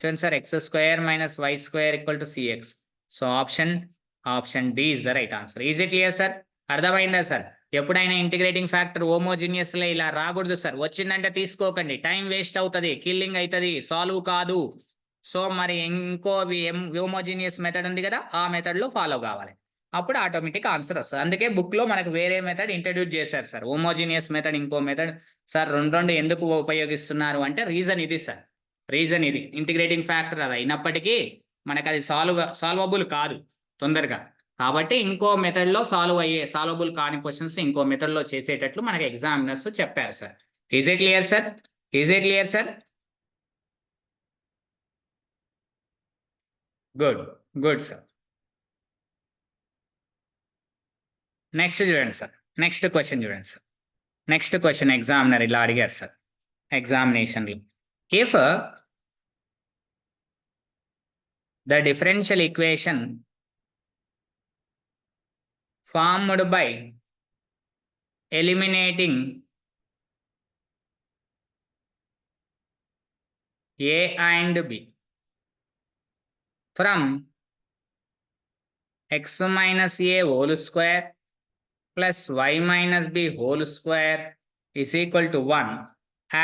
Then sir x square minus y square equal to cx. So option D is the right answer. Is it clear sir? అర్థమైందా sir? ఎప్పుడైనా integrating factor homogeneous లో ఇలా రాకూడదు sir. వచ్చిందంటే తీసుకోకండి, time waste అవుతుంది, killing అవుతుంది, solve కాదు. సో మరి ఇంకో హోమోజీనియస్ మెథడ్ ఉంది కదా, ఆ మెథడ్ లో ఫాలో కావాలి, అప్పుడు ఆటోమేటిక్ ఆన్సర్ వస్తుంది. అందుకే బుక్ లో మనకు వేరే మెథడ్ ఇంట్రడ్యూస్ చేశారు సార్. హోమోజీనియస్ మెథడ్, ఇంకో మెథడ్. సార్ రెండు ఎందుకు ఉపయోగిస్తున్నారు అంటే రీజన్ ఇది సార్. రీజన్ ఇది, ఇంటిగ్రేటింగ్ ఫ్యాక్టర్ అది అయినప్పటికీ మనకు అది సాల్వబుల్ కాదు తొందరగా. కాబట్టి ఇంకో మెథడ్ లో సాల్వబుల్ కాని క్వశ్చన్స్ ఇంకో మెథడ్ లో చేసేటట్లు మనకి ఎగ్జామినర్స్ చెప్పారు sir. Is it clear sir? Is it clear sir? Good sir. Next చూడండి సార్, నెక్స్ట్ క్వశ్చన్ చూడండి సార్. నెక్స్ట్ క్వశ్చన్ ఎగ్జామినర్ ఇలా అడిగారు సార్ ఎగ్జామినేషన్లో. If the differential equation formed by eliminating A and B from x minus A whole square plus y minus B whole square is equal to 1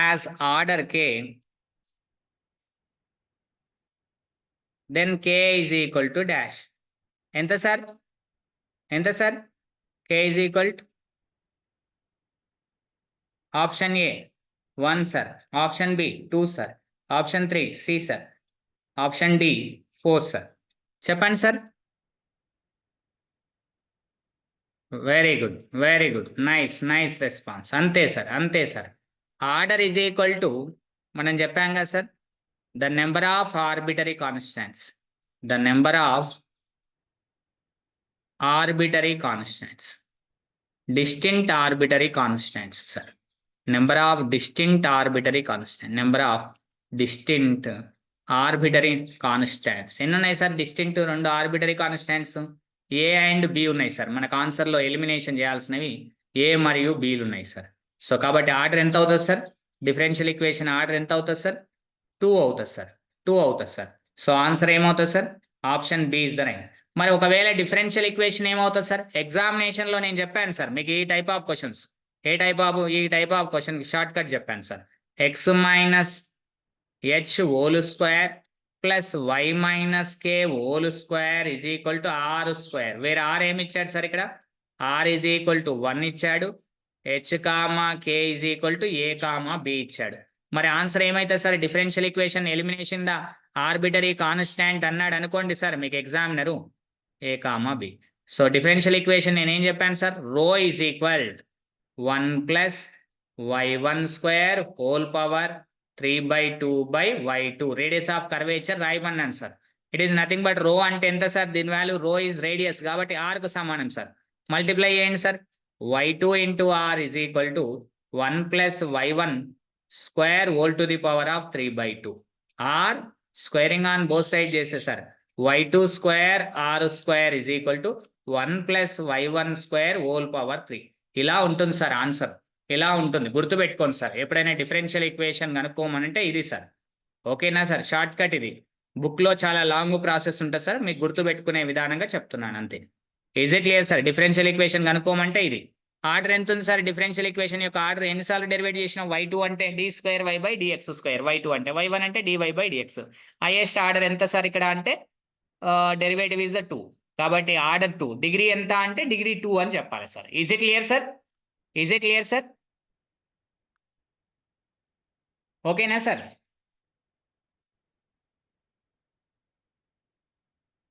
as order k, then k is equal to dash. ఎంత sir? k is equal to option A 1 sir, option B 2 sir, option 3 C sir, option D 4 sir. చెప్పండి sir. Very good, nice response. అంతే sir. Order is equal to మనం చెప్పాం కదా sir, the number of arbitrary constants. Distinct arbitrary constants sir. Number of distinct arbitrary constants ఎన్ని ఉన్నాయి sir? Distinct 2 arbitrary constants A and B ఉన్నాయి sir. మనకు answer లో elimination చేయాల్సినవి ఏ మరియు బిలు ఉన్నాయి సార్. సో కాబట్టి ఆర్డర్ ఎంత అవుతుంది సార్? డిఫరెన్షియల్ ఈక్వేషన్ ఆర్డర్ ఎంత అవుతుంది సార్? 2 అవుతుంది సార్. సో ఆన్సర్ ఏమవుతుంది sir? Option B is the right. మరి ఒకవేళ డిఫరెన్షియల్ ఈక్వేషన్ ఏమవుతుంది సార్? ఎగ్జామినేషన్ లో నేను చెప్పాను సార్ మీకు ఈ టైప్ ఆఫ్ క్వశ్చన్స్. ఈ type of question short cut చెప్పాను sir. x minus h whole square plus y minus k whole square is equal to r square. వేరే r ఏమి ఇచ్చాడు సార్? ఇక్కడ r ఈజ్ ఈక్వల్ టు 1 ఇచ్చాడు, h comma k is equal to a comma b ఇచ్చాడు. మరి answer ఏమైతుంది sir? Differential equation elimination the arbitrary constant అన్నాడు అనుకోండి సార్ మీకు examiner, a comma b. So differential equation నేనేం చెప్పాను sir? Rho is equal 1 plus y1 square whole power 3/2/y2 radius of curvature రాయమన్నాను sir. It is nothing but rho అంటే ఎంత sir? దీని value రో ఈజ్ రేడియస్ కాబట్టి r కు సమానం సార్. మల్టిప్లై చేయండి sir. y2 into r is equal to 1 plus y1 square whole to the power of 3/2. r squaring on both side చేసే sir. y2 square r square is equal to 1 plus y1 square whole power 3. ఇలా ఉంటుంది sir answer. ఇలా ఉంటుంది, గుర్తుపెట్టుకోండి sir. ఎప్పుడైనా differential equation కనుక్కోమనంటే ఇది sir. ఓకేనా sir? Short cut ఇది. బుక్ లో చాలా లాంగ్ ప్రాసెస్ ఉంటుంది సార్, మీకు గుర్తుపెట్టుకునే విధానంగా చెప్తున్నాను అంతే. Is it clear sir? Differential equation కనుక్కోమంటే ఇది. ఆర్డర్ ఎంత ఉంది సార్? డిఫరెన్షియల్ ఈక్వేషన్ యొక్క ఆర్డర్ ఎన్నిసార్లు డెరివేట్ చేసిన? y2 అంటే d square y by dx square, y2 అంటే y1 అంటే dy by dx. Highest order ఎంత సార్ ఇక్కడ అంటే డెరివేటివ్ ఇస్ ద 2. కాబట్టి ఆర్డర్ 2. డిగ్రీ ఎంత అంటే డిగ్రీ 2 అని చెప్పాలి sir. Is it clear sir? ఓకేనా sir?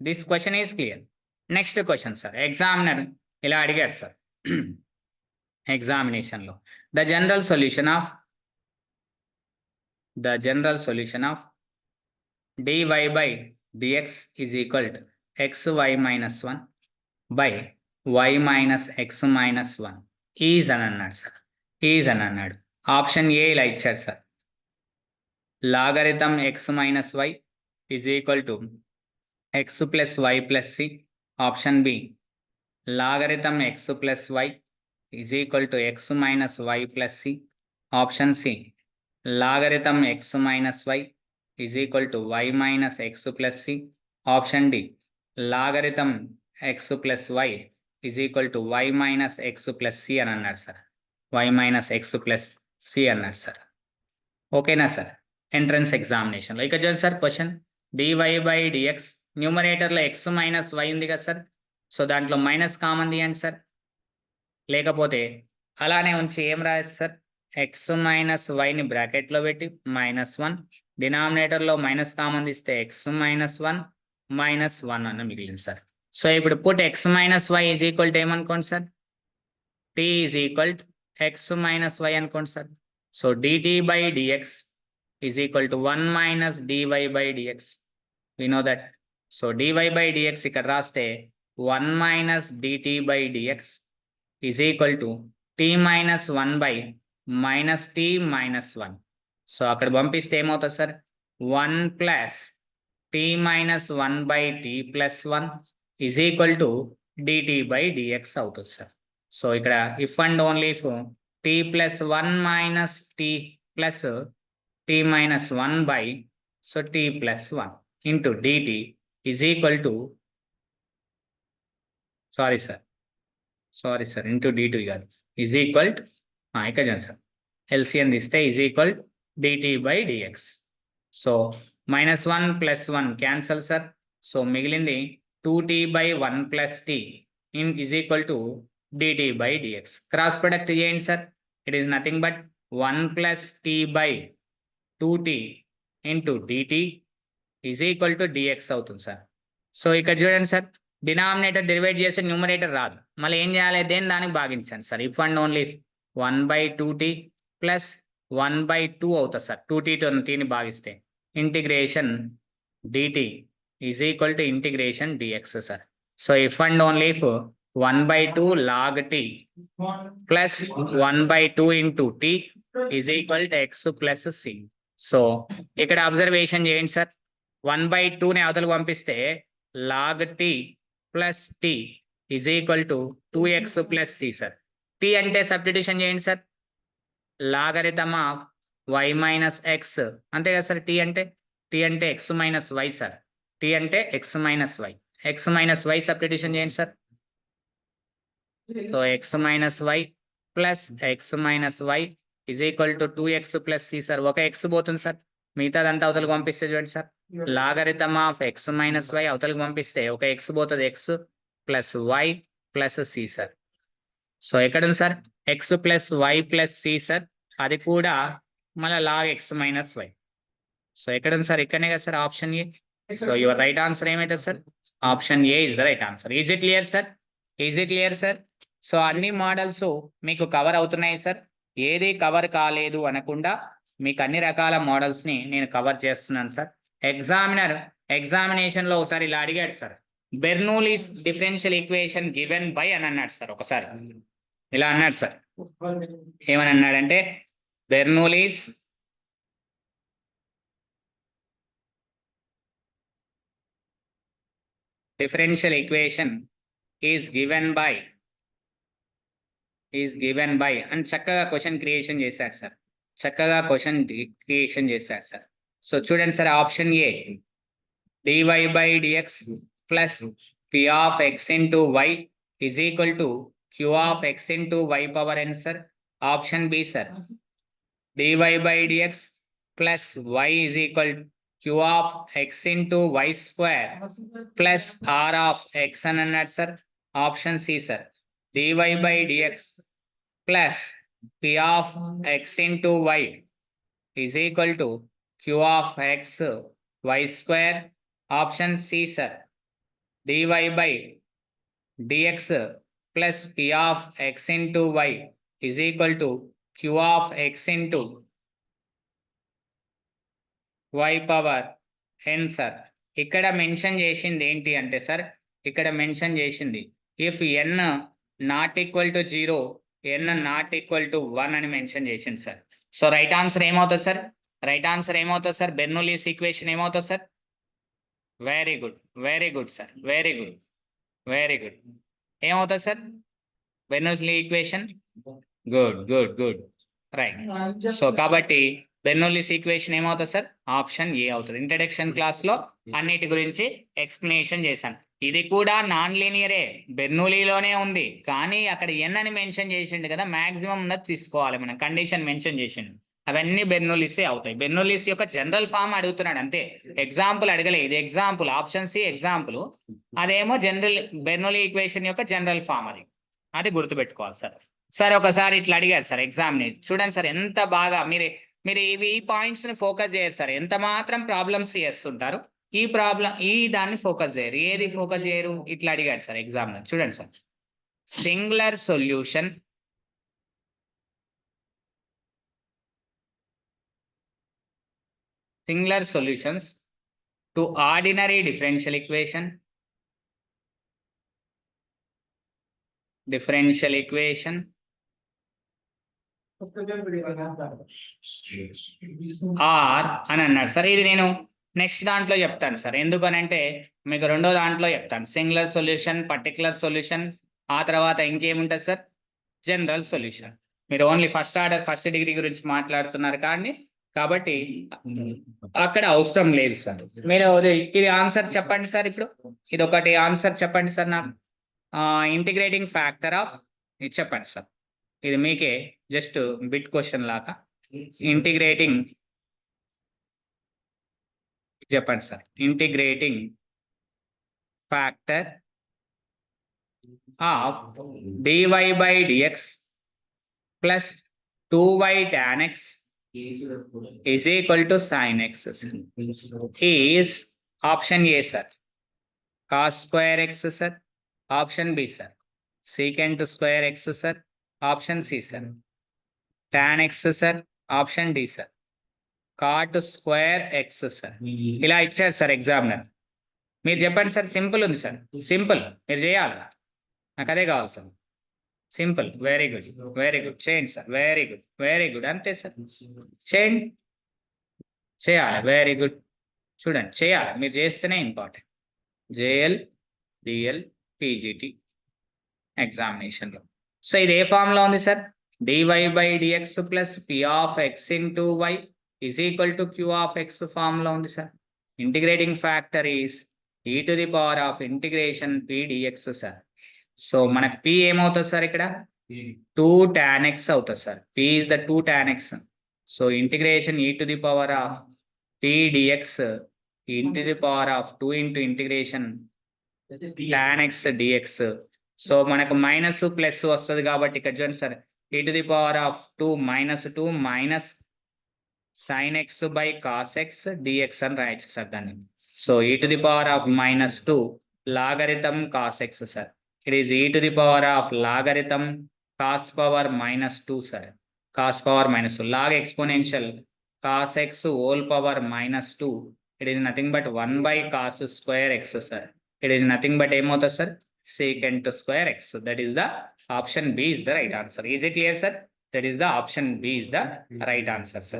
This question is clear. Next question sir, examiner ఇలా అడిగారు సార్ ఎగ్జామినేషన్ లో. The general solution of dy by dx is equal to xy minus 1 by y minus x minus 1 ఈజ్ అని అన్నాడు sir. Option A ఇలా ఇచ్చారు sir. Logarithm x minus y is equal to x plus y plus c. Option B logarithm x plus y is equal to x minus y plus c. Option C logarithm x minus y is equal to y minus x plus c. Option D logarithm x plus y is equal to y minus x plus C అని అన్నారు sir. Why minus x plus c అన్నారు sir. ఓకేనా sir? Entrance ఎగ్జామినేషన్లో ఇక చూడండి sir question dy by dx న్యూమరేటర్లో x minus y ఉంది కదా సార్. సో దాంట్లో మైనస్ కామన్ తీయండి సార్. లేకపోతే అలానే ఉంచి ఏం రాయచ్చు సార్, ఎక్స్ మైనస్ వైని బ్రాకెట్లో పెట్టి -1 డినామినేటర్లో మైనస్ కామన్ తీస్తే ఎక్స్ -1 అన్న మిగిలింది సార్. సో ఇప్పుడు put x minus y is equal to ఏమనుకోండి sir, t is equal to x minus y అనుకోండి sir. So dt by dx is equal to 1 minus dy by dx. We know that. So dy by dx ఇక్కడ రాస్తే 1 minus dt by dx is equal to t minus 1 by minus t minus 1. So అక్కడ పంపిస్తే ఏమవుతుంది sir, 1 plus t minus 1 by t plus 1 is equal to dt by dx అవుతుంది sir. So ఇక్కడ if and only if t plus 1 minus t plus t minus 1 by so t plus 1 into dt is equal to sorry sir into d two కాదు is equal to ఇక్కడ చూడండి sir, LCM తీస్తే is equal dt by dx. So -1 plus 1 cancel sir. So మిగిలింది 2t by 1 plus t is equal to dt by dx. Cross product చేయండి sir. It is nothing but 1 plus t by 2t into dt is equal to dx అవుతుంది sir. So ఇక్కడ చూడండి sir, denominator డెరివేట్ చేస్తే numerator రాదు. మళ్ళీ ఏం చేయాలి, దేని దానికి భాగించండి sir. If and only 1/2t plus 1/2 అవుతుంది సార్. 2tతో టీని భాగిస్తే integration dt is equal to integration dx sir. So if and only if 1/2 log t plus 1/2 into t is equal to x plus c. So ఇక్కడ observation చేయండి sir, 1/2ని అవతలకు పంపిస్తే log t plus t is equal to 2x plus C sir. T అంటే substitution చేయండి sir, logarithm of y minus X అంతే కదా sir. T అంటే x minus y sir. T అంటే ఎక్స్ మైనస్ వై సబ్స్టిట్యూషన్ చేయండి sir. So x minus y plus x minus y is equal to 2x plus C sir. ఒక x పోతుంది sir, మిగతాదంతా అవతలకు పంపిస్తే చూడండి sir, logarithm of x minus y అవతలకు పంపిస్తే ఒక ఎక్స్ పోతుంది, x plus y plus C sir. So ఎక్కడ ఉంది sir, x plus y plus C sir. అది కూడా మళ్ళీ log x minus y. So ఎక్కడ ఉంది సార్, ఇక్కడనే కదా sir option A. So your right answer ఏమైతుంది sir, option A is the right answer. Is it clear sir? So అన్ని models మీకు కవర్ అవుతున్నాయి సార్. ఏది కవర్ కాలేదు అనకుండా మీకు అన్ని రకాల మోడల్స్ ని నేను కవర్ చేస్తున్నాను సార్. ఎగ్జామినేషన్ లో ఒకసారి ఇలా అడిగాడు sir, Bernoulli's differential equation given by అని అన్నాడు సార్. ఒకసారి ఇలా అన్నాడు సార్, ఏమని అన్నాడంటే Bernoulli's differential equation is given by అని చక్కగా క్వశ్చన్ క్రియేషన్ చేశారు సార్. సో చూడండి sir, option A dy by dx plus p of x into y is equal to q of x into y power n sir. Option B sir, dy by dx plus y is equal q of x into why square plus r of x అని అన్నాడు sir. Option C sir, dy by dx plus p of x into y is equal to q of x y square. Option C sir, dy by dx plus p of x into y is equal to q of x into y power n sir. ఇక్కడ mention చేసింది ఏంటి అంటే sir, ఇక్కడ mention చేసింది if n not equal to 0 n not equal to 1 అని mention చేసింది sir. So right answer ఏమవుతుంది sir, Bernoulli's equation ఏమవుతుంది sir? Very good sir, very good. ఏమవుతుంది sir Bernoulli's equation? Good right. So కాబట్టి Bernoulli's equation ఏమవుతుంది sir, option A అవుతుంది. Introduction class లో అన్నిటి గురించి ఎక్స్ప్లెనేషన్ చేశాను. ఇది కూడా నాన్ లీనియరే, బెర్నూలీలోనే ఉంది, కానీ అక్కడ ఎన్ అని మెన్షన్ చేసిండు కదా, మాక్సిమం ఉన్నది తీసుకోవాలి మనం, కండిషన్ మెన్షన్ చేసిండు. అవన్నీ బెర్నూలీసే అవుతాయి. బెర్నూలీస్ యొక్క జనరల్ ఫామ్ అడుగుతున్నాడు అంతే, ఎగ్జాంపుల్ అడగలే. ఇది ఎగ్జాంపుల్, ఆప్షన్ సి ఎగ్జాంపుల్, అదేమో జనరల్ బెర్నూలీ ఈక్వేషన్ యొక్క జనరల్ ఫామ్. అది గుర్తుపెట్టుకోవాలి సార్. సార్ ఒకసారి ఇట్లా అడిగారు సార్ ఎగ్జామ్ ని, చూడండి సార్ ఎంత బాగా మీరు ఇవి ఈ పాయింట్స్ ని ఫోకస్ చేయరు సార్, ఎంత మాత్రం ప్రాబ్లమ్స్ చేస్తుంటారు, ఈ దాన్ని ఫోకస్ చేయరు. ఏది ఫోకస్ చేయరు? ఇట్లా అడిగాడు సార్ ఎగ్జామ్ లో, చూడండి సార్. Singular solution solutions to ordinary differential equation are అని అన్నాడు సార్. ఇది నేను నెక్స్ట్ దాంట్లో చెప్తాను సార్, ఎందుకనంటే మీకు రెండో దాంట్లో చెప్తాను. సింగులర్ సొల్యూషన్, పర్టికులర్ సొల్యూషన్, ఆ తర్వాత ఇంకేముంటుంది సార్, జనరల్ సొల్యూషన్. మీరు only first order, first degree గురించి మాట్లాడుతున్నారు కానీ, కాబట్టి అక్కడ అవసరం లేదు సార్. మీరు ఇది ఆన్సర్ చెప్పండి సార్. ఇప్పుడు ఇది ఒకటి ఆన్సర్ చెప్పండి సార్ నాకు. ఇంటిగ్రేటింగ్ ఫ్యాక్టర్ ఆఫ్, ఇది చెప్పండి సార్. ఇది మీకే జస్ట్ బిట్ క్వశ్చన్ లాగా. ఇంటిగ్రేటింగ్ చెప్పండి sir. Integrating factor of dy by dx plus 2y tan x is equal to sin x is option A sir, cos square x sir, option B sir, secant square x sir, option C sir, tan x sir, option D sir, cot square x sir. ఇలా ఇచ్చారు sir examiner. మీరు చెప్పండి sir. Simple ఉంది sir, simple, మీరు చేయాలి, నాకు అదే కావాలి sir. Simple, very good, very good, చేయండి sir, very good, very good, అంతే సార్, చేయండి, చేయాలి, వెరీ గుడ్. చూడండి, చేయాలి, మీరు చేస్తేనే ఇంపార్టెంట్. జేఎల్ డిఎల్ పీజీటీ ఎగ్జామినేషన్లో. సో ఇది ఏ ఫామ్ లో ఉంది sir? Dy by dx plus p of x into y is equal to q of x form లో ఉంది sir. Integrating factor is e to the power of integration p dx sir. So మనకు p ఏమవుతుంది sir ఇక్కడ? 2 tan x అవుతుంది sir. p is the 2 tan x. So integration e to the power of p dx into the power of 2 into integration tan x dx. So మనకు minus plus వస్తుంది కాబట్టి ఇక్కడ చూడండి sir, e to the power of 2 minus sin x by cos x dx అని రాయొచ్చు sir దాన్ని. So e to the power of -2 logarithm cos x sir. It is e to the power of logarithm cos power -2 sir. cos power -2 log exponential cos x whole power -2. It is nothing but 1 by cos square x sir. It is nothing but ఏమవుతుంది sir? secant square x. That is the option B is the right answer. Is it clear sir? That is the option B is the right answer sir.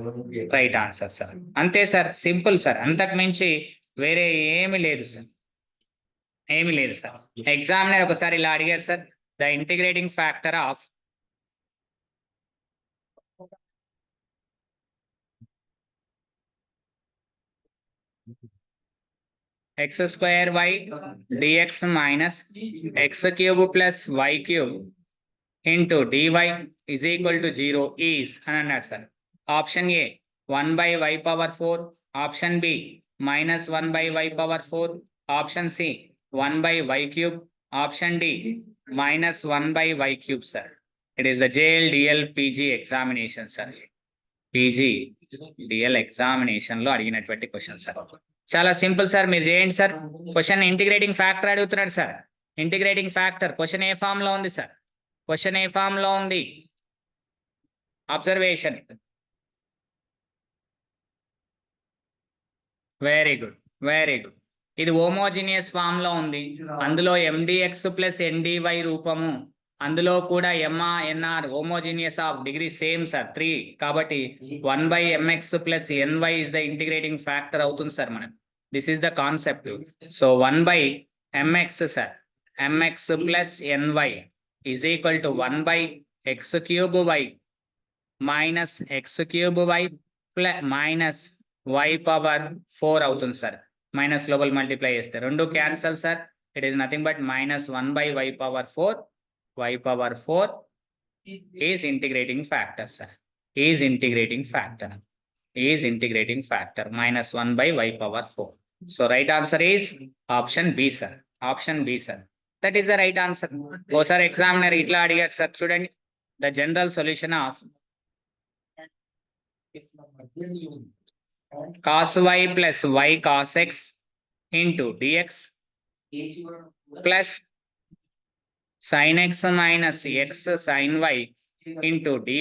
Right answer sir. అంతే sir, simple sir, అంతకు మించి వేరే ఏమి లేదు sir, ఏమి లేదు sir. Examiner ఒకసారి ఇలా అడిగారు sir, the integrating factor of x square y dx minus x cube plus y cube into dy is equal to 0 is అని అన్నాడు sir. Option A 1 by y power 4, option B minus 1 by y power 4, option C 1 by y cube, option D minus 1 by y cube sir. It is the JL DL PG examination sir. PG DL examination లో అడిగినటువంటి question sir. చాలా simple sir, మీరు చేయండి sir. Question integrating factor అడుగుతున్నాడు sir. Integrating factor question ఏ form లో ఉంది sir? Question ఏ ఫామ్ లో ఉంది? Observation. Very good, very good. ఇది హోమోజీనియస్ ఫామ్ లో ఉంది, అందులో MDX ప్లస్ NDY రూపము, అందులో కూడా MR homogeneous of degree same sir 3, కాబట్టి 1 by MX plus NY is the integrating factor అవుతుంది సార్ మనకు. This is the concept. So 1 by MX sir, MX plus NY is equal to 1 by x cube y minus x cube y plus minus y power 4 అవుతుంది sir. Minus లోపల multiply చేస్తే రెండు cancel sir. It is nothing but minus 1 by y power 4. Y power 4 is integrating factor, sir. Is integrating factor. Is integrating factor. Minus 1 by y power 4. So right answer is option B, sir. Option B, sir. That is the right answer. Oh, sir, examiner itla adigaru, sir. Student, the general solution of cos y plus y cos x into dx plus sin x minus x sin y into dy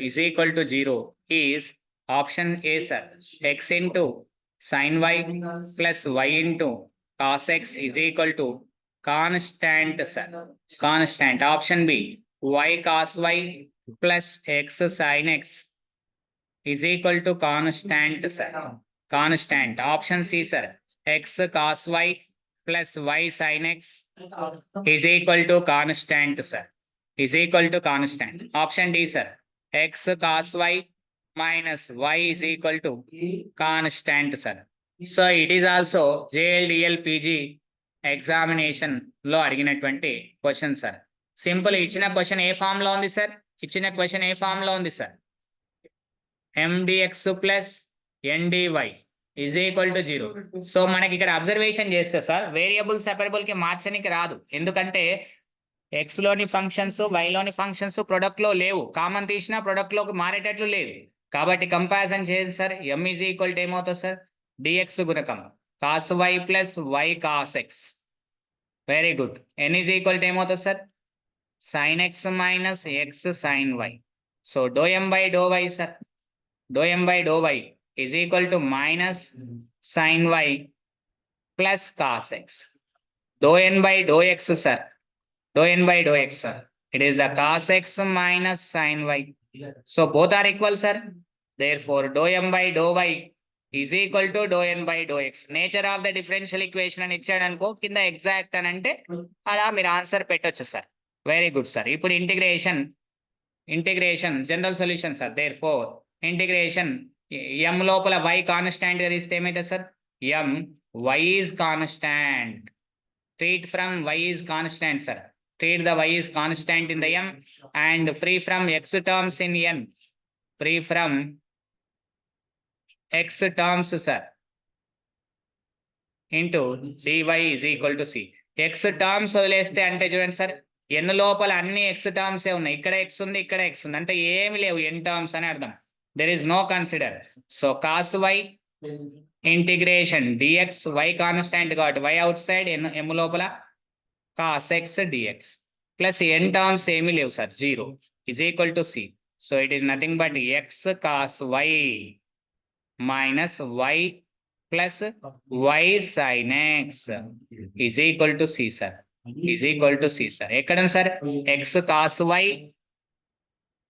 is equal to 0 is option A, sir. X into sin y plus y into cos x is equal to constant, sir. Constant. Option B, y cos y plus x sin x is equal to constant, sir. Constant. Option C, sir. X cos y plus y sin x is equal to constant, sir. Is equal to constant. Option D, sir. X cos y minus y is equal to constant, sir. So it is also JLDL PG examination లో అడిగినటువంటి question, sir. Simple. ఇచ్చిన question ఏ form లో ఉంది, sir? ఇచ్చిన question ఏ form లో ఉంది, sir? mdx plus ndy is equal to 0. So మనకి ఇక్కడ అబ్జర్వేషన్ చేస్తే, సార్, వేరియబుల్ సెపరబుల్ కి మార్చనికి రాదు. ఎందుకంటే ఎక్స్ లోని ఫంక్షన్స్ వై లోని ఫంక్షన్స్ ప్రొడక్ట్ లో లేవు. కామన్ తీసినా ప్రొడక్ట్ లోకి మారేటట్లు లేదు. కాబట్టి కంపారిజన్ చేయండి, sir. m is equal to ఏమవుతుంది, సార్? dx గుణకం cos y plus y cos x. Very good. n is equal to ఏమవుతుంది, sir? sin x minus x sin y. So doe m by do y, sir. Dou m by dou y is equal to minus sin y plus cos x. Dou n by dou x, sir. Dou n by dou x, sir. It is the cos x minus sin y. So both are equal, sir. Therefore, dou m by dou y is equal to dou n by dou x. Nature of the differential equation అని ఇచ్చాడనుకో, కింద exact అని అంటే అలా మీరు answer పెట్టొచ్చు, sir. Very good, sir. ఇప్పుడు integration general solution, sir. Therefore, integration m లోపల y constant గా తీస్తే ఏమైతుంది, sir? m y is constant. Treat from y is constant, sir. Treat the y is constant in the m and free from x terms in n. Free from x terms, sir. Into dy is equal to c. x terms వదిలేస్తే అంటే చూడండి, sir, n లోపల అన్ని x terms ఏ ఉన్నాయి. ఇక్కడ x ఉంది, ఇక్కడ x ఉంది, అంటే ఏమి లేవు n terms అని అర్థం. There is no consider. So cos y integration dx, y constant got y outside, m లోపల cos x dx plus n terms ఏమి లేవు, sir. 0 is equal to c. So it is nothing but x cos y minus y plus y sin x is equal to c, sir. Is equal to c, sir. ఎక్కడ, sir? x cos y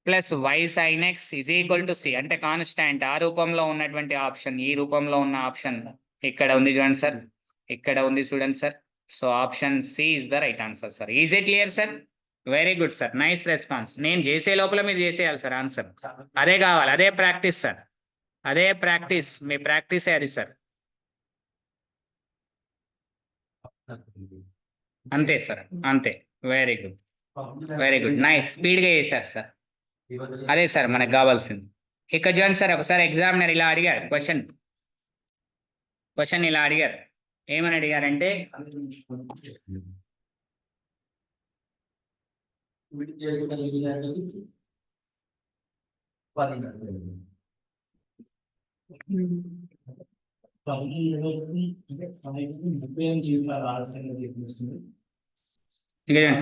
plus y sin x is equal to c. అంటే constant. ఆ రూపంలో ఉన్నటువంటి option, ఈ రూపంలో ఉన్న option ఇక్కడ ఉంది చూడండి, సార్. ఇక్కడ ఉంది చూడండి, sir. So option C is the right answer, sir. Is it clear, sir? Very good, sir. Nice response. నేను చేసే లోపల మీరు చేసేయాలి, సార్. ఆన్సర్ అదే కావాలి. అదే ప్రాక్టీస్, సార్. అదే ప్రాక్టీస్. మీ ప్రాక్టీసే అది, సార్. అంతే, సార్. అంతే. Very good. Very good. Nice. స్పీడ్గా చేశారు, సార్. అదే, సార్, మనకు కావాల్సింది. ఇక్కడ చూడండి, సార్. ఒకసారి ఎగ్జామినర్ ఇలా అడిగారు క్వశ్చన్ ఇలా అడిగారు. ఏమని అడిగారంటే,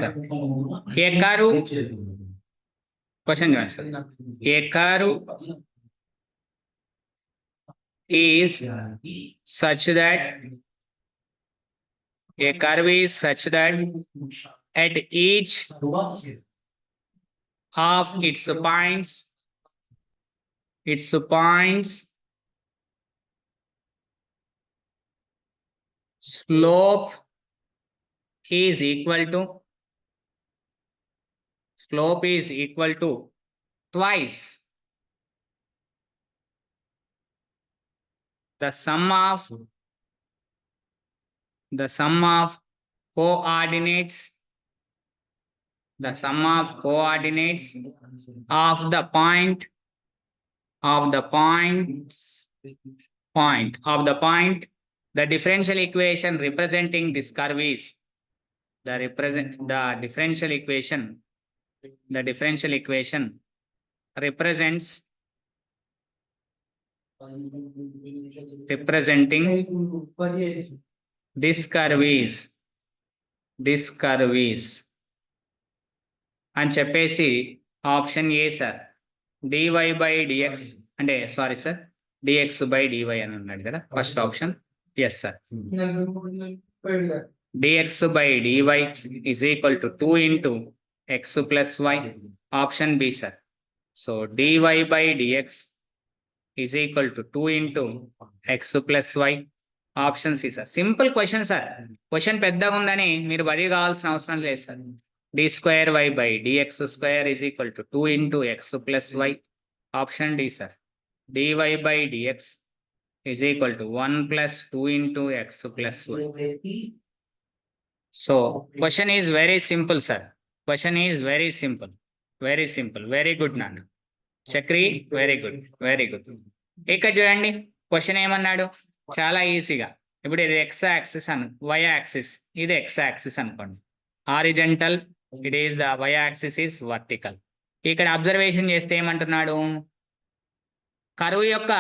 సార్, ఏ కారు క్వశ్చన్ చూడండి, sir. A car is such that a curve is such that at each of its points slope is equal to twice the sum of coordinates, the sum of coordinates of the point the differential equation representing this curve is the differential equation representing this curve is అని చెప్పేసి option A sir dy by dx అంటే sorry sir dx by dy అని అన్నాడు కదా first option yes sir dx by dy is equal to 2 into x plus y option B sir. So dy by dx is equal to 2 into x plus y option C sir. Simple question sir. Question పెద్దగా ఉందని మీరు వరి కావాల్సిన అవసరం లేదు sir. d square y by dx square is equal to 2 into x plus y option D sir. dy by dx is equal to 1 plus 2 into x plus y. So question is very simple sir. Question is very simple. Very simple. Very good Nana. Chakri, very good. Very good. ఇక్కడ చూడండి question ఏమన్నాడు చాలా ఈజీగా ఇప్పుడు ఇది x axis అను y axis ఇది x axis అనుకోండి horizontal it is the y axis is vertical ఇక్కడ అబ్జర్వేషన్ చేస్తే ఏమంటున్నాడు కర్వ్ యొక్క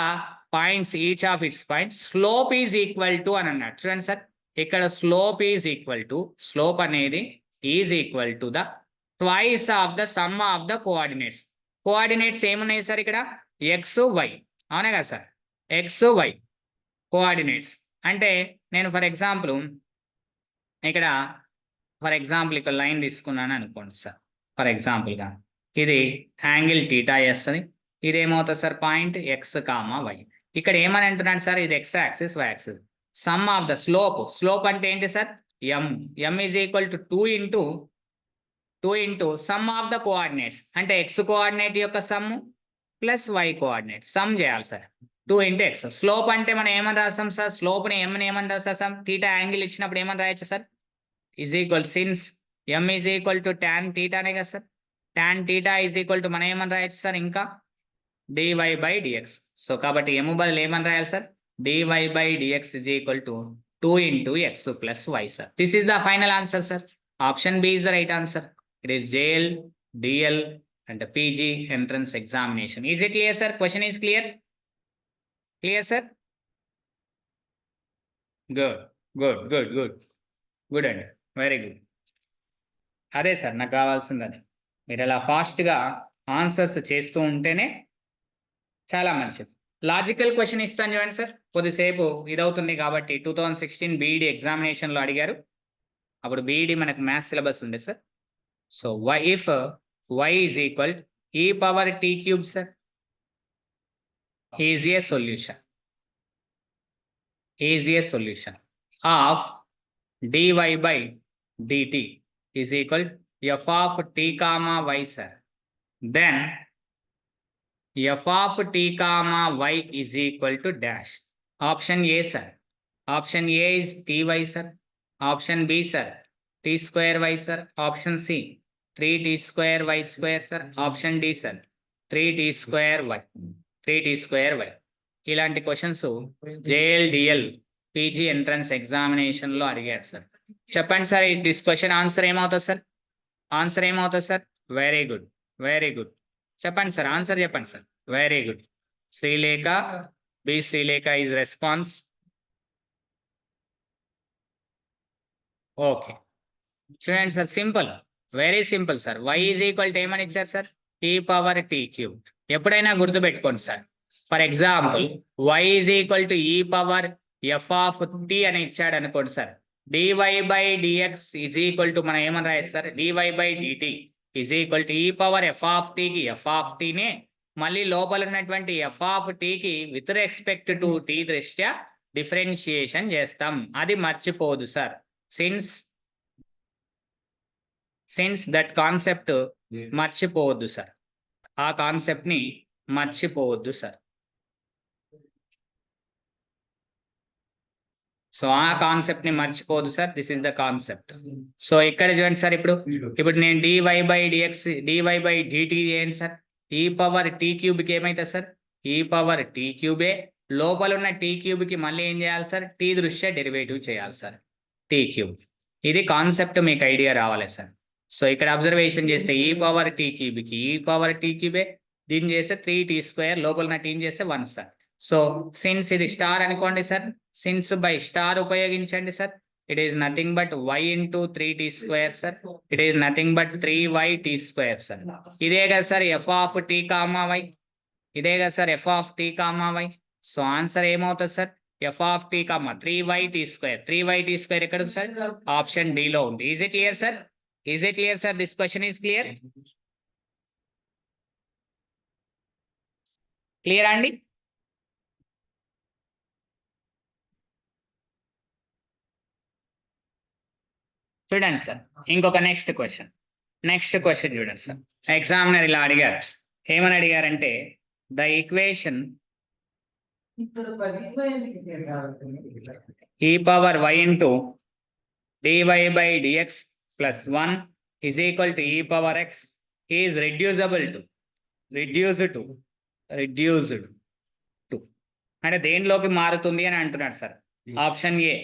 points each of its point slope is equal to అని అన్నాడు చూడండి సార్ ఇక్కడ slope is equal to slope అనేది is equal to the twice of the sum of the coordinates ఏమున్నాయి సార్ ఇక్కడ ఎక్స్ వై అవునా కదా సార్ ఎక్స్ వై కోఆర్డినేట్స్ అంటే నేను ఫర్ ఎగ్జాంపుల్ ఇక్కడ లైన్ తీసుకున్నాను అనుకోండి సార్ ఫర్ ఎగ్జాంపుల్గా ఇది యాంగిల్ టీటా వేస్తుంది ఇది ఏమవుతుంది sir point x comma y ఇక్కడ ఏమని అంటున్నాడు సార్ ఇది x axis y axis sum of the slope అంటే ఏంటి sir m is equal to 2 into sum of the coordinates అంటే ఎక్స్ కోఆర్డినేట్ యొక్క sum plus y coordinate sum చేయాలి sir 2 into x slope అంటే మనం ఏమని రాస్తాం సార్ స్లోప్ని ఎంని ఏమని రాస్తాం టీటా యాంగిల్ ఇచ్చినప్పుడు ఏమని రాయొచ్చు sir is equal since m is equal to tan థీటానే కదా sir tan theta is equal to మనం ఏమని రాయొచ్చు సార్ ఇంకా dy by dx సో కాబట్టి m బదులు ఏమని రాయాలి sir dy by dx is equal to 2 into x plus y sir. This is the final answer sir. Option B is the right answer. It is JL, DL and the PG entrance examination. Is it clear sir? Question is clear? Clear sir? Good and very good. అదే sir నాకు కావాల్సింది అది మీరు ఇలా ఫాస్ట్గా answers చేస్తూ ఉంటేనే చాలా మంచిది లాజికల్ క్వశ్చన్ ఇస్తాను చూడండి సార్ కొద్దిసేపు ఇదవుతుంది కాబట్టి 2016 బీఈడి ఎగ్జామినేషన్లో అడిగారు అప్పుడు బీఈడి మనకు మ్యాథ్స్ సిలబస్ ఉండే sir so if y is equal e power t cube sir is a solution of dy by dt is equal f of t comma y sir then f of t comma y is equal to dash. Option A sir. Option A is ty sir. Option B sir. T square y sir. Option C. 3t square y square sir. Option D sir. 3t square y. 3t square y. ఇలాంటి questions JLDL PG entrance examination లో అడిగారు sir చెప్పండి sir this question answer ఏమవుతుంది sir very good చెప్పండి sir answer చెప్పండి sir very good Srilekha B Srilekha is response okay చూడండి sir simple very simple sir y is equal to ఏమని ఇచ్చారు sir e power t cube ఎప్పుడైనా గుర్తుపెట్టుకోండి sir for example y is equal to e power f of t అని ఇచ్చాడు అనుకోండి sir dy by dx is equal to మనం ఏమని రాయిస్తారు dy by dt is equal to e power f of t కి f of t నే మళ్ళీ లోపల ఉన్నటువంటి f ఆఫ్ t కి విత్ రెస్పెక్ట్ టు t దృష్ట్యా డిఫరెన్షియేషన్ చేస్తాం అది మర్చిపోదు సార్ సిన్స్ దట్ కాన్సెప్ట్ మర్చిపోవద్దు సార్ ఆ కాన్సెప్ట్ ని మర్చిపోవద్దు సార్ సో ఆ కాన్సెప్ట్ ని మర్చిపోదు sir, this is the concept. So ఇక్కడ చూడండి సార్, ఇప్పుడు నేను dy/dt ఏంటి sir, e power tea cube కి ఏమైతుంది సార్, ఈ పవర్ టీ క్యూబే. లోపల ఉన్న టీ క్యూబ్ కి మళ్ళీ ఏం చేయాలి సార్, టీ దృష్ట్యా డెరివేటివ్ చేయాలి సార్, టీ క్యూబ్. ఇది కాన్సెప్ట్, మీకు ఐడియా రావాలి సార్. సో ఇక్కడ అబ్జర్వేషన్ చేస్తే ఈ పవర్ టీ క్యూబ్ కి ఈ పవర్ టీ క్యూబే, దీన్ని చేస్తే 3t², లోపల ఉన్న టీని చేస్తే 1 సార్. సో సిన్స్ ఇది స్టార్ అనుకోండి సార్, సిన్స్ బై స్టార్ ఉపయోగించండి sir. It is nothing but y into 3t² sir. It is nothing but 3yt² sir. ఇదే కదా sir f of t comma y, ఇదే కదా sir f of t comma y. So answer ఏమవుతుంది sir, f of t comma 3yt². 3yt² ఎక్కడ ఉంది sir, option D లో ఉంది. Is it clear sir, is it clear sir, this question is clear, clear అండి. చూడండి sir, ఇంకొక next question చూడండి sir. Examiner ఇలా అడిగారు, ఏమని అడిగారంటే ద ఈక్వేషన్ ఈ power y into dy/dx plus 1 is equal to e power x is reduced to అంటే దేనిలోకి మారుతుంది అని అంటున్నాడు sir. Option A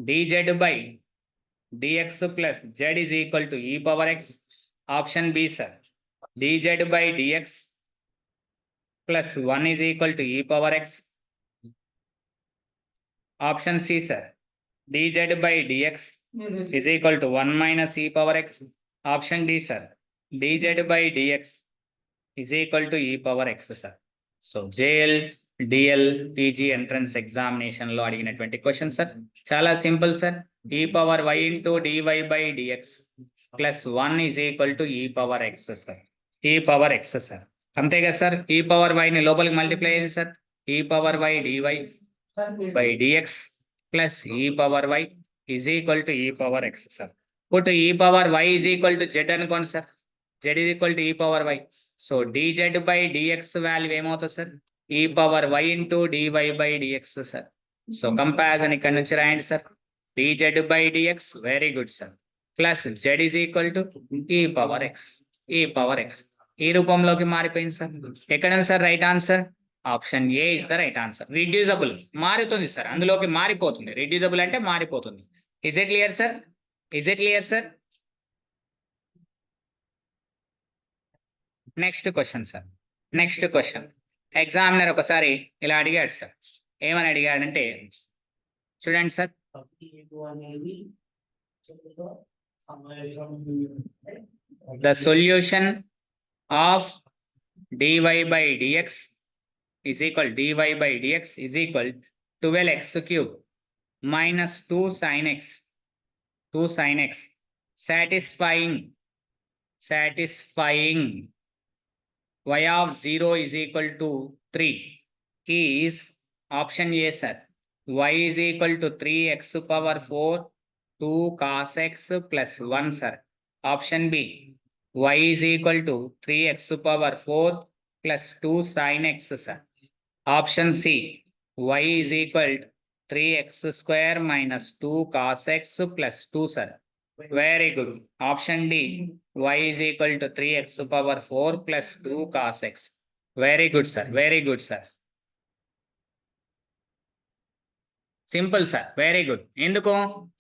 dz/dx plus z is equal to e power x. Option B sir dz/dx plus 1 is equal to e power x. Option C sir dz/dx is equal to 1 minus e power x. Option D sir dz/dx is equal to e power x sir. So JL DL PG entrance examination లో అడిగినటువంటి question sir, చాలా simple sir. e power y into dy/dx plus 1 is equal to e power x sir, e power x sir. అంతే కదా sir, e power y ని లోపలికి multiply అయింది sir, e power y dy/dx plus e power y is equal to e power x sir. Put e power y is equal to z అనుకోండి sir, z is equal to e power y. So dz/dx value ఏమవుతుంది sir, e power y into dy/dx sir. So comparison ఇక్కడ నుంచి రాయండి sir, dz/dx very good sir, plus z is equal to e power x. ఈ రూపంలోకి మారిపోయింది sir. ఎక్కడ ఉంది sir right answer, option A is the right answer. Reducible మారుతుంది sir, అందులోకి మారిపోతుంది, రిడ్యూజబుల్ అంటే మారిపోతుంది. Is it clear sir, is it clear sir. Next question examiner ఒకసారి ఇలా అడిగాడు సార్, ఏమని అడిగాడంటే చూడండి sir, the solution of dy/dx is equal 12x³ minus 2 sin x satisfying y of 0 is equal to 3 is option A sir y is equal to 3x power 4 2 cos x plus 1 sir. Option B y is equal to 3x power 4 plus 2 sin x sir. Option C y is equal to 3x² minus 2 cos x plus 2 sir. Very good. Option D y is equal to 3x power 4 plus 2 cos x. Very good sir, very good sir. Simple sir, very good. ఎందుకు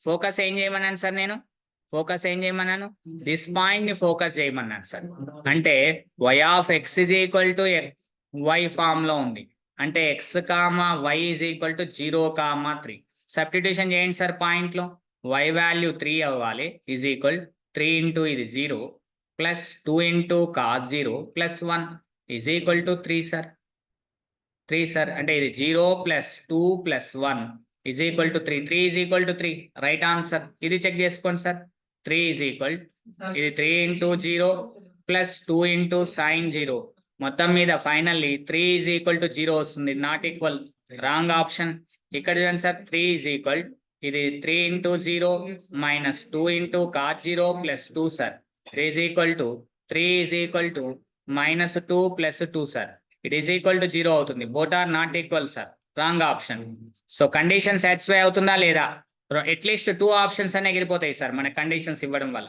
focus ఏం చేయమన్నాను sir, నేను focus ఏం చేయమన్నాను, this point ని focus చేయమన్నాను sir. అంటే y of x is equal to y form లో ఉంది, అంటే x comma y is equal to 0,3. Substitution చేయండి సార్, పాయింట్ లో y వాల్యూ 3 అవ్వాలి, is equal 3 ఇంటూ ఇది 0 plus 2 into cos 0 plus 1 is equal to 3 sir. 3 sir, అంటే ఇది 0 plus 2 plus 1 is equal to 3. 3 is equal to 3, right answer. ఇది check చేసుకోండి sir, 3 is equal, ఇది 3 into 0 plus 2 into sin 0, మొత్తం మీద finally 3 is equal to 0 వస్తుంది, not equal, wrong option. ఇక్కడ చూడండి సార్, 3 is equal, ఇది 3 into 0 minus 2 into cos 0 plus 2 sir, 3 is equal to minus 2 plus 2 sir, it is equal to 0 అవుతుంది. Both are not equal sir, wrong option. So condition satisfy అవుతుందా లేదా? At least 2 options అనే ఎగిరిపోతాయి sir మన conditions ఇవ్వడం వల్ల.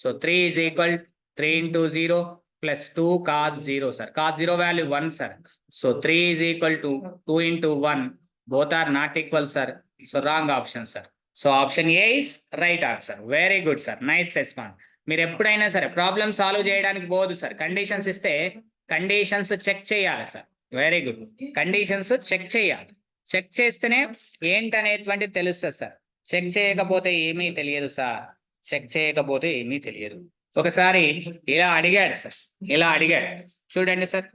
So 3 is equal 3 into 0 plus 2 cos 0 sir. cos 0 value 1 sir. So 3 is equal to 2 into 1 both are not equal sir. So wrong option sir. So option A is right answer. Very good sir, nice response. మీరు ఎప్పుడైనా సరే problem solve చేయడానికి పోదు sir, conditions ఇస్తే conditions check చేయాలి sir. Very good, conditions check చేయాలి. Check చేస్తేనే ఏంటనేటువంటిది తెలుస్తుంది సార్. చెక్ చేయకపోతే ఏమీ తెలియదు సార్. చెక్ చేయకపోతే ఏమీ తెలియదు. ఒకసారి ఇలా అడిగాడు సార్, ఇలా అడిగాడు చూడండి సార్.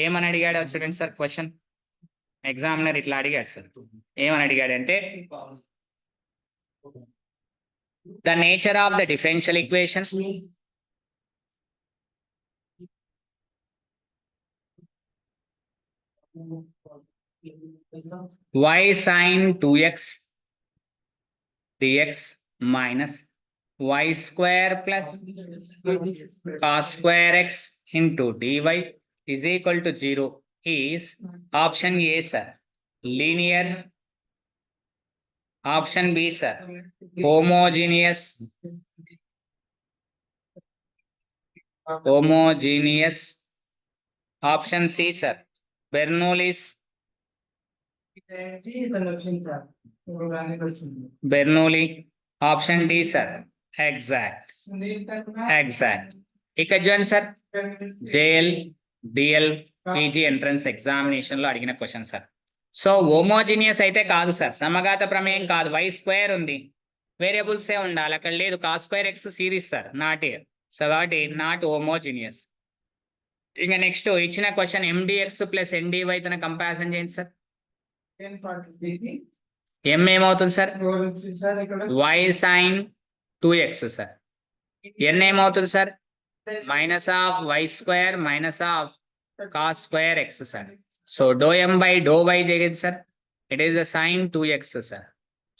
ఏమని అడిగాడో చూడండి సార్. క్వశ్చన్ ఎగ్జామినర్ ఇట్లా అడిగాడు సార్. ఏమని అడిగాడంటే the nature of the differential equation y sin 2x dx minus y square plus cos square x into dy is equal to 0 is option A sir, linear. Option B sir, homogeneous. Homogeneous. Option C sir, Bernoulli's. Bernoulli. Option D sir, exact. Exact. ఇక్కడ చూడండి sir, JL DL PG entrance examination లో అడిగిన question sir. So homogeneous అయితే కాదు sir, సమఘాత ప్రమేయం కాదు. Y square ఉంది, వేరియబుల్స్ ఏ ఉండాలి, అక్కడ లేదు. Cos square x series sir, not year. So కాబట్టి నాట్ హోమోజీనియస్. ఇంకా నెక్స్ట్ ఇచ్చిన క్వశ్చన్ ఎండిఎక్స్ ప్లస్ ఎన్డివై తన కంపారిజన్ చేయండి సార్. ఎం ఏమవుతుంది sir? Y sine 2x sir. N ఏమవుతుంది sir? Minus of y square minus of cos square x sir. So doe m by doe y చేయండి sir, it is the sine 2x sir.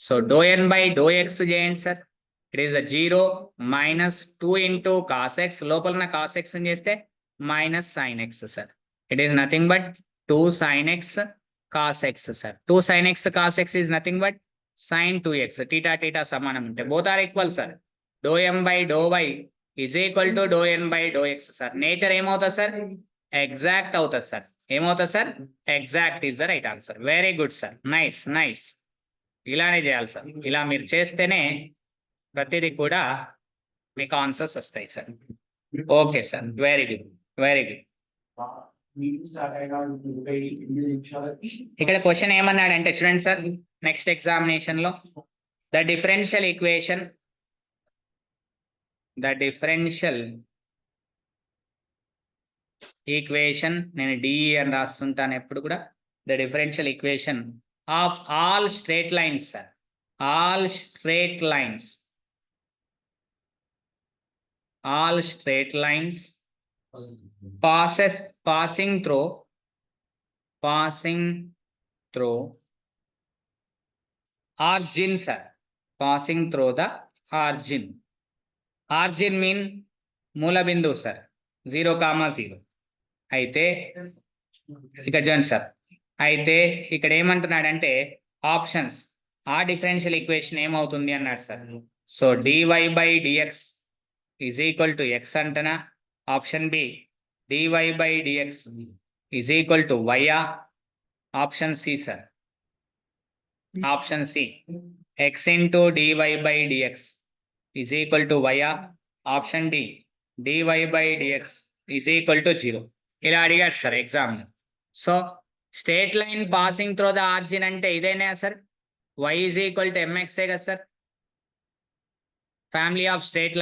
So do N by do X చేయండి sir, it is the 0 minus 2 into cos X, లోపల cos X చేస్తే minus sign X sir. It is nothing but 2 sin x cos x sir. 2 sin x cos x is nothing but sin 2x. Theta theta సమానం అంటే both are equal sir. Dou m by dou y is equal to dou n by dou x sir. Nature ఏమవుతుంది sir? Exact అవుతుంది sir. ఏమవుతుంది sir? Exact is the right answer. Very good sir, nice nice. ఇలానే చేయాలి sir. ఇలా మీరు చేస్తేనే ప్రతిదీ కూడా మీకు ఆన్సర్స్ వస్తాయి sir. Okay sir, very good very good. ఇక్కడ క్వశ్చన్ ఏమన్నాడంటే చూడండి సార్, నెక్స్ట్ ఎగ్జామినేషన్ లో ద డిఫరెన్షియల్ ఈక్వేషన్ నేను డిఈ అని రాస్తుంటాను ఎప్పుడు కూడా. The differential equation of all straight lines sir. All straight lines passing through origin sir. Passing through the origin mean మూల బిందువు సార్, 0,0. అయితే ఇక్కడ చూడండి సార్, అయితే ఇక్కడ ఏమంటున్నాడంటే ఆప్షన్స్ ఆ డిఫరెన్షియల్ ఈక్వేషన్ ఏమవుతుంది అన్నాడు sir. So dy by dx is equal to x అంటనా. Option B dy by dx is equal to y. Option C sir, option C, x into dy by dx is equal to y. Option D, dy by dx is equal to 0. ఇలా అడిగాడు sir exam. So straight line passing through the origin అంటే ఇదేనా sir? y is equal to mx కదా sir. Family of straight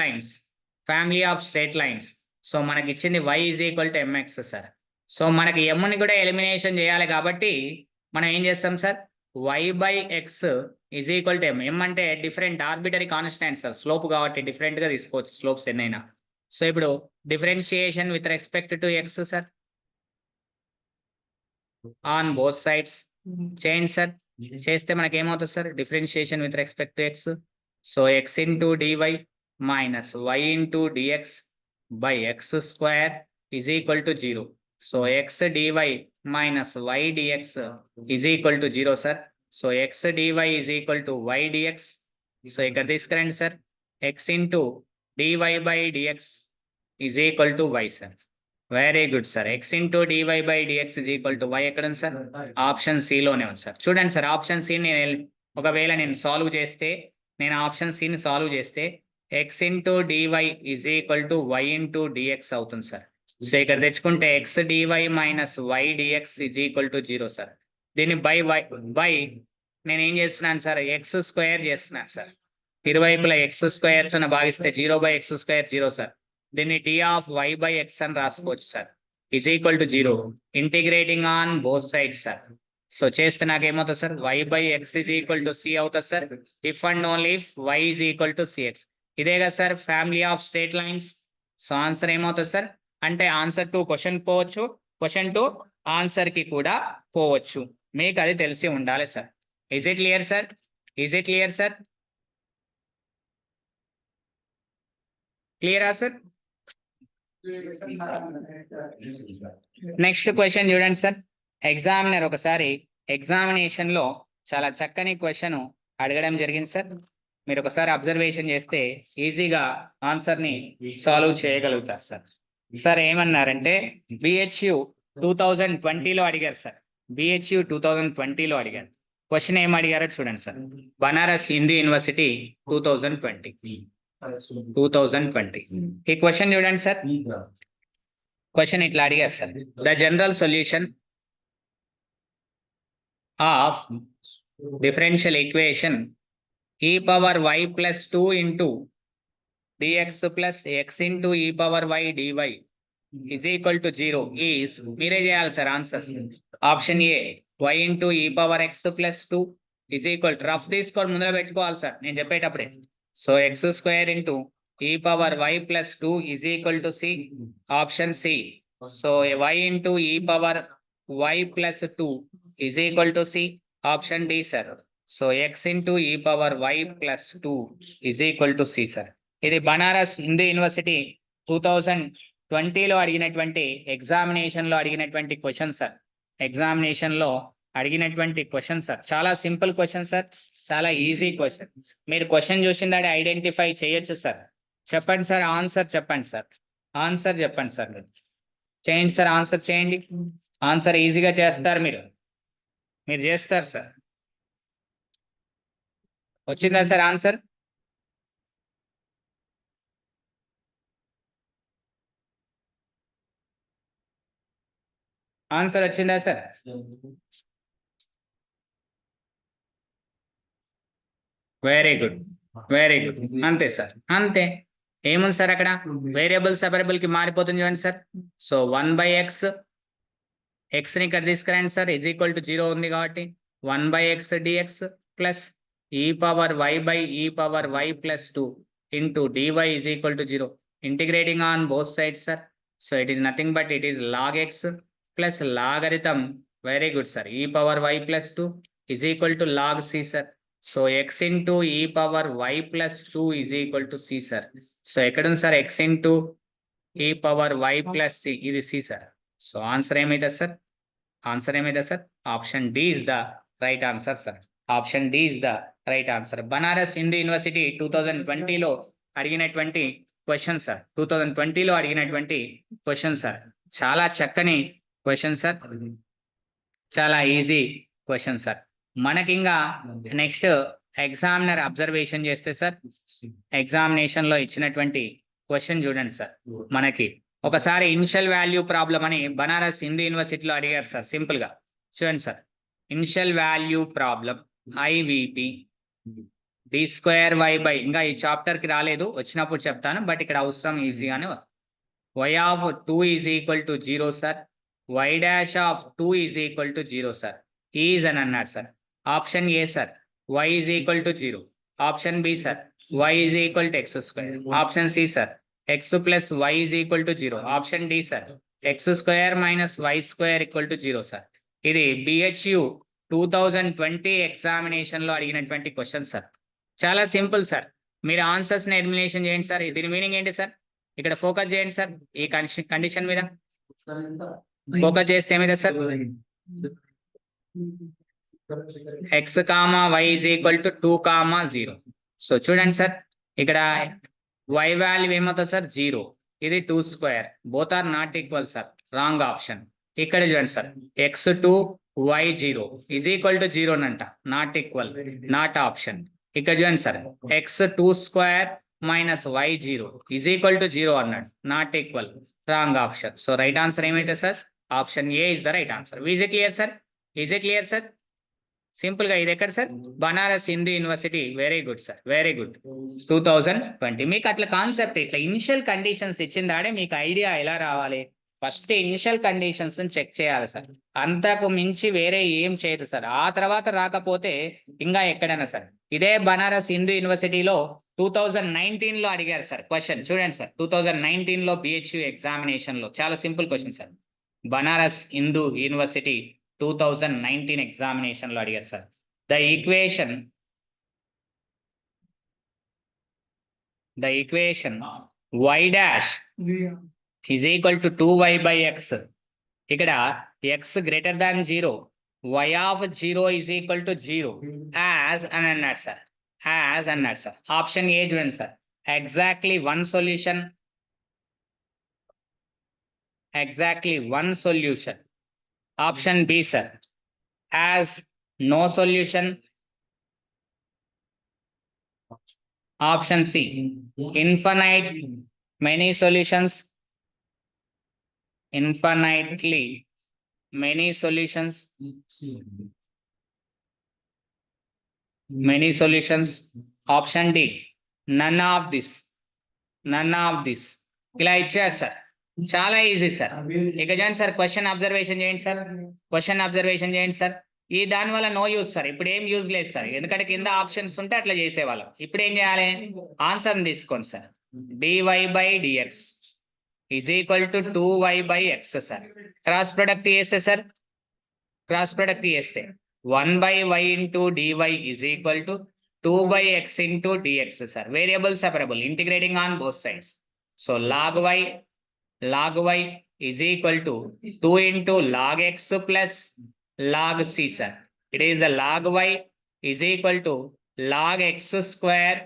lines. So మనకి ఇచ్చింది y is equal to mx sir. So మనకి ఎమ్ని కూడా ఎలిమినేషన్ చేయాలి కాబట్టి మనం ఏం చేస్తాం sir, y by x is equal to m అంటే different arbitrary constant sir, slope కాబట్టి డిఫరెంట్ గా తీసుకోవచ్చు స్లోప్స్ ఎన్నైనా. సో ఇప్పుడు differentiation with respect to x sir on both sides చేయండి సార్. చేస్తే మనకి ఏమవుతుంది sir, differentiation with respect to x. So x into dy minus y into dx by x square is equal to 0. So x dy minus y dx is equal to 0 sir. So x dy is equal to y dx. So ఇక్కడ తీసుకురండి sir. x into dy by dx is equal to y sir. Very good sir. x into dy by dx is equal to y ఎక్కడ ఉంది sir? Option C లోనే ఉంది sir. చూడండి sir, option C ఒకవేళ నేను solve చేస్తే, నేను option సిని సాల్వ్ చేస్తే x into dy is equal to y into dx అవుతుంది సార్. సో ఇక్కడ తెచ్చుకుంటే x dy minus y dx is equal to 0 sir. దీన్ని బై నేను ఏం చేస్తున్నాను సార్? ఎక్స్ స్క్వేర్ చేస్తున్నాను సార్. ఇరువైపులా ఎక్స్ స్క్వేర్ తో భాగిస్తే 0/x² 0 సార్. దీన్ని d of y by x అని రాసుకోవచ్చు sir. is equal to 0 integrating on both sides sir. So చేస్తే నాకు ఏమవుతుంది sir? y by x is equal to c అవుతుంది sir. If and only if y is equal to cx. ఇదే కదా sir family of straight lines. So answer ఏమవుతుంది sir? అంటే answer to question పోవచ్చు, question to answer కి కూడా పోవచ్చు. మీకు అది తెలిసి ఉండాలి sir. Is it clear sir? Is it clear sir? క్లియరా సార్? నెక్స్ట్ క్వశ్చన్ చూడండి సార్. ఎగ్జామినర్ ఒకసారి ఎగ్జామినేషన్ లో చాలా చక్కని క్వశ్చన్ అడగడం జరిగింది సార్. మీరు ఒకసారి అబ్జర్వేషన్ చేస్తే ఈజీగా ఆన్సర్ ని సాల్వ్ చేయగలుగుతారు సార్. సార్ ఏమన్నారంటే బిహెచ్యు 2020లో అడిగారు సార్. బిహెచ్యు 2020లో అడిగారు. క్వశ్చన్ ఏం అడిగారో చూడండి సార్. బనారస్ హిందూ యూనివర్సిటీ 2020. ఈ క్వశ్చన్ చూడండి సార్. క్వశ్చన్ ఇట్లా అడిగారు sir. The general solution of differential equation e power y plus 2 into dx plus x into e power y dy is equal to 0 is, మీరే చేయాలి sir answers. Option A y into e power x plus 2 is equal to, rough తీసుకొని ముందర పెట్టుకోవాలి sir నేను చెప్పేటప్పుడే. So x² into e power y plus 2 is equal to c. Option C. So y into e power y plus 2 is equal to c. Option D sir. So x into e power y plus 2 is equal to c sir. ఇది Banaras Hindu University 2020లో అడిగినటువంటి examination లో అడిగినటువంటి question sir. Examination లో అడిగినటువంటి question sir. చాలా simple question sir, చాలా easy question. మీరు క్వశ్చన్ చూసిన దాన్ని ఐడెంటిఫై చేయొచ్చు సార్. చెప్పండి సార్, ఆన్సర్ చెప్పండి సార్. ఆన్సర్ చెప్పండి సార్. చేయండి సార్, ఆన్సర్ చేయండి. ఆన్సర్ ఈజీగా చేస్తారు మీరు చేస్తారు సార్. వచ్చిందా సార్ ఆన్సర్? ఆన్సర్ వచ్చిందా sir? Very good, very good. అంతే సార్, అంతే. ఏముంది సార్ అక్కడ? వేరియబుల్ సెపరబుల్ కి మారిపోతుంది చూడండి సార్. సో 1/x, x ని ఇక్కడ తీసుకురండి సార్. ఇజ్ ఈక్వల్ టు 0 ఉంది కాబట్టి 1/x dx plus e power y by e power y plus 2 into dy is equal to 0. Integrating on both sides, sir. So it is nothing but it is log x plus logarithm. Very good, sir. E power y plus 2 is equal to log c, sir. So x into e power y plus 2 is equal to c, sir. So ekkada sir, x into e power y plus c, ఇది c, sir. So answer ఏమైతే sir? Answer ఏమైతే sir? Option D is the right answer, sir. Option D is the right answer. Banaras Hindu University 2020లో అడిగినటువంటి question sir. 2020లో అడిగినటువంటి question sir. చాలా చక్కని question sir, చాలా ఈజీ క్వశ్చన్ సార్. మనకి ఇంకా నెక్స్ట్ ఎగ్జామినర్ అబ్జర్వేషన్ చేస్తే సార్, ఎగ్జామినేషన్ లో ఇచ్చినటువంటి క్వశ్చన్ చూడండి సార్. మనకి ఒకసారి ఇనిషియల్ వాల్యూ ప్రాబ్లం అని బనారస్ హిందూ యూనివర్సిటీలో అడిగారు సార్. సింపుల్ గా చూడండి sir. Initial value problem IVP d² y by, ఇంకా ఈ చాప్టర్ కి రాలేదు, వచ్చినప్పుడు చెప్తాను, బట్ ఇక్కడ అవసరం ఈజీగానే వస్తుంది. y of 2 is equal to 0 sir. y dash of 2 is equal to 0 sir. Is అని అన్నాడు sir. Option A sir, y is equal to 0. Option B sir, y is equal to x². Option C sir, x plus y is equal to 0. Option D sir, x² minus y² equal to 0 sir. ఇది BHU 2020 examination లో అడిగినటువంటి question sir. చాలా simple sir. మీరు answers ని elimination చేయండి sir. దీని meaning ఏంటి sir? ఇక్కడ ఫోకస్ చేయండి సార్ ఈ కండిషన్ మీద. ఫోకస్ చేస్తే ఏమైతే sir x comma y is equal to 2, 0. So చూడండి సార్ ఇక్కడ y వాల్యూ ఏమవుతుంది సార్ 0, ఇది 2², both are not equal sir, wrong option. ఇక్కడ చూడండి sir x2 y0 is equal to 0 అంట, నాట్ ఈక్వల్, నాట్ ఆప్షన్. ఇక్కడ చూడండి sir x2² minus y0 is equal to 0 అన్నాడు, not equal, wrong option. So right answer ఏమైతే sir option A is the right answer. Is it clear sir? Is it clear sir? Simple గా ఇది ఎక్కడ sir? Banaras Hindu University. Very good sir, very good. 2020 మీకు అట్లా concept, ఇట్లా initial conditions ఇచ్చిందాడే మీకు idea ఎలా రావాలి. ఫస్ట్ ఇనిషియల్ కండిషన్స్ చెక్ చేయాలి సార్, అంతకు మించి వేరే ఏం చేయదు సార్. ఆ తర్వాత రాకపోతే ఇంకా ఎక్కడైనా సార్. ఇదే బనారస్ హిందూ యూనివర్సిటీలో 2019 లో అడిగారు సార్ క్వశ్చన్. చూడండి సార్ 2019 లో బిహెచ్యు ఎగ్జామినేషన్ లో చాలా simple question sir. Banaras Hindu University 2019 examination లో అడిగారు sir. The equation y dash is equal to 2y by x. ఇక్కడ x greater than 0, y of 0 is equal to 0 as అని అన్నాడు సార్, యాజ్ అన్నాడు సార్. ఆప్షన్ ఏ చూడండి sir, exactly one solution, exactly one solution. Option B sir, as no solution. Option C, infinite many solutions, infinitely many solutions, many solutions. Option D, none of this, none of this. ఇలా ఇచ్చారు sir, చాలా easy sir. ఇక చేయండి sir, question observation చేయండి sir, question observation చేయండి sir. ఈ దాని వల్ల నో యూజ్ సార్, ఇప్పుడు ఏం యూజ్ లేదు సార్, ఎందుకంటే కింద ఆప్షన్స్ ఉంటే అట్లా చేసేవాళ్ళం. ఇప్పుడు ఏం చేయాలి, ఆన్సర్ తీసుకోండి sir. dy by dx is equal to 2y by x sir. Cross product చేస్తే సార్, క్రాస్ ప్రొడక్ట్ చేస్తే 1 by y into dy is equal to 2 by x into dx sir. Variable separable, integrating on both sides. So log y is equal to 2 into log x plus log c sir. It is the log y is equal to log x square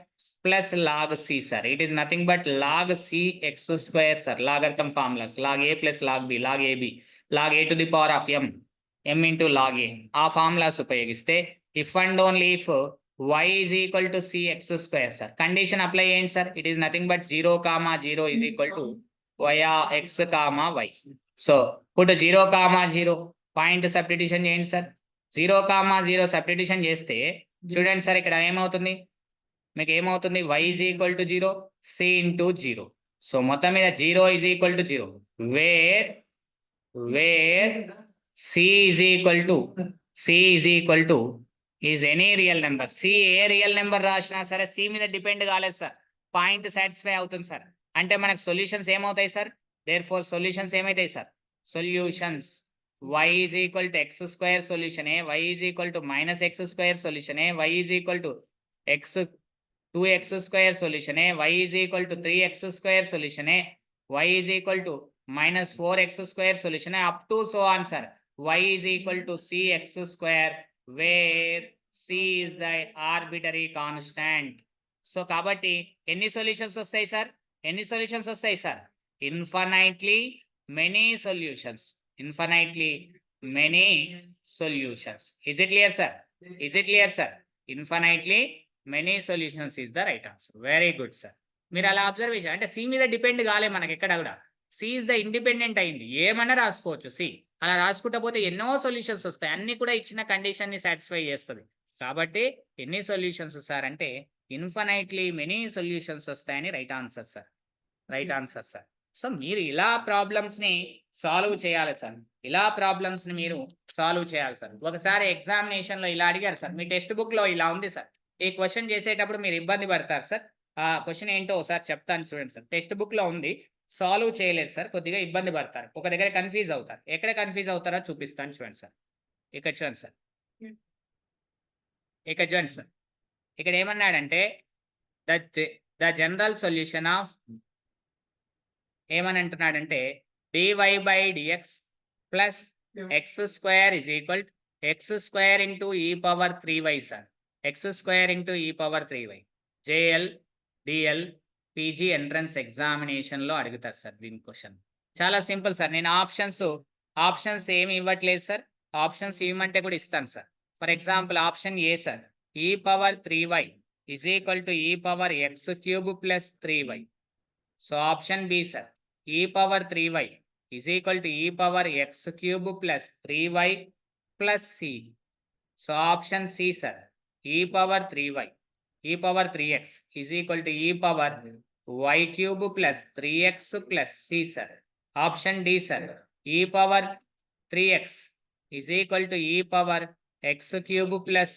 plus log c sir. It is nothing but log c x square sir. Logarithm formulas, log a plus log b, log ab, log a to the power of m into log a. ఆ formulas ఉపయోగిస్తే if and only if y is equal to c x square sir. Condition apply చేయండి sir. It is nothing but 0, 0 is equal to y x, y. So put 0, 0 point substitution చేయండి sir. 0, 0 substitution చేస్తే చూడండి sir ఇక్కడ ఏమవుతుంది, మీకు ఏమవుతుంది, y is equal to 0, c into 0. So మొత్తం మీద 0 is equal to 0, where c is equal to is any real number. c A real number రాసినా సరే c మీద డిపెండ్ కాలేదు సార్, పాయింట్ సాటిస్ఫై అవుతుంది సార్. అంటే మనకు సొల్యూషన్స్ ఏమవుతాయి సార్, దేర్ ఫోర్ సొల్యూషన్స్ ఏమవుతాయి sir, solutions y is equal to x square solution A, y is equal to minus x square solution A, y is equal to x 2x square solution a, y is equal to 3x square solution a, y is equal to minus 4x square solution a, up to so on sir. Y is equal to cx square, where c is the arbitrary constant. So కాబట్టి ఎన్ని solutions వస్తాయి sir, ఎన్ని solutions వస్తాయి sir, infinitely many solutions, infinitely many solutions. Is it clear sir? Is it clear sir? Infinitely many solutions is the right answer. Very good sir. మీరు అలా observation అంటే C మీద depend కాలే మనకి ఎక్కడ కూడా, సి ఇస్ ద ఇండిపెండెంట్ అయింది, ఏమన్నా రాసుకోవచ్చు సి. అలా రాసుకుంటా పోతే ఎన్నో సొల్యూషన్స్ వస్తాయి, అన్ని కూడా ఇచ్చిన కండిషన్ ని సాటిస్ఫై చేస్తుంది. కాబట్టి ఎన్ని సొల్యూషన్స్ సార్ అంటే ఇన్ఫినైట్లీ మెనీ సొల్యూషన్స్ వస్తాయని right answer sir, right answer sir. So మీరు ఇలా ప్రాబ్లమ్స్ ని సాల్వ్ చేయాలి సార్, ఇలా ప్రాబ్లమ్స్ ని మీరు సాల్వ్ చేయాలి సార్. ఒకసారి ఎగ్జామినేషన్ లో ఇలా అడిగారు సార్, మీ టెక్స్ట్ బుక్ లో ఇలా ఉంది సార్, ఈ క్వశ్చన్ చేసేటప్పుడు మీరు ఇబ్బంది పడతారు సార్. ఆ క్వశ్చన్ ఏంటో ఒకసారి చెప్తాను చూడండి సార్. టెక్స్ట్ బుక్ లో ఉంది, సాల్వ్ చేయలేదు సార్, కొద్దిగా ఇబ్బంది పడతారు, ఒక దగ్గర కన్ఫ్యూజ్ అవుతారు. ఎక్కడ కన్ఫ్యూజ్ అవుతారో చూపిస్తాను చూడండి సార్. ఇక్కడ చూడండి సార్, ఇక్కడ చూడండి సార్, ఇక్కడ ఏమన్నాడంటే ద జనరల్ సొల్యూషన్ ఆఫ్, ఏమని అంటున్నాడంటే dy by dx plus x square is equal x square into e power 3y sir. X square into e power 3y. JL DL PG entrance ఎగ్జామినేషన్లో అడుగుతారు sir దీని question. చాలా simple sir. నేను options ఏమి ఇవ్వట్లేదు sir. Options ఇవ్వమంటే కూడా ఇస్తాను sir. For example option A sir, e power 3y is equal to e power x cube plus 3y. So option B sir, e power 3y is equal to e power x cube plus 3y plus c. So option C sir, e power 3y, e power 3x is equal to e power y cube plus 3x plus c sir. Option D sir, e power 3x is equal to e power x cube plus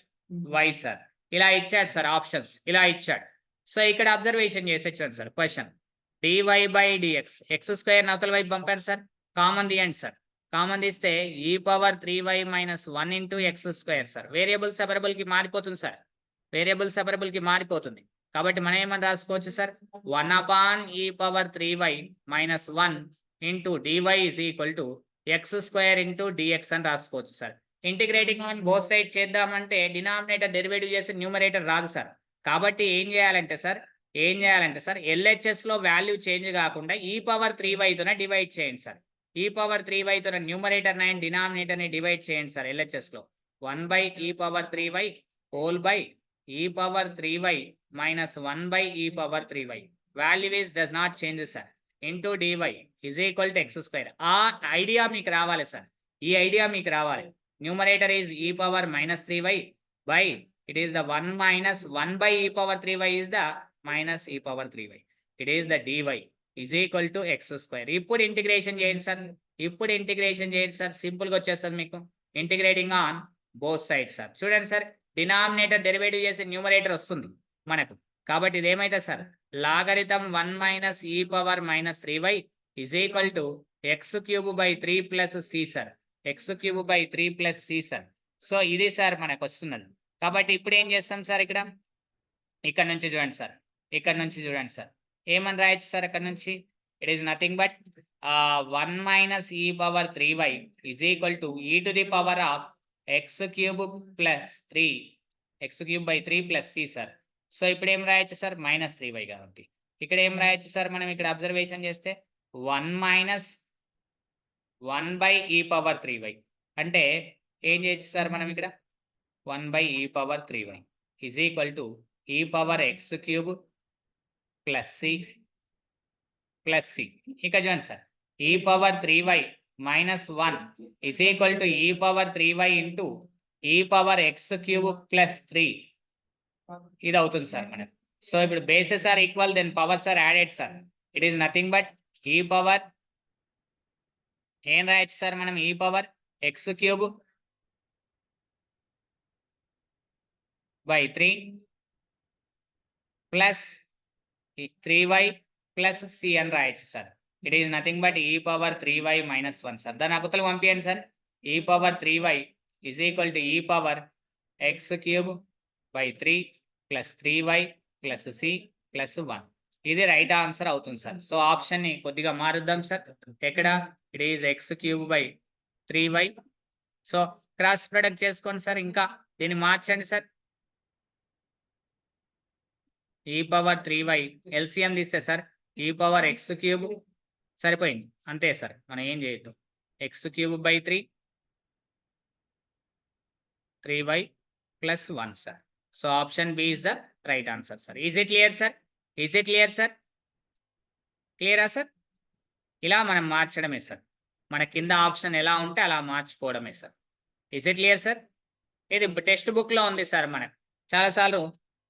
y sir. ఇలా ఇచ్చాడు sir options, ఇలా ఇచ్చాడు. So ఇక్కడ observation చేసి చూడండి sir question. Dy by dx, x square నవతల వైపు పంపాను సార్, కామన్ తీయండి సార్. కామన్ తీస్తే e power 3y minus 1 into x square sir. Variable separable కి మారిపోతుంది సార్, వేరియబుల్ సెపరబుల్ కి మారిపోతుంది. కాబట్టి మనం ఏమని రాసుకోవచ్చు sir, 1 upon e power 3y minus 1 into dy is equal to x square into dx అని రాసుకోవచ్చు sir. Integrating on both side చేద్దామంటే డినామినేటర్ డెరివేటివ్ చేసి న్యూమరేటర్ రాదు సార్. కాబట్టి ఏం చేయాలంటే సార్ ఎల్హెచ్ఎస్ లో వాల్యూ చేంజ్ కాకుండా ఈ పవర్ 3y తోనే డివైడ్ చేయండి సార్. ఈ పవర్ 3y తోనే న్యూమరేటర్ 9 డినామినేటర్ ని డివైడ్ చేయండి సార్. ఎల్హెచ్ఎస్ లో 1 by e power 3y whole by e power 3y minus 1 by e power 3y. Value is does not change sir. Into dy is equal to x square. ఆ idea మీకు రావాలి sir, ఈ idea మీకు రావాలి. Numerator is e power minus 3y by, it is the 1 minus 1 by e power 3y is the minus e power 3y. It is the dy is equal to x square. ఇప్పుడు integration చేయండి sir, simple గా వచ్చేస్తుంది మీకు. Integrating on both sides sir. చూడండి sir, denominator derivative చేసి numerator వస్తుంది మనకు. కాబట్టి ఇది ఏమైతే sir, logarithm 1 minus e power minus 3y is equal to x cube by 3 plus c sir. X cube by 3 plus C sir. So ఇది sir మనకు వస్తున్నది. కాబట్టి ఇప్పుడు ఏం చేస్తాం సార్, ఇక్కడ నుంచి చూడండి సార్, ఏమని రాయొచ్చు సార్ అక్కడ నుంచి. It is nothing but 1 minus e power 3y is equal to e to the power of x cube plus 3, x cube by 3 plus C sir. So ఇప్పుడు ఏం రాయొచ్చు సార్, మైనస్ 3y కాబట్టి ఇక్కడ ఏం రాయొచ్చు సార్, మనం ఇక్కడ అబ్జర్వేషన్ చేస్తే 1 minus 1 by e power 3y అంటే ఏం చేయొచ్చు సార్ మనం ఇక్కడ, 1 by e power 3y is equal to e power x cube plus C plus c. ఇక చూడండి sir, e power 3y minus 1 is equal to e power 3y into e power x cube plus 3. ఇది అవుతుంది sir మనకు. So ఇప్పుడు bases are equal, then powers are added sir. It is nothing but e power ఏం రాయొచ్చు sir మనం, e power x cube by 3 plus 3y plus C అని రాయొచ్చు sir. It is nothing but e power 3y minus 1 sir. దాని అవతలకు పంపించండి sir. E power 3y is equal to e power x cube by 3 plus 3y plus C plus 1. ఇది right answer అవుతుంది sir. So option ని కొద్దిగా మారుద్దాం sir. ఎక్కడ, it is x cube by 3y. So cross product చేసుకోండి sir, ఇంకా దీన్ని మార్చండి sir. E power 3y LCM తీస్తే sir e power x cube సరిపోయింది, అంతే సార్, మనం ఏం చేయొద్దు. X cube by 3y plus 1 sir. So option B is the right answer sir. Is it clear sir? క్లియరా సార్? ఇలా మనం మార్చడమే సార్, మన కింద ఆప్షన్ ఎలా ఉంటే అలా మార్చుకోవడమే sir. Is it clear sir? ఇది టెక్స్ట్ బుక్ లో ఉంది సార్. మనకు చాలాసార్లు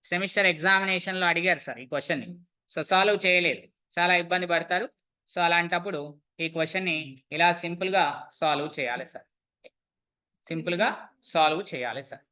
సెమిస్టర్ ఎగ్జామినేషన్ లో అడిగారు సార్ ఈ క్వశ్చన్ ని. సో సాల్వ్ చేయలేదు, చాలా ఇబ్బంది పడతారు. సో అలాంటప్పుడు ఈ క్వశ్చన్ ని ఇలా సింపుల్ గా సాల్వ్ చేయాలి సార్.